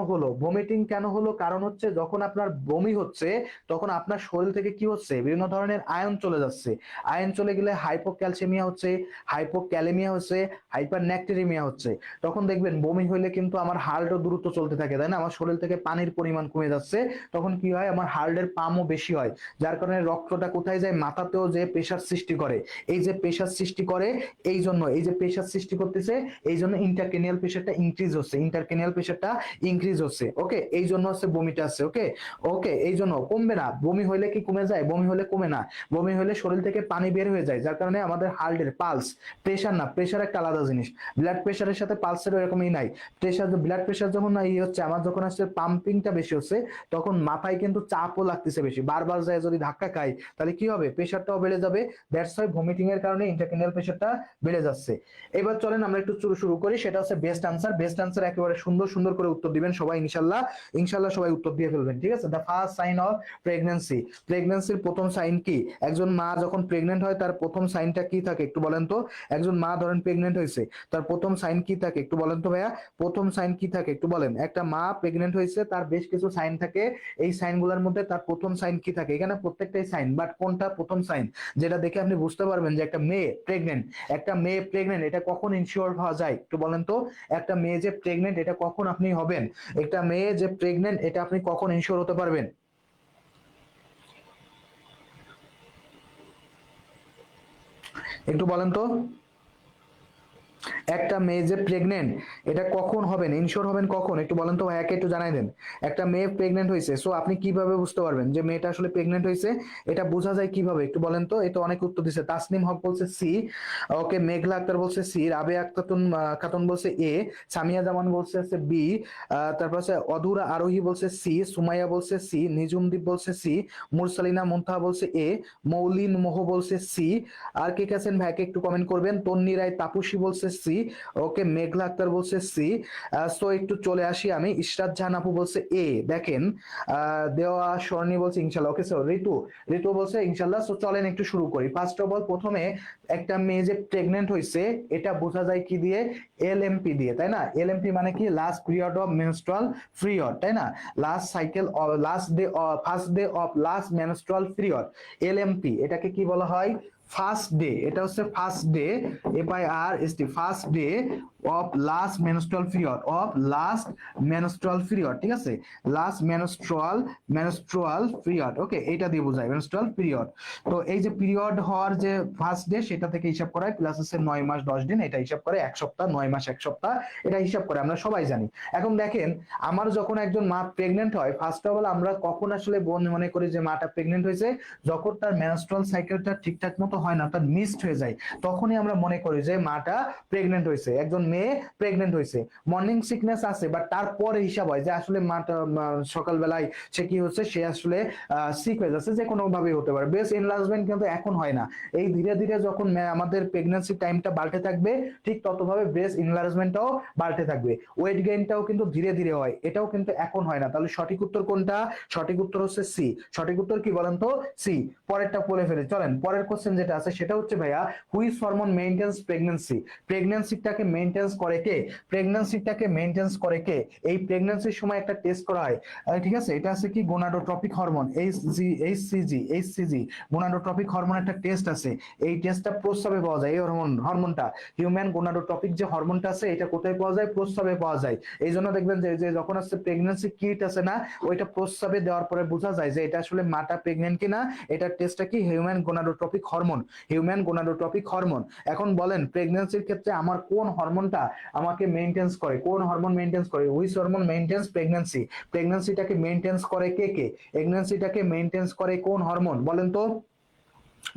হলো? কারণ হচ্ছে যখন আপনার বমি হচ্ছে তখন আপনার শরীর থেকে কি হচ্ছে? বিভিন্ন ধরনের আয়ন চলে যাচ্ছে, আয়ন চলে গেলে হাইপোক্যালসেমিয়া হচ্ছে, হাইপোক্যালেমিয়া হচ্ছে, হাইপারন্যাক্টেরিমিয়া হচ্ছে। তখন দেখবেন বমি হইলে কিন্তু আমার হার্টও দ্রুত চলতে থাকে, তাই না? আমার শরীর থেকে পানির পরিমাণ কমে যাচ্ছে, তখন কি হয়? আমার হার্টের পাম্পও বেশি হয়, যার কারণে রক্তটা কোথায় যায়? মাথাতেও যে প্রেসার সৃষ্টি করে, এই যে প্রেসার সৃষ্টি করে, এই যে প্রেসার সৃষ্টি করতেছে, এই জন্য ইন্টারক্রেনিয়াল প্রেসারটা ইনক্রিজ হচ্ছে, ওকে? এই জন্য হচ্ছে বমিটা আসছে, ওকে, এই জন্য কমবে না। বমি হইলে কি কমে যায়? বমি হলে কমে না, বমি হলে শরীর থেকে পানি বের হয়ে যায়, যার কারণে আমাদের হার্টের পালস, প্রেসার একটা আলাদা জিনিস, ব্লাড প্রেসারের সাথে পালসের এরকমই নাই। ব্লাড প্রেসার যখন হচ্ছে আমার, যখন আসছে পাম্পিংটা বেশি হচ্ছে, তখন মাথায় কিন্তু চাপও লাগতেছে বেশি, বারবার যায় যদি ধাক্কা খাই তাহলে কি হবে? প্রেসারটাও বেড়ে যাবে। দ্যাটস ওয়াই ভমিটিং এর কারণে ইন্ট্রাক্রেনিয়াল প্রেসারটা বেড়ে যাচ্ছে। এবার চলেন আমরা একটু শুরু করি, সেটা হচ্ছে বেস্ট আনসার একেবারে সুন্দর করে উত্তর দিবেন সবাই, ইনশাল্লাহ সবাই উত্তর দিয়ে ফেলবেন, ঠিক আছে? দ্য ফার্স্ট সাইন অফ প্রেগন্যান্সির প্রথম সাইন কি? একজন মা যখন প্রেগনেন্ট হয় তার প্রথম সাইনটা কি থাকে একটু বলেন তো? একজন মা ধরেন প্রেগনেন্ট হয়েছে, তার প্রথম সাইন কি থাকে একটু বলেন তো ভাইয়া? প্রথম সাইন কি থাকে একটু বলেন? একটা মা প্রেগনেন্ট হয়েছে, তার বেশ কিছু সাইন থাকে, এই সাইনগুলোর মধ্যে তার প্রথম সাইন কি থাকে? এখানে প্রত্যেকটাই সাইন, বাট কোনটা প্রথম সাইন যেটা দেখে আপনি বুঝতে পারবেন যে একটা মেয়ে প্রেগনেন্ট, এটা কখন ইনশিওর হওয়া যায় একটু বলেন তো? একটা মেয়ে যে প্রেগনেন্ট এটা কখন আপনি হবেন? একটা মেয়ে যে প্রেগনেন্ট এটা আপনি কখন ইনশিওর হতে পারবেন? একটু বলেন তো। একটা মেয়ে যে প্রেগনেন্ট, এটা কখন হবেন, ইনশোর হবেন কখন, একটু বলেন তো ভাইয়াকে, একটু জানাই দেন। একটা মেয়ে প্রেগনেন্ট হয়েছে, সো আপনি কিভাবে বুঝতে পারবেন যে মেয়েটা আসলে প্রেগনেন্ট হয়েছে? এটা বোঝা যায় কিভাবে, একটু বলেন তো। এই তো অনেক উত্তর দিছে, তাসনিম হক বলছে সি, ওকে, মেঘলা আক্তার বলছে সি, রাবেয়া আক্তার খাতুন বলছে এ, সামিয়া জামান বলছে হচ্ছে বি, তারপর হচ্ছে অধুরা আরোহী বলছে সি, সুমাইয়া বলছে সি, নিজুমদীপ বলছে সি, মুরসালিনা মুনতাহা বলছে এ, মৌলিন মোহ বলছে সি। আর কে কে আছেন ভাইকে একটু কমেন্ট করবেন। তন্নি রায় তাপুসী বলছে সি, ওকে, মেঘলা আক্তার বলছে সি। সো একটু চলে আসি আমি, ইশরাত জাহান আপু বলছে এ, দেখেন। দেওয়া স্বর্ণী বলছে ইনশাল্লাহ, ওকে। সো ঋতু, ঋতু বলছে ইনশাল্লাহ। সো চলেন একটু শুরু করি। ফার্স্ট অফ অল, প্রথমে একটা মেয়ে যে প্রেগনেন্ট হয়েছে এটা বোঝা যায় কি দিয়ে? এলএমপি দিয়ে, তাই না? এলএমপি মানে কি? Last period of menstrual period, তাই না? Last cycle, last day, first day of last menstrual period, LMP. এটাকে কি বলা হয়? First day. এটা হচ্ছে first day, FIRST, first day of last menstrual period, of last menstrual period, ঠিক আছে? লাস্ট মেনস্ট্রুয়াল পিরিয়ড, ওকে, এটা দিয়ে বোঝায় মেনস্ট্রুয়াল পিরিয়ড। তো এই যে পিরিয়ড হওয়ার যে ফার্স্ট ডে, সেটা থেকে হিসাব করায়, প্লাস হচ্ছে 9 মাস 10 দিন, এটা হিসাব করে 1 সপ্তাহ, 9 মাস 1 সপ্তাহ, এটা হিসাব করে, আমরা সবাই জানি। এখন দেখেন, আমার যখন একজন মা প্রেগনেন্ট হয়, ফার্স্ট অফ অল আমরা কখন আসলে মনে করি যে মাটা প্রেগনেন্ট হয়েছে? যখন তার মেনস্ট্রুয়াল সাইকেলটা ঠিকঠাক মতো হয় না, তার মিসড হয়ে যায়, তখনই আমরা মনে করি যে মাটা প্রেগনেন্ট হয়েছে, একজন মেয়ে প্রেগনেন্ট হয়েছে। মর্নিং সিকনেস আছে, বাট তারপরে হিসাব হয় যে আসলে মাটা সকালবেলায় সে কি হচ্ছে, সে আসলে সিক হয়ে যাচ্ছে, যে কোনো ভাবে হতে পারে। ব্রেস্ট এনলার্জমেন্ট কিন্তু এখন হয় না, এই ধীরে ধীরে যখন আমাদের প্রেগন্যান্সি টাইমটা বাড়তে থাকবে, ঠিক ততভাবে ব্রেস্ট এনলার্জমেন্টটাও বাড়তে থাকবে। ওয়েট গেইনটাও কিন্তু ধীরে ধীরে হয়, এটাও কিন্তু এখন হয় না। তাহলে সঠিক উত্তর কোনটা? সঠিক উত্তর হচ্ছে সি। সঠিক উত্তর কি বলেন তো? সি। পরেরটা বলে ফেলে, চলেন পরের কোশ্চেন যেটা আছে সেটা হচ্ছে ভাইয়া, হুইচ হরমোন মেইনটেন্স প্রেগন্যান্সি? প্রেগন্যান্সিটাকে মেইনটেন্স করে কে? প্রেগন্যান্সিটাকে মেইনটেন্স করে কে? এই প্রেগন্যান্সির সময় একটা টেস্ট করা হয়, ঠিক আছে? এটা আছে কি? Gonadotropic hormone, HCG, gonadotropic hormone একটা টেস্ট আছে। এই টেস্টটা প্রস্রাবে পাওয়া যায়। এই হরমোনটা, হিউম্যান গোনাডোট্রপিক যে হরমোনটা আছে, এটা কোথায় পাওয়া যায়? প্রস্রাবে পাওয়া যায়। এই জন্য দেখবেন যে যখন আসছে প্রেগন্যান্সি কিট আছে না, ওইটা প্রস্রাবে দেওয়ার পরে বোঝা যায় যে এটা আসলে মাটা প্রেগনেন্ট কিনা। এটা টেস্টটা কি? Human gonadotropic hormone, human gonadotropic hormone. এখন বলেন, প্রেগন্যান্সির ক্ষেত্রে আমার কোন হরমোনটা আমাকে মেইনটেন্স করে? কোন হরমোন মেইনটেন্স করে? Which hormone maintains pregnancy? প্রেগন্যান্সিটাকে মেইনটেন্স করে কে কে? প্রেগন্যান্সিটাকে মেইনটেন্স করে কোন হরমোন? বলেন তো,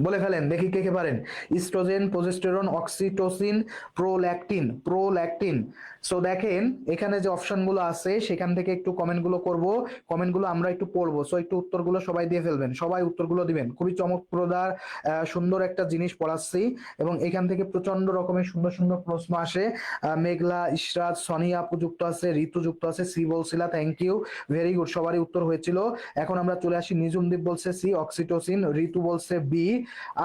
বলে ফেলেন দেখি কে কে পারেন। Oestrogen, progesterone, oxytocin, prolactin, prolactin. So দেখেন, এখানে যে অপশনগুলো আছে সেখান থেকে একটু কমেন্টগুলো করব, কমেন্টগুলো আমরা একটু পড়বো। সো একটু উত্তরগুলো সবাই দিয়ে ফেলবেন, সবাই উত্তরগুলো দিবেন। খুবই চমকপ্রদার সুন্দর একটা জিনিস পড়াচ্ছি, এবং এখান থেকে প্রচন্ড রকমের সুন্দর সুন্দর প্রশ্ন আসে। মেঘলা, ইশরাত, সনিয়া আপু যুক্ত আছে, ঋতু যুক্ত আছে, সি বলছিলা, থ্যাংক ইউ, ভেরি গুড, সবারই উত্তর হয়েছিল। এখন আমরা চলে আসি, নিজুমদীপ বলছে সি, অক্সিটোসিন, ঋতু বলছে বি।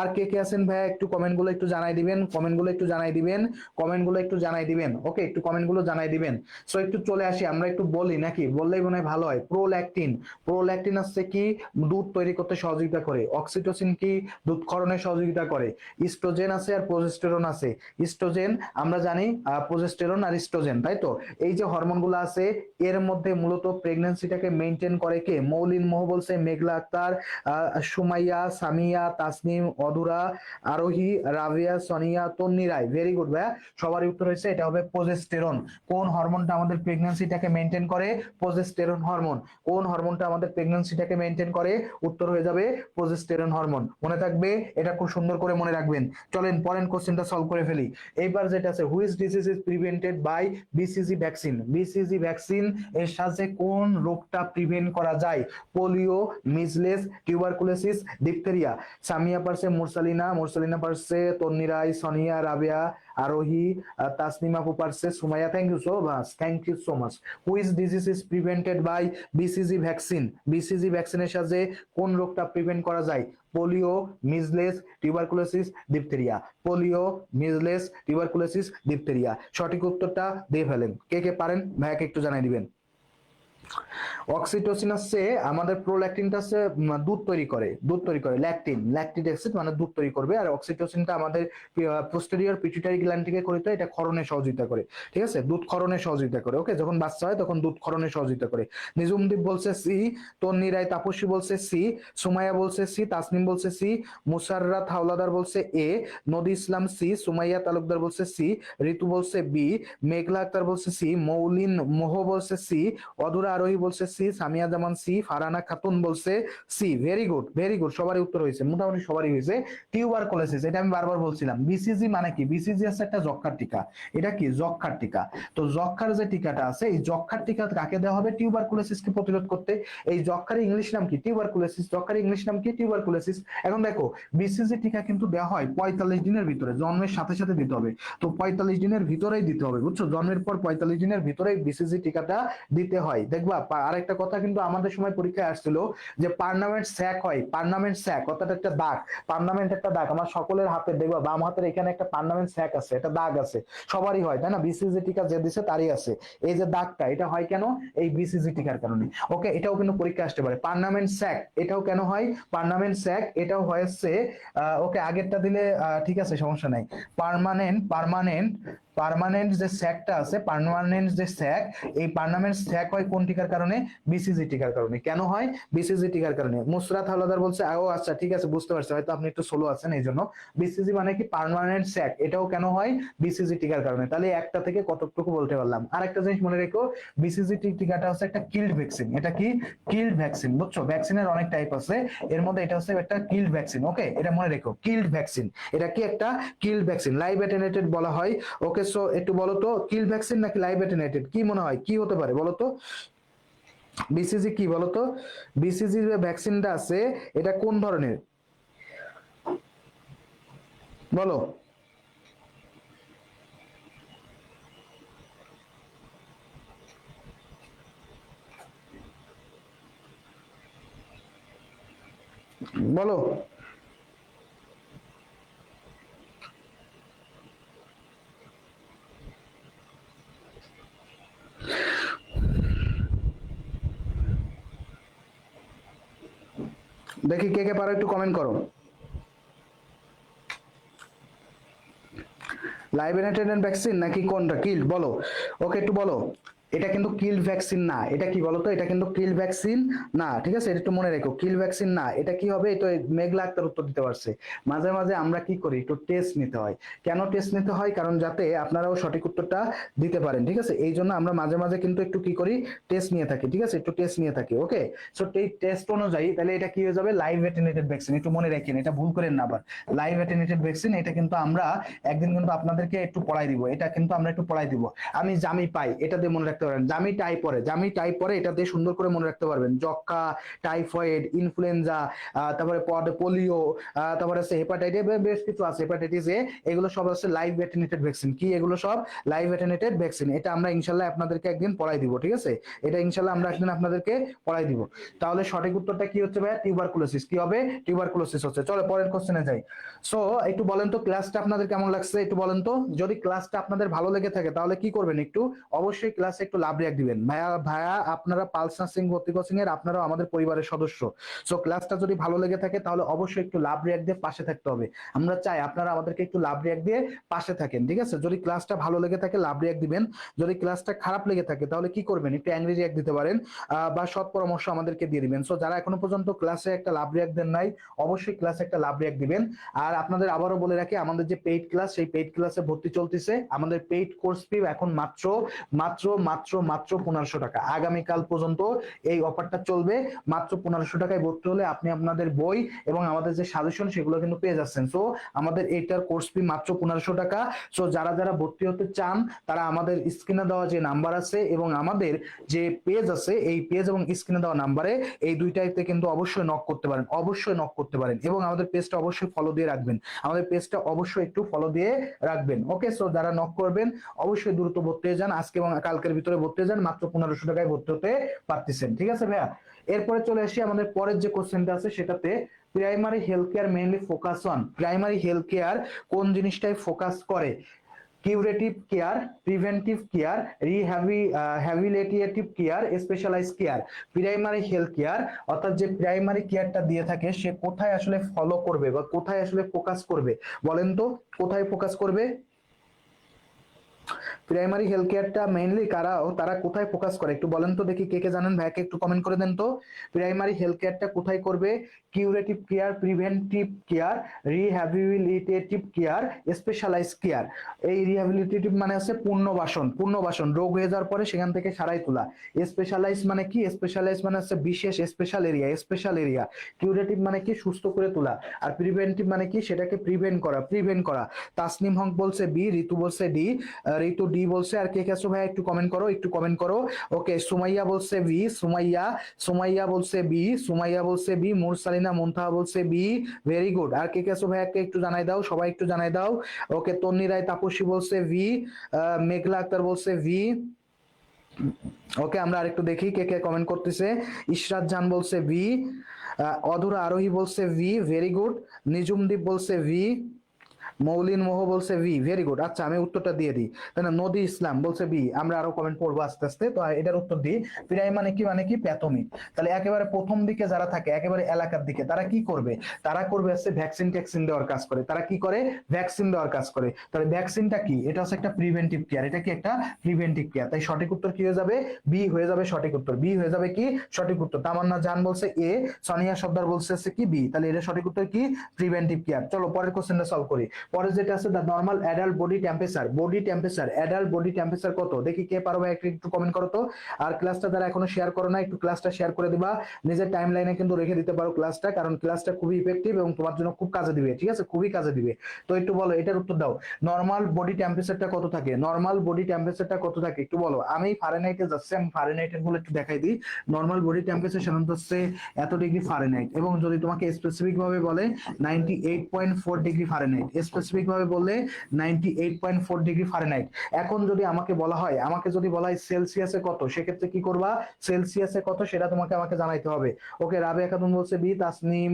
আর কে কে আছেন ভাইয়া, একটু কমেন্টগুলো একটু জানাই দিবেন, কমেন্টগুলো একটু জানাই দিবেন, কমেন্টগুলো একটু জানাই দিবেন, ওকে, একটু কমেন্টগুলো জানাই দিবেন। সো একটু চলে আসি, আমরা একটু বলি নাকি, বললেই মনে হয় ভালো হয়। প্রোল্যাকটিন, প্রোল্যাকটিন হচ্ছে কি? দুধ তৈরি করতে সহযোগিতা করে। অক্সিটোসিন কি? দুধ ক্ষরণে সহযোগিতা করে। ইস্ট্রোজেন আছে আর প্রোজেস্টেরন আছে। ইস্ট্রোজেন আমরা জানি, প্রোজেস্টেরন আর ইস্ট্রোজেন, তাই তো? এই যে হরমোনগুলো আছে, এর মধ্যে মূলত প্রেগন্যান্সিটাকে মেইনটেইন করে কে? মৌলিন মোহ বলছে মেঘলা আক্তার, সুমাইয়া, সামিয়া, তাসনিম, অধুরা, আরোহী, রাবিয়া, সোনিয়া, তন্নি রায়, ভেরি গুড ভাইয়া, সবারই উত্তর হয়েছে, এটা হবে প্রোজেস্টেরন। কোন হরমোনটা আমাদের প্রেগন্যান্সিটাকে মেইনটেইন করে? Progesterone hormone. কোন হরমোনটা আমাদের প্রেগন্যান্সিটাকে মেইনটেইন করে? উত্তর হয়ে যাবে প্রোজেস্টেরন হরমোন। মনে থাকবে, এটা খুব সুন্দর করে মনে রাখবেন। চলেন পরের কোশ্চেনটা সলভ করে ফেলি। এইবার যেটা আছে, which disease is prevented by BCG vaccine? BCG vaccine এর সাহায্যে কোন রোগটা প্রিভেন্ট করা যায়? Polio, measles, tuberculosis, diphtheria. Samia পারছে মুরসালিনা, মুরসালিনা পারছে তন্নি রায়, সোনিয়া, রাবেয়া, আরোহী, তাসনিমা আপু পারছে, Sumaiya, thank you so much, thank you so much. Which disease is prevented by BCG vaccine? BCG ভ্যাকসিনের সাহায্যে কোন রোগটা প্রিভেন্ট করা যায়? Polio, measles, tuberculosis, diphtheria. Polio, measles, tuberculosis, diphtheria. সঠিক উত্তরটা দিয়ে ফেলেন, কে কে পারেন ভাইয়াকে একটু জানাই দিবেন। অক্সিটোসিন হচ্ছে আমাদের প্রোল্যাকটিনটা হচ্ছে দুধ তৈরি করে ল্যাকটিক অ্যাসিড মানে দুধ তৈরি করবে, আর অক্সিটোসিনটা আমাদের পোস্টেরিয়র পিটুইটারি গ্ল্যান্ড থেকে ক্ষরিত হয়, এটা ক্ষরণে সহযোগিতা করে। ঠিক আছে, দুধ ক্ষরণে সহযোগিতা করে। ওকে, যখন বাচ্চা হয় তখন দুধ ক্ষরণে সহযোগিতা করে। নিজুমদীপ বলছে সি, তন্নি রায় তাপসী বলছে সি, সুমাইয়া বলছে সি, তাসনিম বলছে সি, মুসাররাত হাওলাদার বলছে এ, নদী ইসলাম সি, সুমাইয়া তালুকদার বলছে সি, ঋতু বলছে বি, মেঘলা আক্তার বলছে সি, মৌলিন মোহ বলছে সি, অধুরা আরোহী বলছে সি, সামিয়া জামান সি, ফারানা খাতুন বলছে C. Very good, very good, সবারই উত্তর হয়েছে, মোটামুটি সবারই হয়েছে। টিউবারকুলোসিস, এটা আমি বারবার বলছিলাম। বিসিজি মানে কি? বিসিজি আছে একটা যক্ষ্মার টিকা। এটা কি? যক্ষ্মার টিকা। তো যক্ষ্মার যে টিকাটা আছে, এই যক্ষ্মার টিকা কাকে দেওয়া হবে? টিউবারকুলোসিসকে প্রতিরোধ করতে। এই যক্ষ্মার ইংলিশ নাম কি? টিউবারকুলোসিস। যক্ষ্মার ইংলিশ নাম কি? টিউবারকুলোসিস। এখন দেখো, বিসিজি টিকা কিন্তু দেওয়া হয় 45 দিনের ভিতরে, জন্মের সাথে সাথে দিতে হবে। তো 45 দিনের ভিতরেই দিতে হবে, বুঝছো? জন্মের পর 45 দিনের ভিতরেই বিসিজি টিকাটা দিতে হয়। দেখবা, আরেকটা কথা কিন্তু আমাদের সময় পরীক্ষায় আসছিল যে পার্মানেন্ট স্যাক হয়। পার্মানেন্ট স্যাক অর্থাৎ একটা দাগ, পার্মানেন্ট একটা দাগ আমার সকলের হাতে, দেখবা বাম হাতের এখানে একটা পার্মানেন্ট স্যাক আছে, একটা দাগ আছে, সবারই হয়, তাই না? বিসিজি টিকা যে দিছে তারই আছে এই যে দাগটা। এটা হয় কেন? এই বিসিজি টিকার কারণে। ওকে, এটাও কিন্তু পরীক্ষা আসতে পারে। পার্মানেন্ট স্যাক, এটাও কেন হয়? পার্মানেন্ট স্যাক এটাও হয়েছে। ওকে, আগেরটা দিলে ঠিক আছে, সমস্যা নাই। পার্মানেন্ট পার্মানেন্ট যে স্যাকটা আছে, পার্মানেন্ট যে স্যাক, এই পার্মানেন্ট স্যাক হয় কোন টিকার কারণে? বিসিজি টিকার কারণে। কেন হয়? বিসিজি টিকার কারণে। মুসরাত হাওলাদার বলছে ও আচ্ছা ঠিক আছে, বুঝতে পারছি, হয়তো আপনি একটু স্লো আছেন এই জন্য। বিসিজি মানে কি? Permanent sac. এটাও কেন হয়? বিসিজি টিকার কারণে। তাহলে একটা থেকে কতটুকু বলতে পারলাম। আরেকটা জিনিস মনে রেখো, বিসিজি টিকাটা হচ্ছে একটা কিল্ড ভ্যাকসিন। এটা কি? কিল্ড ভ্যাকসিন, বুঝছো? ভ্যাকসিনের অনেক টাইপ আছে, এর মধ্যে এটা হচ্ছে একটা কিল্ড ভ্যাকসিন। ওকে, এটা মনে রেখো, কিল্ড ভ্যাকসিন। এটা কি? একটা কিল্ড ভ্যাকসিন, লাইভ অ্যাটেনুয়েটেড বলা হয়। ওকে, সো একটু বলো তো, কিল ভ্যাকসিন নাকি লাইভ অ্যাটেনুয়েটেড, কি মনে হয় কি হতে পারে বলো তো? বিসিজি কি বলো তো? বিসিজি যে ভ্যাকসিনটা আছে এটা কোন ধরনের বলো? বলো। দেখি কে কে পারো, একটু কমেন্ট করো। লাইভ অ্যাটেনুয়েটেড ভ্যাকসিন নাকি কোনটা? কিল বলো। ওকে, একটু বলো। এটা কিন্তু কিল ভ্যাকসিন না। এটা কি বলতো? এটা কিন্তু কিল ভ্যাকসিন না, ঠিক আছে? এটা একটু মনে রেখো, কিল ভ্যাকসিন না। এটা কি হবে? এটা মেঘলা আক্তার উত্তর দিতে পারছে। মাঝে মাঝে আমরা কি করি, একটু টেস্ট নিতে হয়। কেন টেস্ট নিতে হয়? কারণ যাতে আপনারাও সঠিক উত্তরটা দিতে পারেন, ঠিক আছে? এই জন্য আমরা মাঝে মাঝে কিন্তু একটু কি করি, টেস্ট নিয়ে থাকি, ঠিক আছে? একটু টেস্ট নিয়ে থাকি। ওকে, সো এই টেস্ট অনুযায়ী তাহলে এটা কি হয়ে যাবে? Live attenuated vaccine. একটু মনে রাখেন, এটা ভুল করেন না আবার। লাইভ অ্যাটেনুয়েটেড ভ্যাকসিন, এটা কিন্তু আমরা একদিন কিন্তু আপনাদেরকে একটু পড়াই দিব। এটা কিন্তু আমরা একটু পড়াই দিব। আমি জামি পাই, এটা দিয়ে মনে রাখতে পারেন। জামি টাই পরে, জামি টাই পরে, এটা দিয়ে সুন্দর করে মনে রাখতে পারবেন। যক্ষ্মা, টাইফয়েড, ইনফ্লুয়েঞ্জা, তারপরে পোলিও, তারপরে আছে হেপাটাইটিস, বেশ কিছু আছে, হেপাটাইটিস এ, এগুলো সব আছে লাইভ অ্যাটেনুয়েটেড ভ্যাকসিন। কি এগুলো সব? Live attenuated vaccine. এটা আমরা ইনশাল্লাহ আপনাদেরকে একদিন পড়াই দিব, ঠিক আছে? এটা ইনশাল্লাহ আমরা একদিন আপনাদেরকে পড়াই দিব। তাহলে সঠিক উত্তরটা কি হচ্ছে ভাইয়া? টিউবারকুলোসিস। কি হবে? টিউবারকুলোসিস হচ্ছে। চলো পরের কোশ্চেনে যাই। সো একটু বলেন তো ক্লাসটা আপনাদের কেমন লাগছে, একটু বলেন তো। যদি ক্লাসটা আপনাদের ভালো লেগে থাকে তাহলে কি করবেন? একটু অবশ্যই ক্লাসে একটু লাভ রিয়াক্ট দিবেন। ভাইয়া ভাইয়া আপনারা পালস নার্সিং ভর্তি কোচিং এর, আপনারাও আমাদের পরিবারের সদস্য। সো ক্লাসটা যদি ভালো লেগে থাকে তাহলে অবশ্যই একটু লাভ রিয়াক্ট দিয়ে পাশে থাকতে হবে। আমরা চাই আপনারা আমাদেরকে একটু লাভ রিয়াক্ট দিয়ে পাশে থাকেন, ঠিক আছে? যদি ক্লাসটা ভালো লেগে থাকে লাভ রিয়াক্ট দিবেন। যদি ক্লাসটা খারাপ লেগে থাকে তাহলে কি করবেন? একটু অ্যাংরি রিয়াক্ট দিতে পারেন, বা সৎ পরামর্শ আমাদেরকে দিয়ে দিবেন। সো যারা এখনো পর্যন্ত ক্লাসে একটা লাভ রিয়াক্ট দেন নাই, অবশ্যই ক্লাসে একটা লাভ রিয়াক্ট দিবেন। আর আপনাদের আবারও বলে রাখি, আমাদের যে পেইড ক্লাস, সেই পেইড ক্লাসে ভর্তি চলতেছে। আমাদের পেইড কোর্স ফি এখন মাত্র মাত্র মাত্র মাত্র 1500 টাকা। আগামীকাল পর্যন্ত এই অফারটা চলবে। মাত্র 1500 টাকায় ভর্তি হলে আপনি আপনাদের বই এবং আমাদের যে সাজেশন সেগুলো কিন্তু পেয়ে যাচ্ছেন। সো আমাদের এইটার কোর্স ফি মাত্র 1500 টাকা। সো যারা যারা ভর্তি হতে চান তারা আমাদের স্ক্রিনে দেওয়া যে নাম্বার আছে এবং আমাদের যে পেজ আছে, এই পেজ এবং স্ক্রিনে দেওয়া নাম্বারে, এই দুইটাইতে কিন্তু অবশ্যই নক করতে পারেন, অবশ্যই নক করতে পারেন। এবং আমাদের পেজটা অবশ্যই ফলো দিয়ে রাখবেন, আমাদের পেজটা অবশ্যই একটু ফলো দিয়ে রাখবেন। ওকে, সো যারা নক করবেন অবশ্যই দ্রুত ভর্তি হয়ে যান, আজকে এবং কালকের ভিতরে ভর্তি হয়ে যান। মাত্র 1500 টাকায় ভর্তি হতে পারতেছেন, ঠিক আছে ভাইয়া? এরপরে চলে আসি আমাদের পরের যে কোশ্চেনটা আছে সেটাতে। Primary health care mainly focus on, primary health care কোন জিনিসটাই ফোকাস করে? Curative care, preventive care, rehabilitative care, specialize care. Primary health care অর্থাৎ যে প্রাইমারি কেয়ারটা দিয়ে থাকে সে কোথায় আসলে ফলো করবে বা কোথায় আসলে ফোকাস করবে, বলেন তো কোথায় ফোকাস করবে? প্রাইমারি হেলথ কেয়ারটা মেইনলি তারা কোথায় ফোকাস করে একটু বলেন তো দেখি, কে কে জানেন ভাইকে একটু কমেন্ট করে দেন তো। প্রাইমারি হেলথ কেয়ারটা কোথায় করবে? Curative care, preventive care, rehabilitative care, specialize care. এই রিহ্যাবিলিটেটিভ মানে আছে পুনর্বাসন, পুনর্বাসন রোগ হয়ে যাওয়ার পরে সেখান থেকে সারাই তোলা। স্পেশালাইজ মানে কি? স্পেশালাইজ মানে হচ্ছে বিশেষ, special area, special area. Curative মানে কি? সুস্থ করে তোলা। আর প্রিভেন্টিভ মানে কি? সেটাকে প্রিভেন্ট করা, প্রিভেন্ট করা। তাসনিম হক বলছে বি, ঋতু বলছে ডি, ঋতু ডি বলছে। আর কে কে আছো ভাই একটু কমেন্ট করো, একটু কমেন্ট করো। ওকে, সুমাইয়া বলছে বি, সুমাইয়া বলছে বি, সুমাইয়া বলছে বি, মুরসালিনা মুনতাহা বলছে বি। Very good. আর কে কে আছো ভাই একটু জানাই দাও, সবাই একটু জানাই দাও। ওকে, তন্নি রায় তাপসী বলছে ভি, মেঘলা আক্তার বলছে ভি। ওকে, আমরা আরেকটু দেখি কে কে কমেন্ট করতেছে। ইশরাত জান বলছে ভি, অধুরা আরোহী বলছে ভি, ভেরি গুড। নিজুমদীপ বলছে ভি, মৌলিন মোহ বলছে ভি, ভেরি গুড। আচ্ছা, আমি উত্তরটা দিয়ে দিই তাই না। নদী ইসলাম বলছে বি। আমরা আরো কমেন্ট পড়বো আস্তে আস্তে, তো এটার উত্তর দিই। প্রাইম মানে কি? মানে কি? প্রাথমিক। তাহলে একেবারে প্রথম দিকে যারা থাকে, একেবারে এলাকার দিকে, তারা কি করবে? তারা করবে হচ্ছে ভ্যাকসিন ট্যাকসিন দেওয়ার কাজ করে। তারা কি করে? ভ্যাকসিন দেওয়ার কাজ করে। তাহলে ভ্যাকসিনটা কি? এটা হচ্ছে একটা প্রিভেন্টিভ কেয়ার। এটা কি? একটা প্রিভেন্টিভ কেয়ার। তাই সঠিক উত্তর কি হয়ে যাবে? বি হয়ে যাবে সঠিক উত্তর। বি হয়ে যাবে কি সঠিক উত্তর। তামান্না জান বলছে এ, সোনিয়া সর্দার বলছে কি বি। তাহলে এটা সঠিক উত্তর কি? Preventive care. চলো পরের কোশ্চেনটা সলভ করি। পরে যেটা আছে the normal adult body temperature. Body temperature, adult body temperature কত? দেখি কে পারবে একটু কমেন্ট করো তো। আর ক্লাসটা যারা এখনো শেয়ার করো না, একটু ক্লাসটা শেয়ার করে দিবা। নিজের টাইম লাইনে কিন্তু রেখে দিতে পারো ক্লাসটা, কারণ ক্লাসটা খুবই ইফেক্টিভ এবং তোমার জন্য খুব কাজে দিবে। ঠিক আছে, খুবই কাজে দিবে। তো একটু বলো, এটার উত্তর দাও। নরমাল বডি টেম্পারেচারটা কত থাকে? নরমাল বডি টেম্পারেচারটা কত থাকে একটু বলো। আমি ফারেনহাইটে যাচ্ছি, আমি ফারেনহাইটের গুলো একটু দেখাই দিই। নরমাল বডি টেম্পারেচার সাধারণত হচ্ছে এত ডিগ্রি ফারেনহাইট, এবং যদি তোমাকে স্পেসিফিক ভাবে বলে 98.4 ডিগ্রি ফারেনহাইট, স্পেসিফিক ভাবে বললে 98.4 ডিগ্রি ফারেনহাইট। এখন যদি আমাকে বলা হয়, সেলসিয়াসে কত, সেক্ষেত্রে কি করবা? সেলসিয়াসে কত সেটা আমাকে জানাইতে হবে। ওকে, রাবেয়া খাতুন বলছে বি, তাসনিম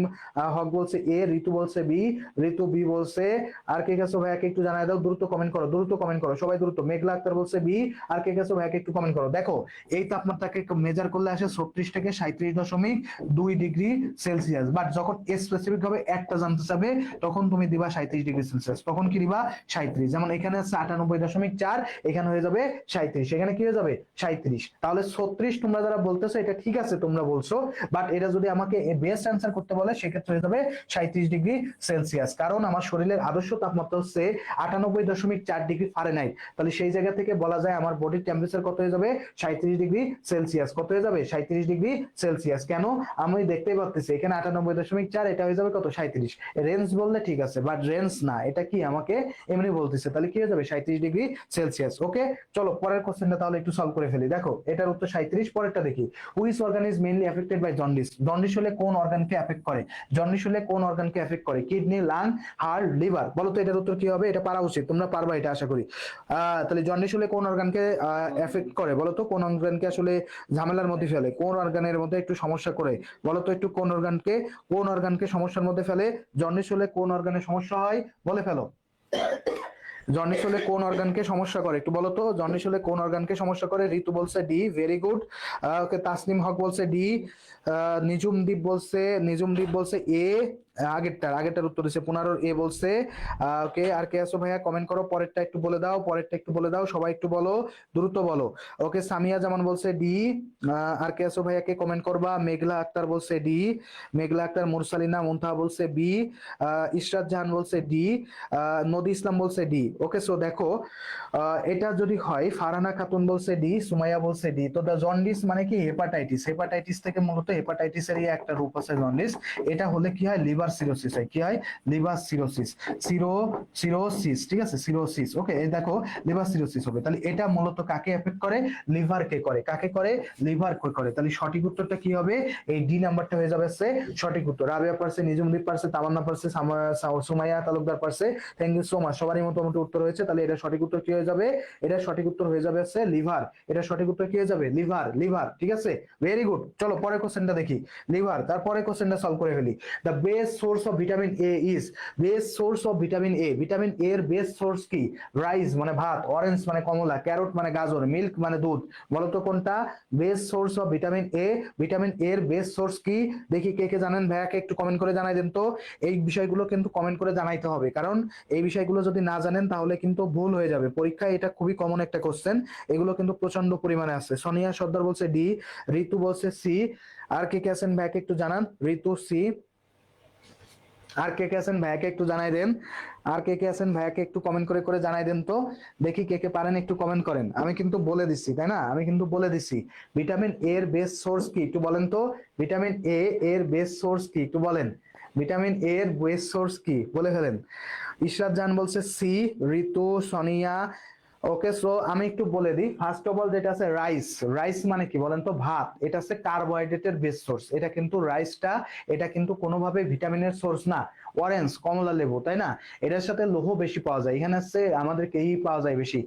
হক বলছে এ, ঋতু বলছে বি, ঋতু বি বলছে। আর কে গেছো ভাইয়াকে একটু জানাই দাও, দ্রুত কমেন্ট করো, দ্রুত কমেন্ট করো সবাই দ্রুত। মেঘলা আক্তার বলছে বি। আর কে গেছো ভাইয়াকে একটু কমেন্ট করো। দেখো, এই তাপমাত্রাকে মেজার করলে আসে 36 থেকে 37.2 ডিগ্রি সেলসিয়াস। বাট যখন স্পেসিফিক ভাবে একটা জানতে চাবে, তখন তুমি দিবা 37 ডিগ্রি সেলসিয়াস। তখন কি দিবা? 37। যেমন এখানে আছে 98.4, এখানে হয়ে যাবে 37, এখানে কি হয়ে যাবে? 37। তাহলে 36 তোমরা যারা বলতেছো এটা ঠিক আছে, তোমরা বলছো, বাট এটা যদি আমাকে বেস্ট অ্যান্সার করতে বলে সেক্ষেত্রে হয়ে যাবে 37 ডিগ্রি সেলসিয়াস। কারণ আমার শরীরের আদর্শ তাপমাত্রা হচ্ছে 98.4 ডিগ্রি ফারেনহাইট। তাহলে সেই জায়গা থেকে বলা যায় আমার বডির টেম্পারেচার কত হয়ে যাবে? 37 ডিগ্রি সেলসিয়াস। কত হয়ে যাবে? 37 ডিগ্রি সেলসিয়াস। কেন? আমি দেখতেই পাচ্ছি এখানে 98.4, এটা হয়ে যাবে কত? 37। রেঞ্জ বললে ঠিক আছে, বাট রেঞ্জ না, এটা কি আমাকে এমনি বলতেছে। তাহলে কি হয়ে যাবে? 37 ডিগ্রি সেলসিয়াস। ওকে, চলো পরের কোশ্চেনটা তাহলে একটু সলভ করে ফেলি। দেখো, এটার উত্তর 37। পরেরটা দেখি। Which organ is mainly affected by jaundice? Jaundice হলে কোন অর্গানকে এফেক্ট করে? জন্ডিস হলে কোন অর্গানকে এফেক্ট করে? Kidney, lung, heart, liver. বলো তো এটার উত্তর কি হবে? এটা পারা উচিত, তোমরা পারবা এটা আশা করি। তাহলে জন্ডিস হলে কোন অর্গানকে এফেক্ট করে? বলো তো কোন অর্গানকে আসলে ঝামেলার মধ্যে ফেলে, কোন অর্গানের মধ্যে একটু সমস্যা করে? বলো তো একটু কোন অর্গানকে সমস্যার মধ্যে ফেলে? জন্ডিস হলে কোন অর্গানের সমস্যা হয়? বলে ফেলো। জন্ডিস হলে কোন অর্গানকে সমস্যা করে একটু বলো তো। জন্ডিস হলে কোন অর্গানকে সমস্যা করে? ঋতু বলছে ডি, ভেরি গুড। ওকে, তাসনিম হক বলছে ডি, নিজুমদীপ বলছে এ। আগেরটার উত্তর দিচ্ছে 15 এ বলছে। ওকে, আর কে আছো ভাইয়া কমেন্ট করো, পরেরটা একটু বলে দাও, সবাই একটু বলো, দ্রুত বলো। ওকে, সামিয়া জামান বলছে ডি। আর কে আছো ভাইয়া কে কমেন্ট করবা? মেঘলা আক্তার বলছে ডি, মেঘলা আক্তার। মুরসালিনা মুনতাহা বলছে বি, ইশরাত জাহান বলছে ডি, নদী ইসলাম বলছে ডি। ওকে, সো দেখো, এটা যদি হয়, ফারহানা খাতুন বলছে ডি, সুমাইয়া বলছে ডি। তো দ্য জন্ডিস মানে কি? হেপাটাইটিস থেকে মূলত হেপাটাইটিসের একটা রূপ আছে জন্ডিস। এটা হলে কি হয়? লিভার সিরোসিস হয়। কি হয়? Liver cirrhosis. ঠিক আছে, সিরোসিস। ওকে, এই দেখো লিভার সিরোসিস হবে। তাহলে এটা মূলত কাকে এফেক্ট করে? লিভারকে করে। কাকে করে? লিভারকে করে। তাহলে সঠিক উত্তরটা কি হবে? এই ডি নাম্বারটা হয়ে যাবে সঠিক উত্তর। রাবিয়া পারছে, নিজুমদীপ পারছে, তামান্না পারছে, সুমাইয়া তালুকদার পারছে। থ্যাংক ইউ সো মাচ, সবারই মোটামুটি উত্তর হয়েছে। তাহলে এটা সঠিক উত্তর কি হয়ে যাবে? এটা সঠিক উত্তর হয়ে যাবে লিভার। এটা সঠিক উত্তর কি হয়ে যাবে? লিভার। ঠিক আছে, ভেরি গুড। চলো পরের কোশ্চেনটা দেখি। লিভার, তারপরে কোশ্চেনটা সলভ করে ফেলি। The best source of vitamin A is, best source of vitamin A, vitamin A এর বেস্ট সোর্স কি? রাইস মানে ভাত, অরেঞ্জ মানে কমলা, ক্যারট মানে গাজর, মিল্ক মানে দুধ। বলতো কোনটা best source of vitamin A? Vitamin A এর বেস্ট সোর্স কি? দেখি কে কে জানেন, ভাইয়াকে একটু কমেন্ট করে জানাই দেন তো। এই বিষয়গুলো কিন্তু কমেন্ট করে জানাইতে হবে, কারণ এই বিষয়গুলো যদি না জানেন তাহলে কিন্তু ভুল হয়ে যাবে পরীক্ষায়। এটা খুবই কমন একটা কোশ্চেন, এগুলো কিন্তু প্রচন্ড পরিমাণে আছে। সোনিয়া সর্দার বলছে ডি, ঋতু বলছে সি। আর কে কে আছেন ভাইয়াকে একটু জানান, ঋতু সি। আর কে কে আছেন ভাইয়াকে একটু জানাই দেন, আর কে কে আছেন ভাইয়াকে একটু কমেন্ট করে করে জানাই দেন তো। দেখি কে কে পারেন একটু কমেন্ট করেন। আমি কিন্তু বলে দিচ্ছি, তাই না? আমি কিন্তু বলে দিচ্ছি ভিটামিন এ এর বেস্ট সোর্স কি, একটু বলেন তো। ভিটামিন এ এর বেস্ট সোর্স কি, একটু বলেন। ভিটামিন এ এর বেস্ট সোর্স কি, বলে ফেলেন। ইশরাত জান বলছে সি, ঋতু, সোনিয়া। ওকে, সো আমি একটু বলে দিই। ফার্স্ট অফ অল যেটা আছে রাইস, রাইস মানে কি বলেন তো? ভাত। এটা হচ্ছে কার্বোহাইড্রেটের বেস্ট সোর্স। এটা কিন্তু রাইসটা, এটা কিন্তু কোনোভাবে ভিটামিনের সোর্স না। অরেঞ্জ, কমলা লেবু, তাই না? এটার সাথে লৌহ বেশি পাওয়া যায়, এখানে হচ্ছে আমাদের এই পাওয়া যায় বেশি,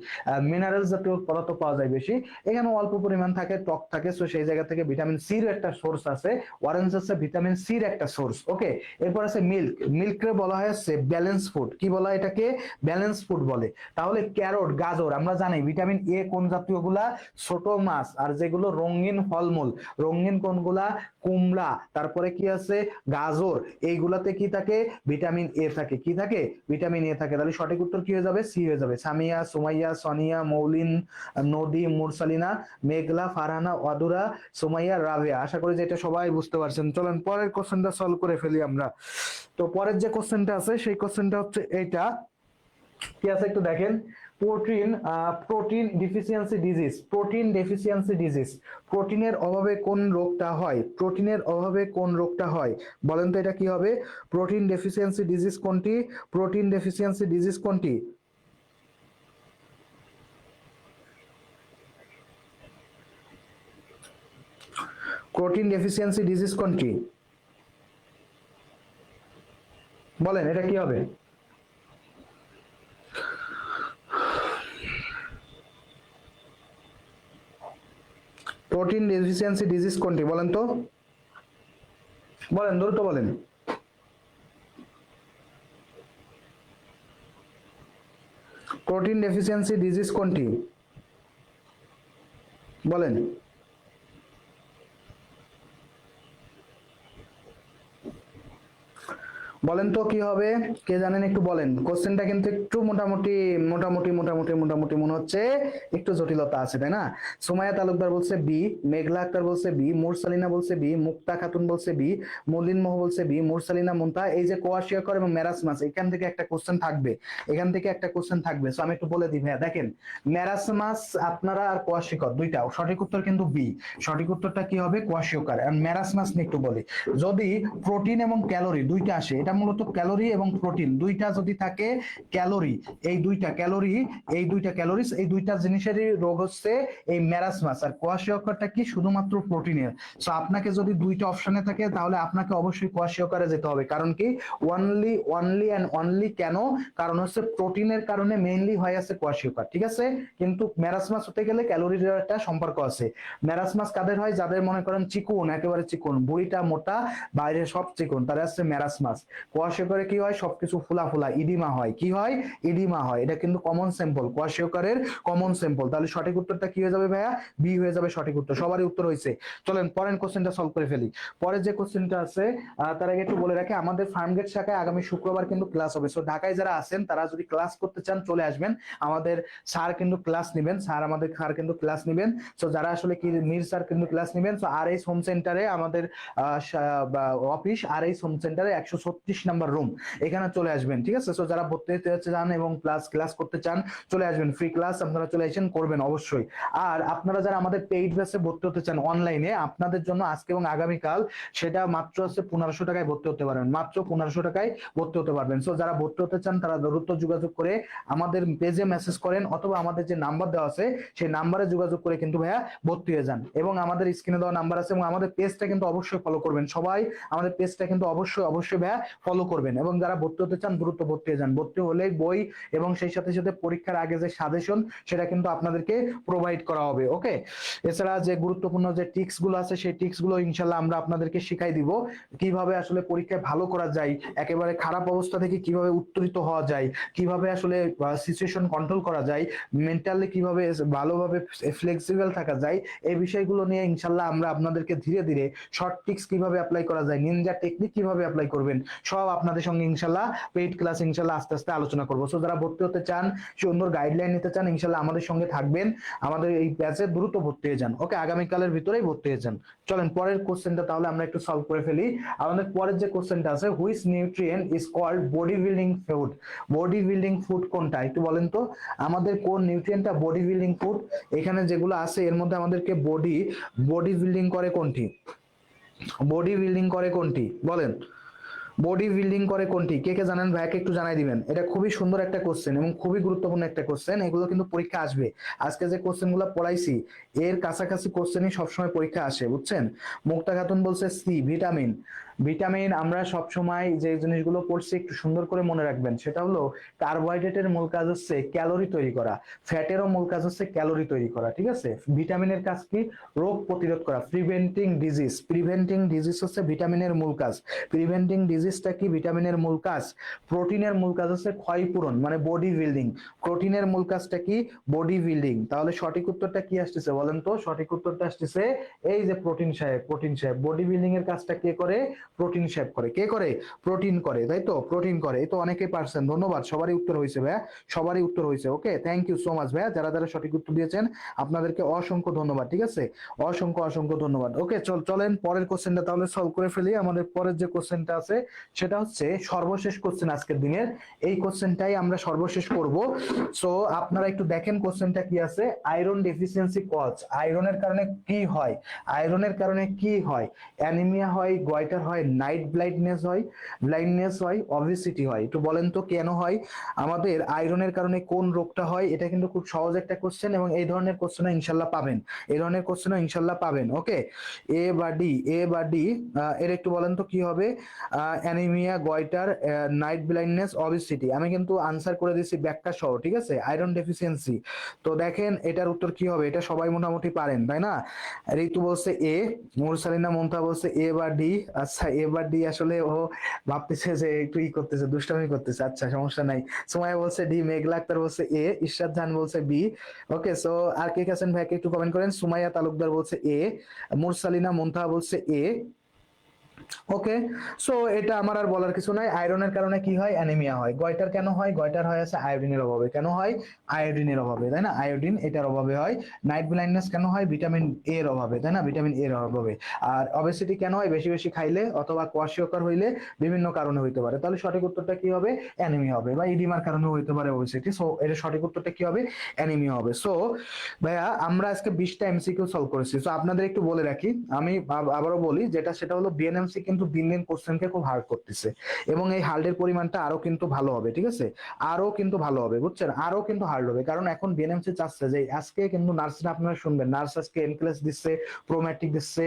মিনারেল জাতীয় পদার্থ পাওয়া যায় বেশি। এখানে অল্প পরিমাণ থাকে, টক থাকে, সো সেই জায়গা থেকে ভিটামিন সির একটা সোর্স আছে। অরেঞ্জ হচ্ছে ভিটামিন সির একটা সোর্স। ওকে, এরপর আছে মিল্ক। মিল্ককে বলা হয় হচ্ছে ব্যালেন্স ফুড। কি বলা হয় এটাকে? ব্যালেন্স ফুড বলে। তাহলে ক্যারট, গাজর, আমরা জানি ভিটামিন এ কোন জাতীয় গুলা? ছোট মাছ। আর যেগুলো রঙিন ফলমূল, রঙিন কোনগুলা? কুমড়া, তারপরে কি আছে? গাজর। এইগুলাতে কি থাকে? ভিটামিন এ থাকে। কি থাকে? ভিটামিন এ থাকে। তাহলে সঠিক উত্তর কি হয়ে যাবে? সি হয়ে যাবে। সামিয়া, সুমাইয়া, সোনিয়া, মৌলিন, নদী, মুরসালিনা, মেঘলা, ফারহানা, অদুরা, সুমাইয়া, রাবেয়া। আশা করি যে এটা সবাই বুঝতে পারছেন। চলেন পরের কোশ্চেনটা সলভ করে ফেলি আমরা। তো পরের যে কোশ্চেনটা আছে সেই কোশ্চেনটা হচ্ছে এইটা। কি আছে একটু দেখেন। Protein deficiency disease, protein deficiency disease, প্রোটিনের অভাবে কোন রোগটা হয়? প্রোটিনের অভাবে কোন রোগটা হয় বলেন তো, এটা কি হবে? প্রোটিন ডেফিসিয়েন্সি ডিজিজ কোনটি? প্রোটিন ডেফিসিয়েন্সি ডিজিজ কোনটি? প্রোটিন ডেফিসিয়েন্সি ডিজিজ কোনটি? বলেন এটা কি হবে? প্রোটিন ডেফিসিয়েন্সি ডিজিজ কোনটি বলেন তো, বলেন দ্রুত বলেন। প্রোটিন ডেফিসিয়েন্সি ডিজিজ কোনটি বলেন। বলেন তো কি হবে? কে জানেন একটু বলেন। কোশ্চেনটা কিন্তু একটু মোটামুটি মোটামুটি মোটামুটি মোটামুটি মনে হচ্ছে একটু জটিলতা আছে, তাই না? সুমাইয়া তালুকদার বলছে বি, মেঘলা আক্তার বলছে বি, মুরসালিনা বলছে বি, মুক্তা খাতুন বলছে বি, মলিন মোহ বলছে বি, মুরসালিনা মুনতা। এই যে কোয়াশিয়াকর এবং মেরাসমাস, এখান থেকে একটা কোশ্চেন থাকবে, এখান থেকে একটা কোশ্চেন থাকবে। সো আমি একটু বলে দিই ভাইয়া, দেখেন মেরাসমাস আপনারা আর কোয়াশিকর দুইটা, সঠিক উত্তর কিন্তু বি। সঠিক উত্তরটা কি হবে? কোয়াশিয়কার। আর মেরাসমাস নিয়ে একটু বলি, যদি প্রোটিন এবং ক্যালোরি দুইটা আসে, এটা মূলত ক্যালোরি এবং প্রোটিন দুইটা যদি থাকে, ক্যালোরি, এই দুইটা ক্যালোরি, এই দুইটা ক্যালোরিজ, এই দুইটা জিনিসেরই রোগ হচ্ছে এই মেরাসমাস। আর কোয়াশিয়কারটা কি? শুধুমাত্র প্রোটিনের। সো আপনাকে যদি দুইটা অপশনে থাকে তাহলে আপনাকে অবশ্যই কোয়াশিয়কারে যেতে হবে। কারণ কি? অনলি অনলি অ্যান্ড অনলি কেন? কারণ হচ্ছে প্রোটিনের কারণে মেইনলি হয় আছে কোয়াশিয়কার, ঠিক আছে? কিন্তু মেরাসমাস হতে গেলে ক্যালোরির একটা সম্পর্ক আছে। মেরাসমাস কাদের হয়? যাদের মনে করেন চিকন, একেবারে চিকন, বুড়িটা মোটা, বাইরে সব চিকন, তারা হচ্ছে মেরাসমাস। কোয়াশিয়কারে কি হয়? সবকিছু ফুলা ফুলা, ইডিমা হয়। কি হয়? ইডিমা হয়। এটা কিন্তু কমন স্যাম্পল, কোয়াশিয়কারের কমন স্যাম্পল। তাহলে সঠিক উত্তরটা কি হয়ে যাবে ভাইয়া? বি হয়ে যাবে সঠিক উত্তর। সবারই উত্তর হয়েছে। চলেন পরের কোশ্চেনটা সলভ করে ফেলি। পরের যে কোশ্চেনটা আছে তার আগে একটু বলে রাখি, আমাদের ফার্মগেট শাখায় আগামী শুক্রবার কিন্তু ক্লাস হবে। সো ঢাকায় যারা আছেন তারা যদি ক্লাস করতে চান চলে আসবেন। আমাদের স্যার কিন্তু ক্লাস নেবেন, আমাদের স্যার কিন্তু ক্লাস নেবেন। সো যারা আসলে কি মির স্যার কিন্তু ক্লাস নেবেন। সো আরএস হোম সেন্টারে আমাদের অফিস, আরএস হোম সেন্টারে 136 নাম্বার রুম, এখানে চলে আসবেন, ঠিক আছে? সো যারা ভর্তি হতে চান এবং প্লাস ক্লাস করতে চান চলে আসবেন। ফ্রি ক্লাস আপনারা চলে আসেন, করবেন অবশ্যই। আর আপনারা যারা আমাদের পেইড ব্যাচে ভর্তি হতে চান অনলাইনে, আপনাদের জন্য আজকে এবং আগামীকাল সেটা মাত্র হচ্ছে 1500 টাকায় ভর্তি হতে পারবেন, মাত্র 1500 টাকায় ভর্তি হতে পারবেন। সো যারা ভর্তি হতে চান তারা দ্রুত যোগাযোগ করে আমাদের পেজে মেসেজ করেন, অথবা আমাদের যে নাম্বার দেওয়া আছে সেই নাম্বারে যোগাযোগ করে কিন্তু ভাইয়া ভর্তি হয়ে যান। এবং আমাদের স্ক্রিনে দেওয়া নাম্বার আছে, এবং আমাদের পেজটা কিন্তু অবশ্যই ফলো করবেন সবাই। আমাদের পেজটা কিন্তু অবশ্যই অবশ্যই ভাইয়া ফলো করবেন, এবং যারা ভর্তি হতে চান দ্রুত ভর্তি হয়ে যান। ভর্তি হলেই বই এবং সেই সাথে সাথে পরীক্ষার আগে যে সাজেশন সেটা কিন্তু আপনাদেরকে প্রোভাইড করা হবে। ওকে, এছাড়া যে গুরুত্বপূর্ণ যে টিক্স গুলো আছে সেই টিক্স গুলো ইনশাল্লাহ আমরা আপনাদেরকে শিখাই দিব, কিভাবে আসলে পরীক্ষায় ভালো করা যায়, একেবারে খারাপ অবস্থা থেকে কিভাবে উত্তরিত হওয়া যায়, কিভাবে আসলে সিচুয়েশন কন্ট্রোল করা যায়, মেন্টালি কিভাবে ভালোভাবে ফ্লেক্সিবল থাকা যায়, এই বিষয়গুলো নিয়ে ইনশাল্লাহ আমরা আপনাদেরকে ধীরে ধীরে শর্ট টিক্স কিভাবে অ্যাপ্লাই করা যায়, নিনজা টেকনিক কিভাবে অ্যাপ্লাই করবেন, সব আপনাদের সঙ্গে ইনশাল্লাহ পেইড ক্লাস ইনশাল্লাহ আস্তে আস্তে আলোচনা করবো। সো যারা ভর্তি হতে চান, সুন্দর গাইডলাইন নিতে চান, ইনশাল্লাহ আমাদের সঙ্গে থাকবেন, আমাদের এই ব্যাচে দ্রুত ভর্তি হয়ে যান। ওকে, আগামীকালের ভিতরেই ভর্তি হয়ে যান। চলেন পরের কোশ্চেনটা তাহলে আমরা একটু সলভ করে ফেলি। আমাদের পরের যে কোশ্চেনটা আছে, which nutrient is called body building food. Body building food কোনটা একটু বলেন তো, আমাদের কোন নিউট্রিয়েন্টটা বডি বিল্ডিং ফুড? এখানে যেগুলো আছে এর মধ্যে আমাদেরকে বডি বিল্ডিং করে কোনটি? বডি বিল্ডিং করে কোনটি বলেন? বডি বিল্ডিং করে কোনটি? কে কে জানেন ভাইকে একটু জানাই দিবেন। এটা খুবই সুন্দর একটা কোশ্চেন এবং খুবই গুরুত্বপূর্ণ একটা কোশ্চেন। এগুলো কিন্তু পরীক্ষা আসবে। আজকে যে কোশ্চেন গুলো পড়াইছি এর কাছাকাছি কোশ্চেনই সবসময় পরীক্ষা আসে, বুঝছেন? মুক্তা খাতুন বলছে সি, ভিটামিন। ভিটামিন আমরা সবসময় যে জিনিসগুলো পড়ছি একটু সুন্দর করে মনে রাখবেন, সেটা হলো কার্বোহাইড্রেটের মূল কাজ হচ্ছে ক্যালোরি তৈরি করা, ফ্যাটেরও মূল কাজ হচ্ছে ক্যালোরি তৈরি করা, ঠিক আছে? ভিটামিনের কাজ কি? রোগ প্রতিরোধ করা, প্রিভেন্টিং ডিজিজ। প্রিভেন্টিং ডিজিজ হচ্ছে ভিটামিনের মূল কাজ। প্রিভেন্টিং ডিজিজটা কি? ভিটামিনের মূল কাজ। প্রোটিনের মূল কাজ হচ্ছে ক্ষয়পূরণ, মানে বডি বিল্ডিং। প্রোটিনের মূল কাজটা কি? Body building. তাহলে সঠিক উত্তরটা কি আসতেছে বলেন তো? সঠিক উত্তরটা আসতেছে এই যে প্রোটিন সাহেব। প্রোটিন সাহেব বডি বিল্ডিং এর কাজটা কে করে? প্রোটিন সাহেব করে। কে করে? প্রোটিন করে, তাই তো? প্রোটিন করে। এই তো অনেকেই পারছেন, ধন্যবাদ। সবারই উত্তর হয়েছে ভাইয়া, সবারই উত্তর হয়েছে। ওকে, থ্যাংক ইউ সো মাচ ভাইয়া, যারা যারা সঠিক উত্তর দিয়েছেন আপনাদেরকে অসংখ্য ধন্যবাদ। ঠিক আছে, অসংখ্য অসংখ্য ধন্যবাদ। ওকে, চলেন পরের কোশ্চেনটা তাহলে সলভ করে ফেলি। আমাদের পরের যে কোশ্চেনটা আছে সেটা হচ্ছে সর্বশেষ কোশ্চেন আজকের দিনের। এই কোশ্চেনটাই আমরা সর্বশেষ করব। সো আপনারা একটু দেখেন কোশ্চেনটা কি আছে। Iron deficiency cause. আয়রনের কারণে কি হয়? আয়রনের কারণে কি হয়? অ্যানিমিয়া হয়, গয়টার হয়, নাইট ব্লাইন্ডনেস হয়, অবেসিটি হয়। একটু বলেন তো কেন হয়? আমাদের আয়রনের কারণে কোন রোগটা হয়? এটা কিন্তু খুব সহজ একটা কোশ্চেন এবং এই ধরনের কোশ্চেনও ইনশাল্লাহ পাবেন। এই ধরনের কোশ্চেনও ইনশাল্লাহ পাবেন। ওকে, এ বা ডি, এ বা ডি এর একটু বলেন তো কি হবে? Anaemia, goitre, night blindness, obesity. আমি কিন্তু আনসার করে দিচ্ছি ব্যাখ্যা সহ, ঠিক আছে? Iron deficiency. তো দেখেন এটার উত্তর কি হবে? এটা সবাই মোটামুটি পারেন, তাই না? ঋতু বলছে এ, মুরসালিনা মুনতাহা বলছে এ বা ডি। আচ্ছা, এ বা ডি আসলে ও ভাবতেছে যে একটু করতেছে, দুষ্টামি করতেছে। আচ্ছা, সমস্যা নাই। সুমাইয়া বলছে ডি, মেঘলা আক্তার বলছে এ, ইশরাত জাহান বলছে বি। ওকে, সো আর কে আছেন ভাইকে একটু কমেন্ট করেন। সুমাইয়া তালুকদার বলছে এ, মুরসালিনা মুনতাহা বলছে এ। ওকে, সো এটা আমার আর বলার কিছু নাই। আয়রনের কারণে কি হয়? অ্যানিমিয়া হয়। গয়টার কেন হয়? গয়টার হয় আছে আয়োডিনের অভাবে। কেন হয়? আয়োডিনের অভাবে, তাই না? আয়োডিন এটার অভাবে হয়। নাইট ব্লাইন্ডনেস কেন হয়? ভিটামিন এ এর অভাবে, তাই না? ভিটামিন এ এর অভাবে। আর অবেসিটি কেন হয়? বেশি বেশি খাইলে অথবা কোয়াশিয়কার হইলে বিভিন্ন কারণে হইতে পারে। তাহলে সঠিক উত্তরটা কি হবে? অ্যানিমিয়া হবে, বা ইডিমার কারণে হইতে পারে অবেসিটি। সো এর সঠিক উত্তরটা কি হবে? অ্যানিমিয়া হবে। সো ভাইয়া আমরা আজকে 20টা এমসিকিউ সলভ করেছি। সো আপনাদের একটু বলে রাখি, আমি আবারও বলি, যেটা সেটা হলো বিএনএমসি কিন্তু দিন দিন কোশ্চেনকে খুব হার্ড করতেছে এবং এই হার্ডের পরিমাণটা আরো কিন্তু ভালো হবে, ঠিক আছে? আরো কিন্তু ভালো হবে, বুঝছেন? আরো কিন্তু হার্ড হবে, কারণ এখন বিএনএমসি চাচ্ছে যে আজকে কিন্তু নার্সরা, আপনারা শুনবেন, নার্স আজকে এনক্লেস দিচ্ছে, প্রোম্যাট্রিক দিচ্ছে,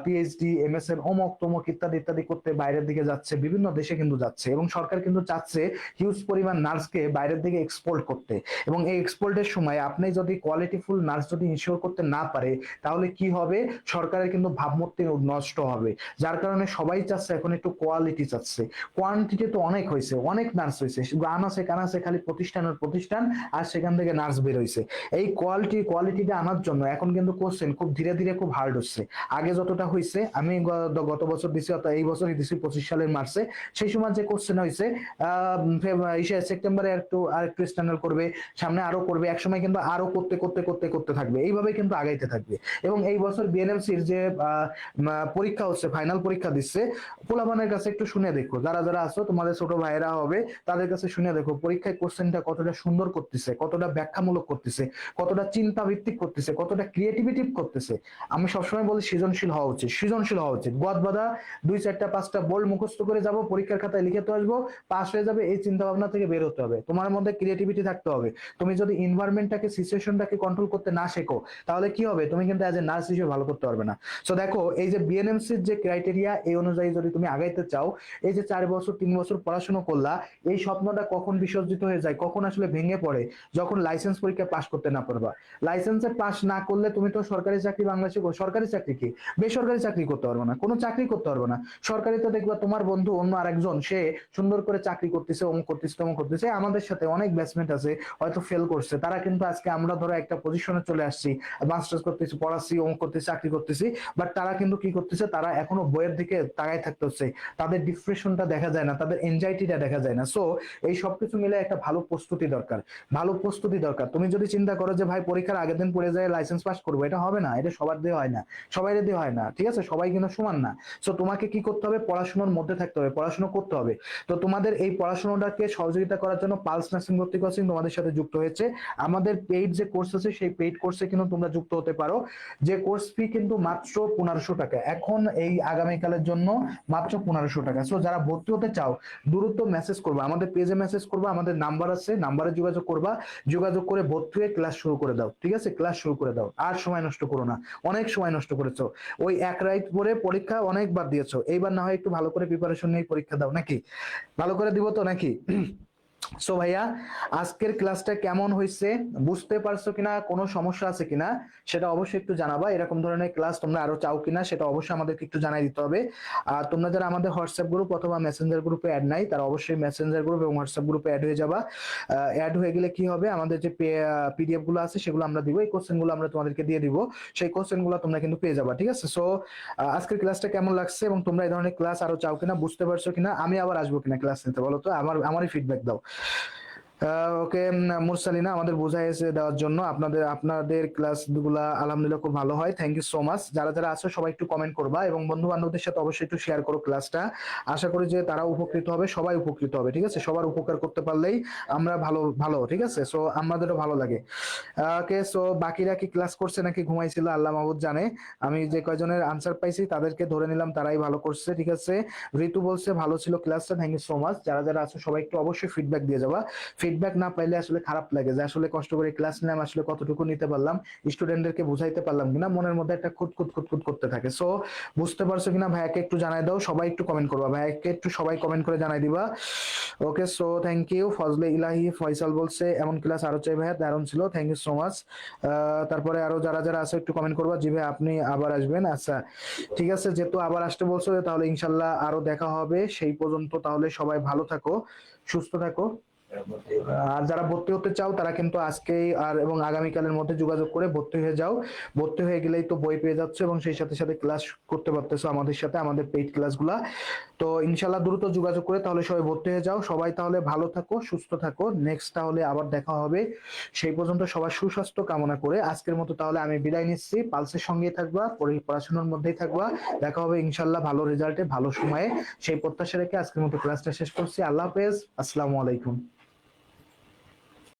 পিএইচডি, এমএসএন, অমুক তমুক ইত্যাদি ইত্যাদি করতে বাইরের দিকে যাচ্ছে, বিভিন্ন দেশে কিন্তু যাচ্ছে, এবং সরকার কিন্তু চাচ্ছে হিউজ পরিমাণ নার্সকে বাইরের দিকে এক্সপোর্ট করতে। এবং এই এক্সপোর্টের সময় আপনি যদি কোয়ালিটিফুল নার্স যদি ইনশিওর করতে না পারে, তাহলে কি হবে? সরকারের কিন্তু ভাবমূর্তি নষ্ট হবে। যার কারণে সবাই চাচ্ছে এখন একটু কোয়ালিটি চাচ্ছে। কোয়ান্টিটি তো অনেক হয়েছে, অনেক নার্স হয়েছে, আনাছে কানাছে খালি প্রতিষ্ঠানের প্রতিষ্ঠান, আর সেখান থেকে নার্স বের হয়েছে। এই কোয়ালিটিটা আনার জন্য এখন কিন্তু কোশ্চেন খুব ধীরে ধীরে খুব হার্ড হচ্ছে। আগে যতটা হয়েছে, আমি গত বছর দিছি, অর্থাৎ এই বছরই দিছি 25 সালের মার্চে, সেই সময় যে কোশ্চেন হয়েছে সেপ্টেম্বরে আরেকটু স্ট্যান্ডার্ড করবে, সামনে আরো করবে, একসময় কিন্তু আরো করতে করতে করতে করতে থাকবে, এইভাবে কিন্তু আগাইতে থাকবে। এবং এই বছর বিএনএমসির যে পরীক্ষা হচ্ছে, ফাইনাল পরীক্ষা দিচ্ছে, পোলাপানের কাছে একটু শুনে দেখো, যারা যারা আছো তোমাদের ছোট ভাইরা হবে, তাদের কাছে শুনে দেখো পরীক্ষায় কোশ্চেনটা কতটা সুন্দর করতেছে, কতটা ব্যাখ্যামূলক করতেছে, কতটা চিন্তা ভিত্তিক করতেছে, কতটা ক্রিয়েটিভিটি করতেছে। আমি সবসময় বলি সৃজনশীল হওয়া উচিত, সৃজনশীল হওয়া উচিত। গদ বাঁধা 2-4-5টা বোল্ড মুখস্থ করে যাব, পরীক্ষার খাতায় লিখে তো আসবো, পাস হয়ে যাবে, এই চিন্তা ভাবনা থেকে বের হতে হবে। তোমার মধ্যে ক্রিয়েটিভিটি থাকতে হবে। তুমি যদি এনভায়রনমেন্টটাকে, সিচুয়েশনটাকে কন্ট্রোল করতে না শেখো, তাহলে কি হবে? তুমি কিন্তু অ্যাজ এ নার্স হিসেবে ভালো করতে পারবে না। সো দেখো, এই যে বিএনএমসির যে ক্রাইটেরিয়া, এই অনুযায়ী যদি তুমি আগাইতে চাও, এই যে 4 বছর 3 বছর পড়াশোনা করলা, এই স্বপ্নটা কখন বিসর্জিত হয়ে যায়, কখন আসলে ভেঙে পড়ে, যখন লাইসেন্স পরীক্ষা পাশ করতে না পারবা। লাইসেন্সে পাশ না করলে তুমি তো সরকারি চাকরি বাংলাদেশে সরকারি চাকরি কি বেসরকারি চাকরি করতে পারবে না, কোনো চাকরি করতে পারবে না। সরকারি তো দেখবা তোমার বন্ধু অন্য আরেকজন সে সুন্দর করে চাকরি করতেছে, অমুক করতেছে তমুক করতেছে। আমাদের সাথে অনেক ব্যাচমেট আছে হয়তো ফেল করছে, তারা কিন্তু আজকে আমরা ধরো একটা পজিশনে চলে আসছি, মাস্টার্স করতেছি, পড়াচ্ছি, অমুক করতেছি, চাকরি করতেছি, বাট তারা কিন্তু কি করতেছে, তারা এখনো বইয়ের দিকে তাকায় থাকতে হচ্ছে, তাদের ডিপ্রেশনটা দেখা যায় না, তাদের এনজাইটিটা দেখা যায় না। সো এই সবকিছু মিলে একটা ভালো প্রস্তুতি দরকার, ভালো প্রস্তুতি দরকার। তুমি যদি চিন্তা করো যে ভাই পরীক্ষার আগের দিন পড়ে যায় লাইসেন্স পাস করবো, এটা হবে না, এটা সবার দিয়ে হয় না, সবাই দিয়ে হয় না, ঠিক আছে, সবাই কিন্তু সমান না। সো তোমাকে কি করতে হবে, পড়াশোনার মধ্যে থাকতে হবে, পড়াশোনা করতে হবে। তো তোমাদের এই পড়াশোনাটাকে সহযোগিতা করার জন্য পালস নার্সিং ভর্তি কোচিং তোমাদের সাথে যুক্ত হয়েছে। আমাদের পেইড যে কোর্স আছে সেই পেইড কোর্সে কিন্তু তোমরা যুক্ত হতে পারো, যে কোর্স ফি কিন্তু মাত্র 1500 টাকা, এখন এই আগামীকালের জন্য মাত্র 1500 টাকা। সো যারা ভর্তি হতে চাও দ্রুত মেসেজ করবা, আমাদের পেজে মেসেজ করবা, আমাদের নাম্বার আছে, নাম্বারে যোগাযোগ করবা, যোগাযোগ করে ভর্তি হয়ে ক্লাস শুরু করে দাও, ঠিক আছে, ক্লাস শুরু করে দাও, আর সময় নষ্ট করো না, অনেক সময় নষ্ট করেছো, ওই এক রাইট পরে পরীক্ষা অনেকবার দিয়েছো, এইবার না হয় একটু ভালো করে প্রিপারেশন নিয়ে পরীক্ষা দাও, নাকি ভালো করে দিব তো নাকি? সো ভাইয়া, আজকের ক্লাসটা কেমন হয়েছে, বুঝতে পারছো কিনা, কোনো সমস্যা আছে কিনা সেটা অবশ্যই একটু জানাবা। এরকম ধরনের ক্লাস তোমরা আরো চাও কিনা সেটা অবশ্যই আমাদেরকে একটু জানাই দিতে হবে। আর তোমরা যারা আমাদের হোয়াটসঅ্যাপ গ্রুপ অথবা মেসেঞ্জার গ্রুপে অ্যাড নাই, তারা অবশ্যই মেসেঞ্জার গ্রুপ এবং হোয়াটসঅ্যাপ গ্রুপে অ্যাড হয়ে যাবা। অ্যাড হয়ে গেলে কি হবে, আমাদের যে পিডিএফ গুলো আছে সেগুলো আমরা দিব, এই কোশ্চেন গুলো আমরা তোমাদেরকে দিয়ে দিব, সেই কোশ্চেন গুলো তোমরা কিন্তু পেয়ে যাবা, ঠিক আছে। সো আজকের ক্লাসটা কেমন লাগছে এবং তোমরা এই ধরনের ক্লাস আরো চাও কিনা, বুঝতে পারছো কিনা, আমি আবার আসবো কিনা ক্লাস নিতে, বলো তো, আমারই ফিডব্যাক দাও। ওকে মুরসালিনা, আমাদের বোঝাই এসে দেওয়ার জন্য, আপনাদের ক্লাস গুলা আলহামদুলিল্লাহ খুব ভালো হয়, থ্যাংক ইউ সো মাচ। যারা যারা আছো সবাই একটু কমেন্ট করবা এবং বন্ধু বান্ধবদের সাথে অবশ্যই একটু শেয়ার করো ক্লাসটা, আশা করি যে তারা উপকৃত হবে, সবাই উপকৃত হবে, ঠিক আছে, সবার উপকার করতে পারলেই আমরা ভালো ভালো, ঠিক আছে। সো আমাদেরও ভালো লাগে। ওকে, সো বাকিরা কি ক্লাস করছে নাকি ঘুমাইছিল আল্লাহ মাহবুব জানে, আমি যে কয়জনের আনসার পাইছি তাদেরকে ধরে নিলাম তারাই ভালো করছে, ঠিক আছে। ঋতু বলছে ভালো ছিল ক্লাসটা, থ্যাংক ইউ সো মাচ। যারা যারা আছো সবাই একটু অবশ্যই ফিডব্যাক দিয়ে যাবা, ফিডব্যাক না পাইলে আসলে খারাপ লাগে যে আসলে কষ্ট করে ক্লাস নিলাম, আসলে কতটুকু নিতে পারলাম, স্টুডেন্টদেরকে বুঝাইতে পারলাম কিনা, মনের মধ্যে একটা খুঁত করতে থাকে। সো বুঝতে পারছো কিনা ভাইয়াকে একটু জানাই দাও, সবাই একটু কমেন্ট করবা, ভাইয়াকে একটু সবাই কমেন্ট করে জানাই দিবা। ওকে, সো থ্যাংক ইউ। ফজলে ইলাহি ফয়সাল বলছে এমন ক্লাস আরো চাই ভাইয়া, দারুণ ছিল, থ্যাংক ইউ সো মাচ। তারপরে আরো যারা যারা আছে একটু কমেন্ট করবা, জি ভাই আপনি আবার আসবেন, আচ্ছা ঠিক আছে, যেহেতু আবার আসতে বলছো তাহলে ইনশাল্লাহ আরো দেখা হবে, সেই পর্যন্ত তাহলে সবাই ভালো থাকো, সুস্থ থাকো। আর যারা ভর্তি হতে চাও তারা কিন্তু আজকেই আর এবং আগামীকালের মধ্যে যোগাযোগ করে ভর্তি হয়ে যাও, ভর্তি হয়ে গেলেই তো বই পেয়ে যাচ্ছে এবং সেই সাথে সাথে ক্লাস করতে পারতেছো আমাদের সাথে, আমাদের পেইড ক্লাসগুলা। তো ইনশাল্লাহ দ্রুত যোগাযোগ করে তাহলে সবাই ভর্তি হয়ে যাও, সবাই তাহলে ভালো থাকো, সুস্থ থাকো, নেক্সট তাহলে আবার দেখা হবে, সেই পর্যন্ত সবার সুস্বাস্থ্য কামনা করে আজকের মতো তাহলে আমি বিদায় নিচ্ছি। পালসের সঙ্গেই থাকবা, পড়াশোনার মধ্যেই থাকবা, দেখা হবে ইনশাল্লাহ ভালো রেজাল্টে ভালো সময়ে, সেই প্রত্যাশা রেখে আজকের মতো ক্লাসটা শেষ করছি। আল্লাহ হাফেজ, আসসালামু আলাইকুম।